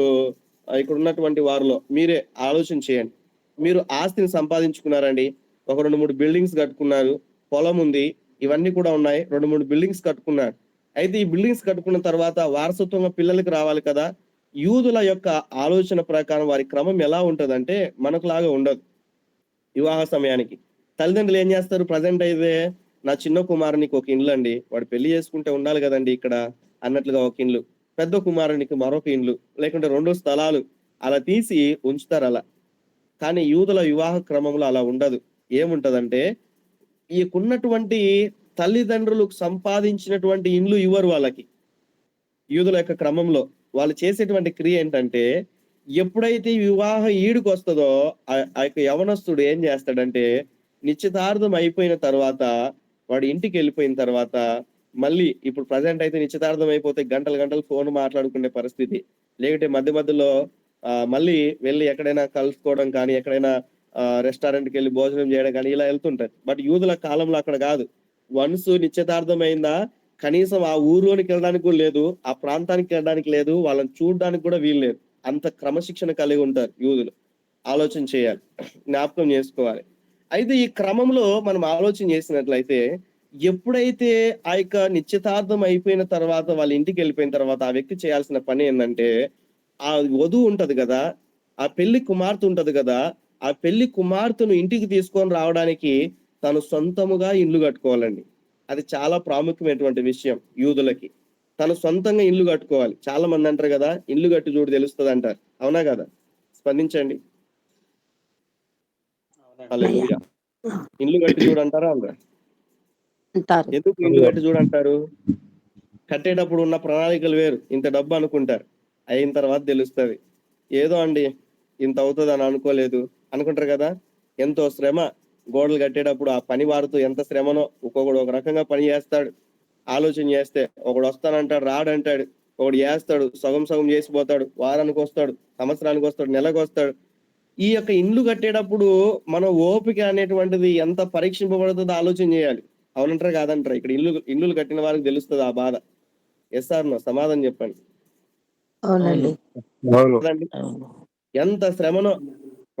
Speaker 2: ఇక్కడ ఉన్నటువంటి వారిలో మీరే ఆలోచన చేయండి. మీరు ఆస్తిని సంపాదించుకున్నారండి, ఒక 2-3 బిల్డింగ్స్ కట్టుకున్నారు, పొలం ఉంది, ఇవన్నీ కూడా ఉన్నాయి, 2-3 బిల్డింగ్స్ కట్టుకున్నారు. అయితే ఈ బిల్డింగ్స్ కట్టుకున్న తర్వాత వారసత్వంగా పిల్లలకి రావాలి కదా. యూదుల యొక్క ఆలోచన ప్రకారం వారి క్రమం ఎలా ఉంటదంటే మనకు లాగా ఉండదు. వివాహ సమయానికి తల్లిదండ్రులు ఏం చేస్తారు? ప్రజెంట్ అయితే నా చిన్న కుమారునికి ఒక ఇండ్లు అండి, వాడు పెళ్లి చేసుకుంటే ఉండాలి కదండి ఇక్కడ అన్నట్లుగా ఒక ఇండ్లు, పెద్ద కుమారునికి మరొక ఇండ్లు, లేకుంటే 2 స్థలాలు అలా తీసి ఉంచుతారు అలా. కానీ యూదుల వివాహ క్రమంలో అలా ఉండదు. ఏముంటదంటే ఈకున్నటువంటి తల్లిదండ్రులు సంపాదించినటువంటి ఇండ్లు ఇవ్వరు వాళ్ళకి. యూదుల యొక్క క్రమంలో వాళ్ళు చేసేటువంటి క్రియ ఏంటంటే, ఎప్పుడైతే వివాహ ఈడుకు వస్తుందో ఆ యొక్క యవనస్తుడు ఏం చేస్తాడంటే, నిశ్చితార్థం అయిపోయిన తర్వాత వాడు ఇంటికి వెళ్ళిపోయిన తర్వాత మళ్ళీ ఇప్పుడు ప్రజెంట్ అయితే నిశ్చితార్థం అయిపోతే గంటలు గంటలు ఫోన్ మాట్లాడుకునే పరిస్థితి, లేకుంటే మధ్య మధ్యలో మళ్ళీ వెళ్ళి ఎక్కడైనా కలుసుకోవడం కానీ, ఎక్కడైనా రెస్టారెంట్కి వెళ్ళి భోజనం చేయడం కానీ ఇలా వెళ్తుంటారు. బట్ యూదుల కాలంలో అక్కడ కాదు. వన్స్ నిశ్చితార్థం అయిందా కనీసం ఆ ఊర్లోనికి వెళ్ళడానికి కూడా లేదు, ఆ ప్రాంతానికి వెళ్ళడానికి లేదు, వాళ్ళని చూడడానికి కూడా వీలు లేదు. అంత క్రమశిక్షణ కలిగి ఉంటారు యూదులు. ఆలోచన చేయాలి, జ్ఞాపకం చేసుకోవాలి. అయితే ఈ క్రమంలో మనం ఆలోచన చేసినట్లయితే ఎప్పుడైతే ఆ యొక్క నిశ్చితార్థం అయిపోయిన తర్వాత వాళ్ళ ఇంటికి వెళ్ళిపోయిన తర్వాత ఆ వ్యక్తి చేయాల్సిన పని ఏంటంటే, ఆ వధువు ఉంటది కదా, ఆ పెళ్లి కుమార్తె ఉంటది కదా, ఆ పెళ్లి కుమార్తెను ఇంటికి తీసుకొని రావడానికి తను సొంతముగా ఇల్లు కట్టుకోవాలండి. అది చాలా ప్రాముఖ్యమైనటువంటి విషయం యూదులకి. తను సొంతంగా ఇల్లు కట్టుకోవాలి. చాలా మంది అంటారు కదా, ఇల్లు కట్టి చూడు తెలుస్తుంది అంటారు, అవునా కదా? స్పందించండి. హల్లెలూయా. ఇల్లు కట్టి చూడు అంటారా అందరు? ఎందుకు ఇల్లు కట్టి చూడంటారు? కట్టేటప్పుడు ఉన్న ప్రణాళికలు వేరు, ఇంత డబ్బు అనుకుంటారు, అయిన తర్వాత తెలుస్తుంది ఏదో అండి ఇంత అవుతుంది అని అనుకోలేదు అనుకుంటారు కదా. ఎంతో శ్రమ, గోడలు కట్టేటప్పుడు ఆ పని వాడుతూ ఎంత శ్రమనో, ఒక్కొక్కడు ఒక రకంగా పని చేస్తాడు. ఆలోచన చేస్తే ఒకడు వస్తానంటాడు, రాడంటాడు, ఒకడు చేస్తాడు, సగం సగం చేసిపోతాడు, వారానికి వస్తాడు, సంవత్సరానికి వస్తాడు, నెలకు వస్తాడు. ఈ యొక్క ఇండ్లు కట్టేటప్పుడు మన ఓపిక అనేటువంటిది ఎంత పరీక్షింపబడుతుందో ఆలోచన చేయాలి. అవునంటారా కాదంటారా? ఇక్కడ ఇల్లులు కట్టిన వారికి తెలుస్తుంది ఆ బాధ. Yes or no? సమాధానం చెప్పండి. ఎంత శ్రమనో.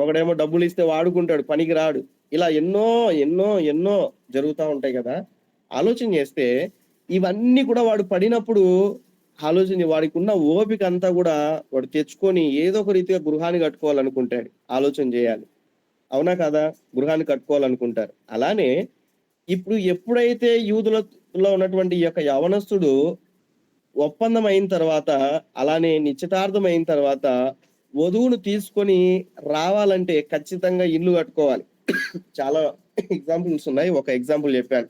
Speaker 2: ఒకడేమో డబ్బులు ఇస్తే వాడుకుంటాడు, పనికి రాడు. ఇలా ఎన్నో ఎన్నో ఎన్నో జరుగుతూ ఉంటాయి కదా. ఆలోచన చేస్తే ఇవన్నీ కూడా వాడు పడినప్పుడు ఆలోచన, వాడికి ఉన్న ఓపిక అంతా కూడా వాడు తెచ్చుకొని ఏదో ఒక రీతిగా గృహాన్ని కట్టుకోవాలనుకుంటాడు. ఆలోచన చేయాలి, అవునా కదా? గృహాన్ని కట్టుకోవాలనుకుంటారు. అలానే ఇప్పుడు ఎప్పుడైతే యూదులలో ఉన్నటువంటి ఈ యొక్క యవనస్తుడు ఒప్పందం అయిన తర్వాత, అలానే నిశ్చితార్థం అయిన తర్వాత వధువును తీసుకొని రావాలంటే ఖచ్చితంగా ఇల్లు కట్టుకోవాలి. చాలా ఎగ్జాంపుల్స్ ఉన్నాయి, ఒక ఎగ్జాంపుల్ చెప్పాను.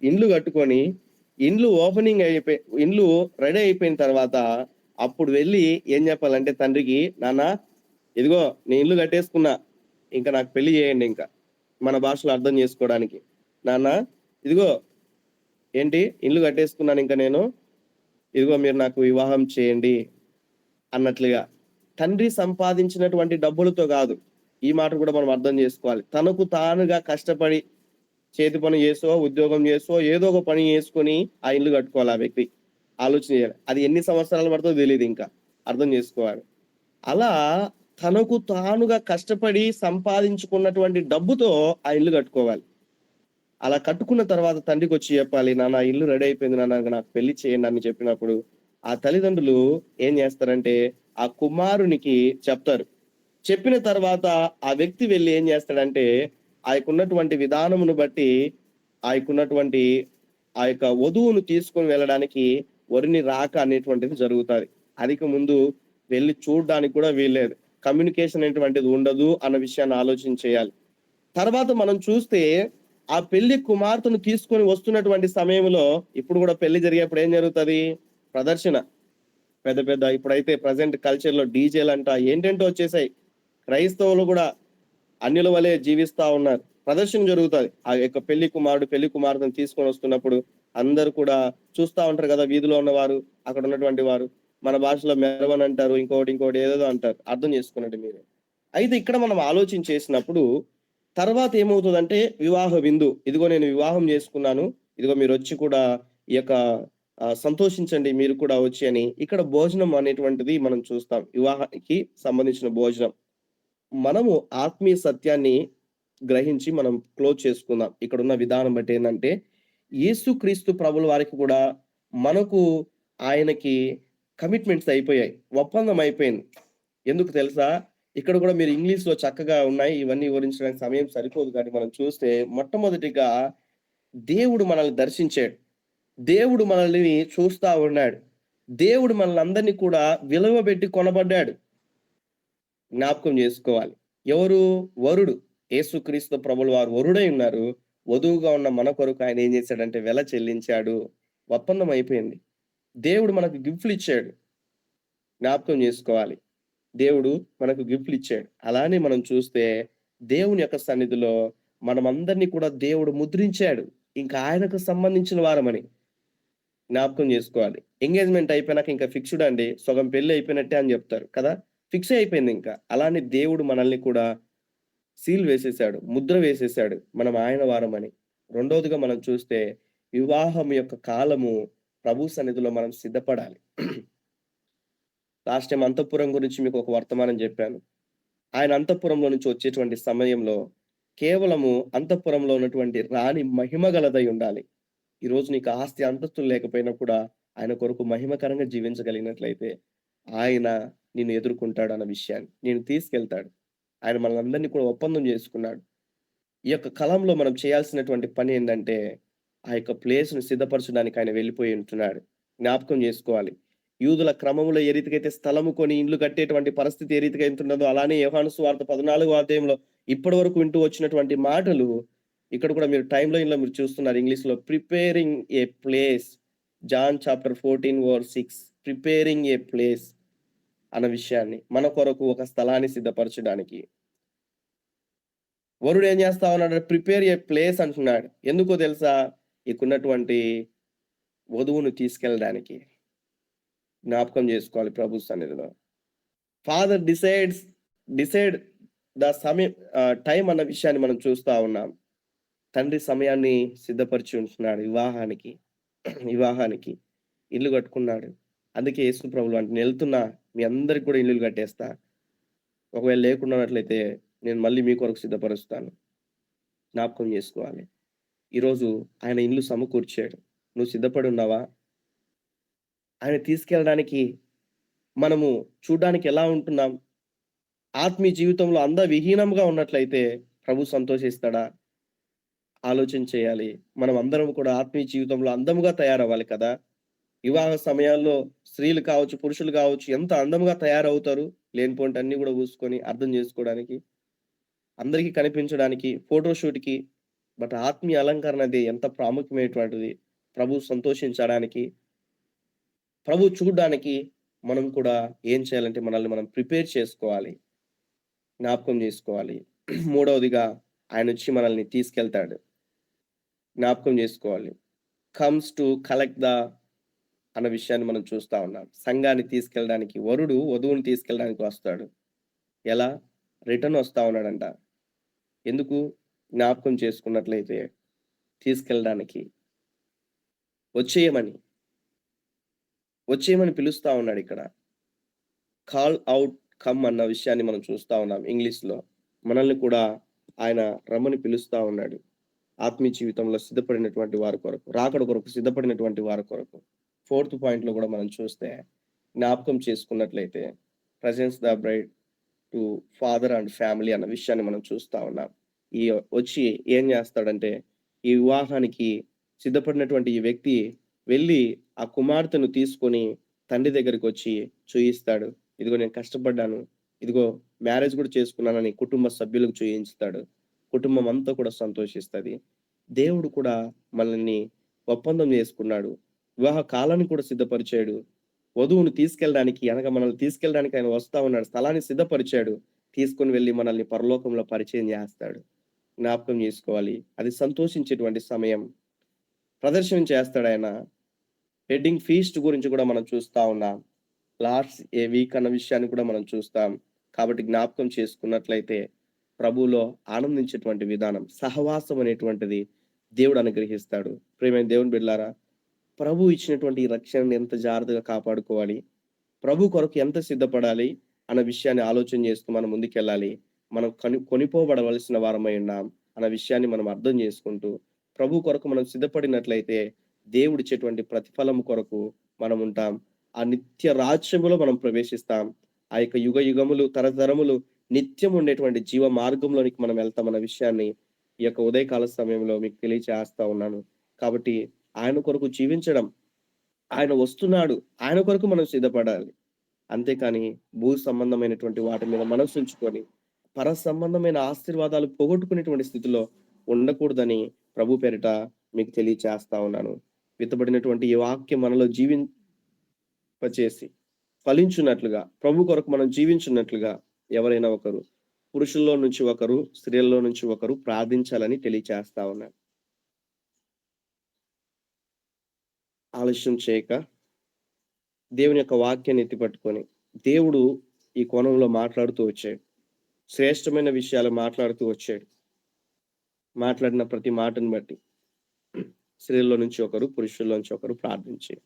Speaker 2: ఇండ్లు కట్టుకొని ఇండ్లు ఓపెనింగ్ అయిపోయి ఇండ్లు రెడీ అయిపోయిన తర్వాత అప్పుడు వెళ్ళి ఏం చెప్పాలంటే తండ్రికి, నాన్న ఇదిగో నేను ఇల్లు కట్టేసుకున్నా, ఇంకా నాకు పెళ్లి చేయండి. ఇంకా మన భాషలో అర్థం చేసుకోవడానికి, నాన్న ఇదిగో ఏంటి ఇల్లు కట్టేసుకున్నాను, ఇంకా నేను ఇదిగో మీరు నాకు వివాహం చేయండి అన్నట్లుగా. తండ్రి సంపాదించినటువంటి డబ్బులతో కాదు, ఈ మాట కూడా మనం అర్థం చేసుకోవాలి. తనకు తానుగా కష్టపడి చేతి పని చేసో, ఉద్యోగం చేసో, ఏదో ఒక పని చేసుకొని ఆ ఇల్లు కట్టుకోవాలి ఆ వ్యక్తి. ఆలోచన చేయాలి. అది ఎన్ని సంవత్సరాలు పడుతుందో తెలియదు, ఇంకా అర్థం చేసుకోవాలి. అలా తనకు తానుగా కష్టపడి సంపాదించుకున్నటువంటి డబ్బుతో ఆ ఇల్లు కట్టుకోవాలి. అలా కట్టుకున్న తర్వాత తండ్రికి వచ్చి చెప్పాలి, నాన్న ఇల్లు రెడీ అయిపోయింది నాన్న, నాకు పెళ్లి చేయండి అని చెప్పినప్పుడు ఆ తల్లిదండ్రులు ఏం చేస్తారంటే ఆ కుమారునికి చెప్తారు. చెప్పిన తర్వాత ఆ వ్యక్తి వెళ్ళి ఏం చేస్తాడంటే ఆయనకున్నటువంటి విధానమును బట్టి ఆయనకున్నటువంటి ఆ యొక్క వధువును తీసుకొని వెళ్ళడానికి వరిని రాక అనేటువంటిది జరుగుతుంది. అదికి ముందు వెళ్ళి చూడడానికి కూడా వీల్లేదు, కమ్యూనికేషన్ అనేటువంటిది ఉండదు అన్న విషయాన్ని ఆలోచన చేయాలి. తర్వాత మనం చూస్తే ఆ పెళ్లి కుమార్తెను తీసుకొని వస్తున్నటువంటి సమయంలో ఇప్పుడు కూడా పెళ్లి జరిగేప్పుడు ఏం జరుగుతుంది? ప్రదర్శన. పెద్ద పెద్ద ఇప్పుడైతే ప్రజెంట్ కల్చర్ లో డీజేలు అంట ఏంటంటో వచ్చేసాయి. క్రైస్తవులు కూడా అన్యుల వలె జీవిస్తా ఉన్నారు. ప్రదర్శన జరుగుతుంది. ఆ యొక్క పెళ్లి కుమారుడు పెళ్లి కుమార్తెను తీసుకొని వస్తున్నప్పుడు అందరు కూడా చూస్తా ఉంటారు కదా, వీధిలో ఉన్నవారు, అక్కడ ఉన్నటువంటి వారు. మన భాషలో మెరవన్ అంటారు, ఇంకోటి ఏదేదో అంటారు, అర్థం చేసుకున్నట్టు మీరు. అయితే ఇక్కడ మనం ఆలోచన చేసినప్పుడు తర్వాత ఏమవుతుందంటే వివాహ విందు. ఇదిగో నేను వివాహం చేసుకున్నాను, ఇదిగో మీరు వచ్చి కూడా ఈ యొక్క సంతోషించండి మీరు కూడా వచ్చి అని. ఇక్కడ భోజనం అనేటువంటిది మనం చూస్తాం, వివాహానికి సంబంధించిన భోజనం. మనము ఆత్మీయ సత్యాన్ని గ్రహించి మనం క్లోజ్ చేసుకుందాం. ఇక్కడ ఉన్న విధానం బట్టి ఏంటంటే యేసుక్రీస్తు ప్రభుల వారికి కూడా మనకు ఆయనకి కమిట్మెంట్స్ అయిపోయాయి, ఒప్పందం అయిపోయింది. ఎందుకు తెలుసా? ఇక్కడ కూడా మీరు ఇంగ్లీష్ లో చక్కగా ఉన్నాయి, ఇవన్నీ వివరించడానికి సమయం సరిపోదు. కానీ మనం చూస్తే మొట్టమొదటిగా దేవుడు మనల్ని దర్శించాడు, దేవుడు మనల్ని చూస్తా ఉన్నాడు, దేవుడు మనల్ని అందరినీ కూడా విలువ పెట్టి కొనబడ్డాడు. జ్ఞాపకం చేసుకోవాలి. ఎవరు? వరుడు. యేసుక్రీస్తు ప్రభుల వారు వరుడై ఉన్నారు. వధువుగా ఉన్న మన కొరకు ఆయన ఏం చేశాడంటే వెల చెల్లించాడు. ఒప్పందం అయిపోయింది. దేవుడు మనకు గిఫ్ట్లు ఇచ్చాడు, జ్ఞాపకం చేసుకోవాలి. దేవుడు మనకు గిఫ్ట్లు ఇచ్చాడు. అలానే మనం చూస్తే దేవుని యొక్క సన్నిధిలో మనమందరినీ కూడా దేవుడు ముద్రించాడు, ఇంకా ఆయనకు సంబంధించిన వారమని జ్ఞాపకం చేసుకోవాలి. ఎంగేజ్మెంట్ అయిపోయినాక ఇంకా ఫిక్స్డ్ అండి, సగం పెళ్లి అయిపోయినట్టే అని చెప్తారు కదా, ఫిక్స్ అయిపోయింది ఇంకా. అలానే దేవుడు మనల్ని కూడా సీల్ వేసేసాడు, ముద్ర వేసేసాడు, మనం ఆయన వారమని. రెండవదిగా మనం చూస్తే వివాహం యొక్క కాలము ప్రభు సన్నిధిలో మనం సిద్ధపడాలి. లాస్ట్ టైం అంతఃపురం గురించి మీకు ఒక వర్తమానం చెప్పాను. ఆయన అంతఃపురంలో నుంచి వచ్చేటువంటి సమయంలో కేవలము అంతఃపురంలో ఉన్నటువంటి రాణి మహిమ గలదై ఉండాలి. ఈరోజు నీకు ఆస్తి అంతస్తులు లేకపోయినా కూడా ఆయన కొరకు మహిమకరంగా జీవించగలిగినట్లయితే ఆయన నిన్ను ఎదుర్కొంటాడు అన్న విషయాన్ని నేను తీసుకెళ్తాడు. ఆయన మనల్ని కూడా ఒప్పందం చేసుకున్నాడు. ఈ యొక్క కాలంలో మనం చేయాల్సినటువంటి పని ఏంటంటే ఆ యొక్క ప్లేస్ ను సిద్ధపరచడానికి ఆయన వెళ్ళిపోయి ఉంటున్నాడు. జ్ఞాపకం చేసుకోవాలి. యూదుల క్రమంలో ఏ రీతికైతే స్థలము కొని ఇండ్లు కట్టేటువంటి పరిస్థితి ఏ రీతిగా ఉంటున్నదో, అలానే యోహాను సువార్త 14వ అధ్యాయంలో ఇప్పటి వరకు వింటూ వచ్చినటువంటి మాటలు ఇక్కడ కూడా మీరు టైం లైన్ లో మీరు చూస్తున్నారు. ఇంగ్లీష్ లో preparing a place, John chapter 14:6, preparing a place అన్న విషయాన్ని, మన కొరకు ఒక స్థలాన్ని సిద్ధపరచడానికి వరుడు ఏం చేస్తా ఉన్నాడు? ప్రిపేర్ ఏ ప్లేస్ అంటున్నాడు. ఎందుకో తెలుసా? ఇక్కడున్నటువంటి వధువును తీసుకెళ్ళడానికి. జ్ఞాపకం చేసుకోవాలి ప్రభు సన్నిధిలో. ఫాదర్ డిసైడ్ ద సమయం, టైం అన్న విషయాన్ని మనం చూస్తా ఉన్నాం. తండ్రి సమయాన్ని సిద్ధపరిచి ఉంటున్నాడు వివాహానికి ఇల్లు కట్టుకున్నాడు. అందుకే యేసు ప్రభువు అంటే, నేను వెళ్తున్నా, మీ అందరికి కూడా ఇల్లు కట్టేస్తా, ఒకవేళ లేకున్నట్లయితే నేను మళ్ళీ మీ కొరకు సిద్ధపరుస్తాను. జ్ఞాపకం చేసుకోవాలి. ఈరోజు ఆయన ఇల్లు సమకూర్చాడు. నువ్వు సిద్ధపడి ఉన్నావా? ఆయన తీసుకెళ్ళడానికి మనము చూడడానికి ఎలా ఉంటున్నాం? ఆత్మీయ జీవితంలో విహీనంగా ఉన్నట్లయితే ప్రభు సంతోషిస్తాడా? ఆలోచన చేయాలి. మనం అందరం కూడా ఆత్మీయ జీవితంలో అందముగా తయారవ్వాలి కదా. వివాహ సమయాల్లో స్త్రీలు కావచ్చు, పురుషులు కావచ్చు, ఎంత అందముగా తయారవుతారు. లేనిపోంటి అన్ని కూడా పూసుకొని అర్థం చేసుకోవడానికి, అందరికీ కనిపించడానికి, ఫోటోషూట్కి. బట్ ఆత్మీయ అలంకరణ అది ఎంత ప్రాముఖ్యమైనటువంటిది. ప్రభు సంతోషించడానికి, ప్రభు చూడడానికి మనం కూడా ఏం చేయాలంటే మనల్ని మనం ప్రిపేర్ చేసుకోవాలి, జ్ఞాపకం చేసుకోవాలి. మూడవదిగా ఆయన వచ్చి మనల్ని తీసుకెళ్తాడు. జ్ఞాపకం చేసుకోవాలి. కమ్స్ టు కలెక్ట్ ద అన్న విషయాన్ని మనం చూస్తా ఉన్నాం. సంఘాన్ని తీసుకెళ్ళడానికి, వరుడు వధువుని తీసుకెళ్ళడానికి వస్తాడు. ఎలా? రిటర్న్ వస్తా ఉన్నాడంట. ఎందుకు? జ్ఞాపకం చేసుకున్నట్లయితే తీసుకెళ్ళడానికి, వచ్చేయమని పిలుస్తా ఉన్నాడు. ఇక్కడ కాల్ అవుట్, కమ్ అన్న విషయాన్ని మనం చూస్తా ఉన్నాం. ఇంగ్లీష్ లో మనల్ని కూడా ఆయన రమ్మని పిలుస్తా ఉన్నాడు. ఆత్మీయ జీవితంలో సిద్ధపడినటువంటి వారి కొరకు, రాకడ కొరకు సిద్ధపడినటువంటి వారి కొరకు. 4th పాయింట్ లో కూడా మనం చూస్తే జ్ఞాపకం చేసుకున్నట్లయితే presence the bride to father and family అన్న విషయాన్ని మనం చూస్తా ఉన్నాం. ఈ వచ్చి ఏం చేస్తాడంటే ఈ వివాహానికి సిద్ధపడినటువంటి ఈ వ్యక్తి వెళ్ళి ఆ కుమార్తెను తీసుకొని తండ్రి దగ్గరికి వచ్చి చూయిస్తాడు. ఇదిగో నేను కష్టపడ్డాను, ఇదిగో మ్యారేజ్ కూడా చేసుకున్నానని కుటుంబ సభ్యులకు చూయించుతాడు. కుటుంబం అంతా కూడా సంతోషిస్తుంది. దేవుడు కూడా మనల్ని ఒప్పందం చేసుకున్నాడు. వివాహ కాలాన్ని కూడా సిద్ధపరిచాడు. వధువును తీసుకెళ్ళడానికి అనగా మనల్ని తీసుకెళ్ళడానికి ఆయన వస్తా ఉన్నాడు. స్థలాన్ని సిద్ధపరిచాడు. తీసుకొని వెళ్ళి మనల్ని పరలోకంలో పరిచయం చేస్తాడు. జ్ఞాపకం చేసుకోవాలి. అది సంతోషించేటువంటి సమయం. ప్రదర్శన చేస్తాడు ఆయన. వెడ్డింగ్ ఫీస్ట్ గురించి కూడా మనం చూస్తా ఉన్నాం. లాస్ట్ ఏ వీక్ అన్న విషయాన్ని కూడా మనం చూస్తాం. కాబట్టి జ్ఞాపకం చేసుకున్నట్లయితే ప్రభువులో ఆనందించేటువంటి విధానం, సహవాసం అనేటువంటిది దేవుడు అనుగ్రహిస్తాడు. ప్రియమైన దేవుని బిడ్డలారా, ప్రభు ఇచ్చినటువంటి ఈ రక్షణని ఎంత జాగ్రత్తగా కాపాడుకోవాలి, ప్రభు కొరకు ఎంత సిద్ధపడాలి అన్న విషయాన్ని ఆలోచన చేస్తూ మనం ముందుకెళ్ళాలి. మనం కొనిపోబడవలసిన వారమై ఉన్నాం అన్న విషయాన్ని మనం అర్థం చేసుకుంటూ ప్రభు కొరకు మనం సిద్ధపడినట్లయితే దేవుడిచ్చేటువంటి ప్రతిఫలం కొరకు మనం ఉంటాం. ఆ నిత్య రాజ్యములో మనం ప్రవేశిస్తాం. ఆ యొక్క యుగ యుగములు తరతరములు నిత్యం ఉండేటువంటి జీవ మార్గంలోనికి మనం వెళ్తామన్న విషయాన్ని ఈ యొక్క ఉదయకాల సమయంలో మీకు తెలియచేస్తా ఉన్నాను. కాబట్టి ఆయన కొరకు జీవించడం, ఆయన వస్తున్నాడు, ఆయన కొరకు మనం సిద్ధపడాలి. అంతేకాని భూ సంబంధమైనటువంటి వాటి మీద మనసు ఉంచుకొని పర సంబంధమైన ఆశీర్వాదాలు పోగొట్టుకునేటువంటి స్థితిలో ఉండకూడదని ప్రభు పేరిట మీకు తెలియచేస్తా ఉన్నాను. విత్తబడినటువంటి ఈ వాక్యం మనలో జీవింపచేసి ఫలించున్నట్లుగా, ప్రభు కొరకు మనం జీవించున్నట్లుగా ఎవరైనా ఒకరు, పురుషుల్లో నుంచి ఒకరు, స్త్రీల్లో నుంచి ఒకరు ప్రార్థించాలని తెలియచేస్తా ఉన్నాను. ఆలస్యం చేయక దేవుని యొక్క వాక్యాన్ని ఎత్తిపట్టుకొని దేవుడు ఈ కోణంలో మాట్లాడుతూ వచ్చాడు. శ్రేష్టమైన విషయాలు మాట్లాడుతూ వచ్చాడు. మాట్లాడిన ప్రతి మాటను బట్టి స్త్రీల్లో నుంచి ఒకరు, పురుషుల్లో నుంచి ఒకరు ప్రార్థించారు.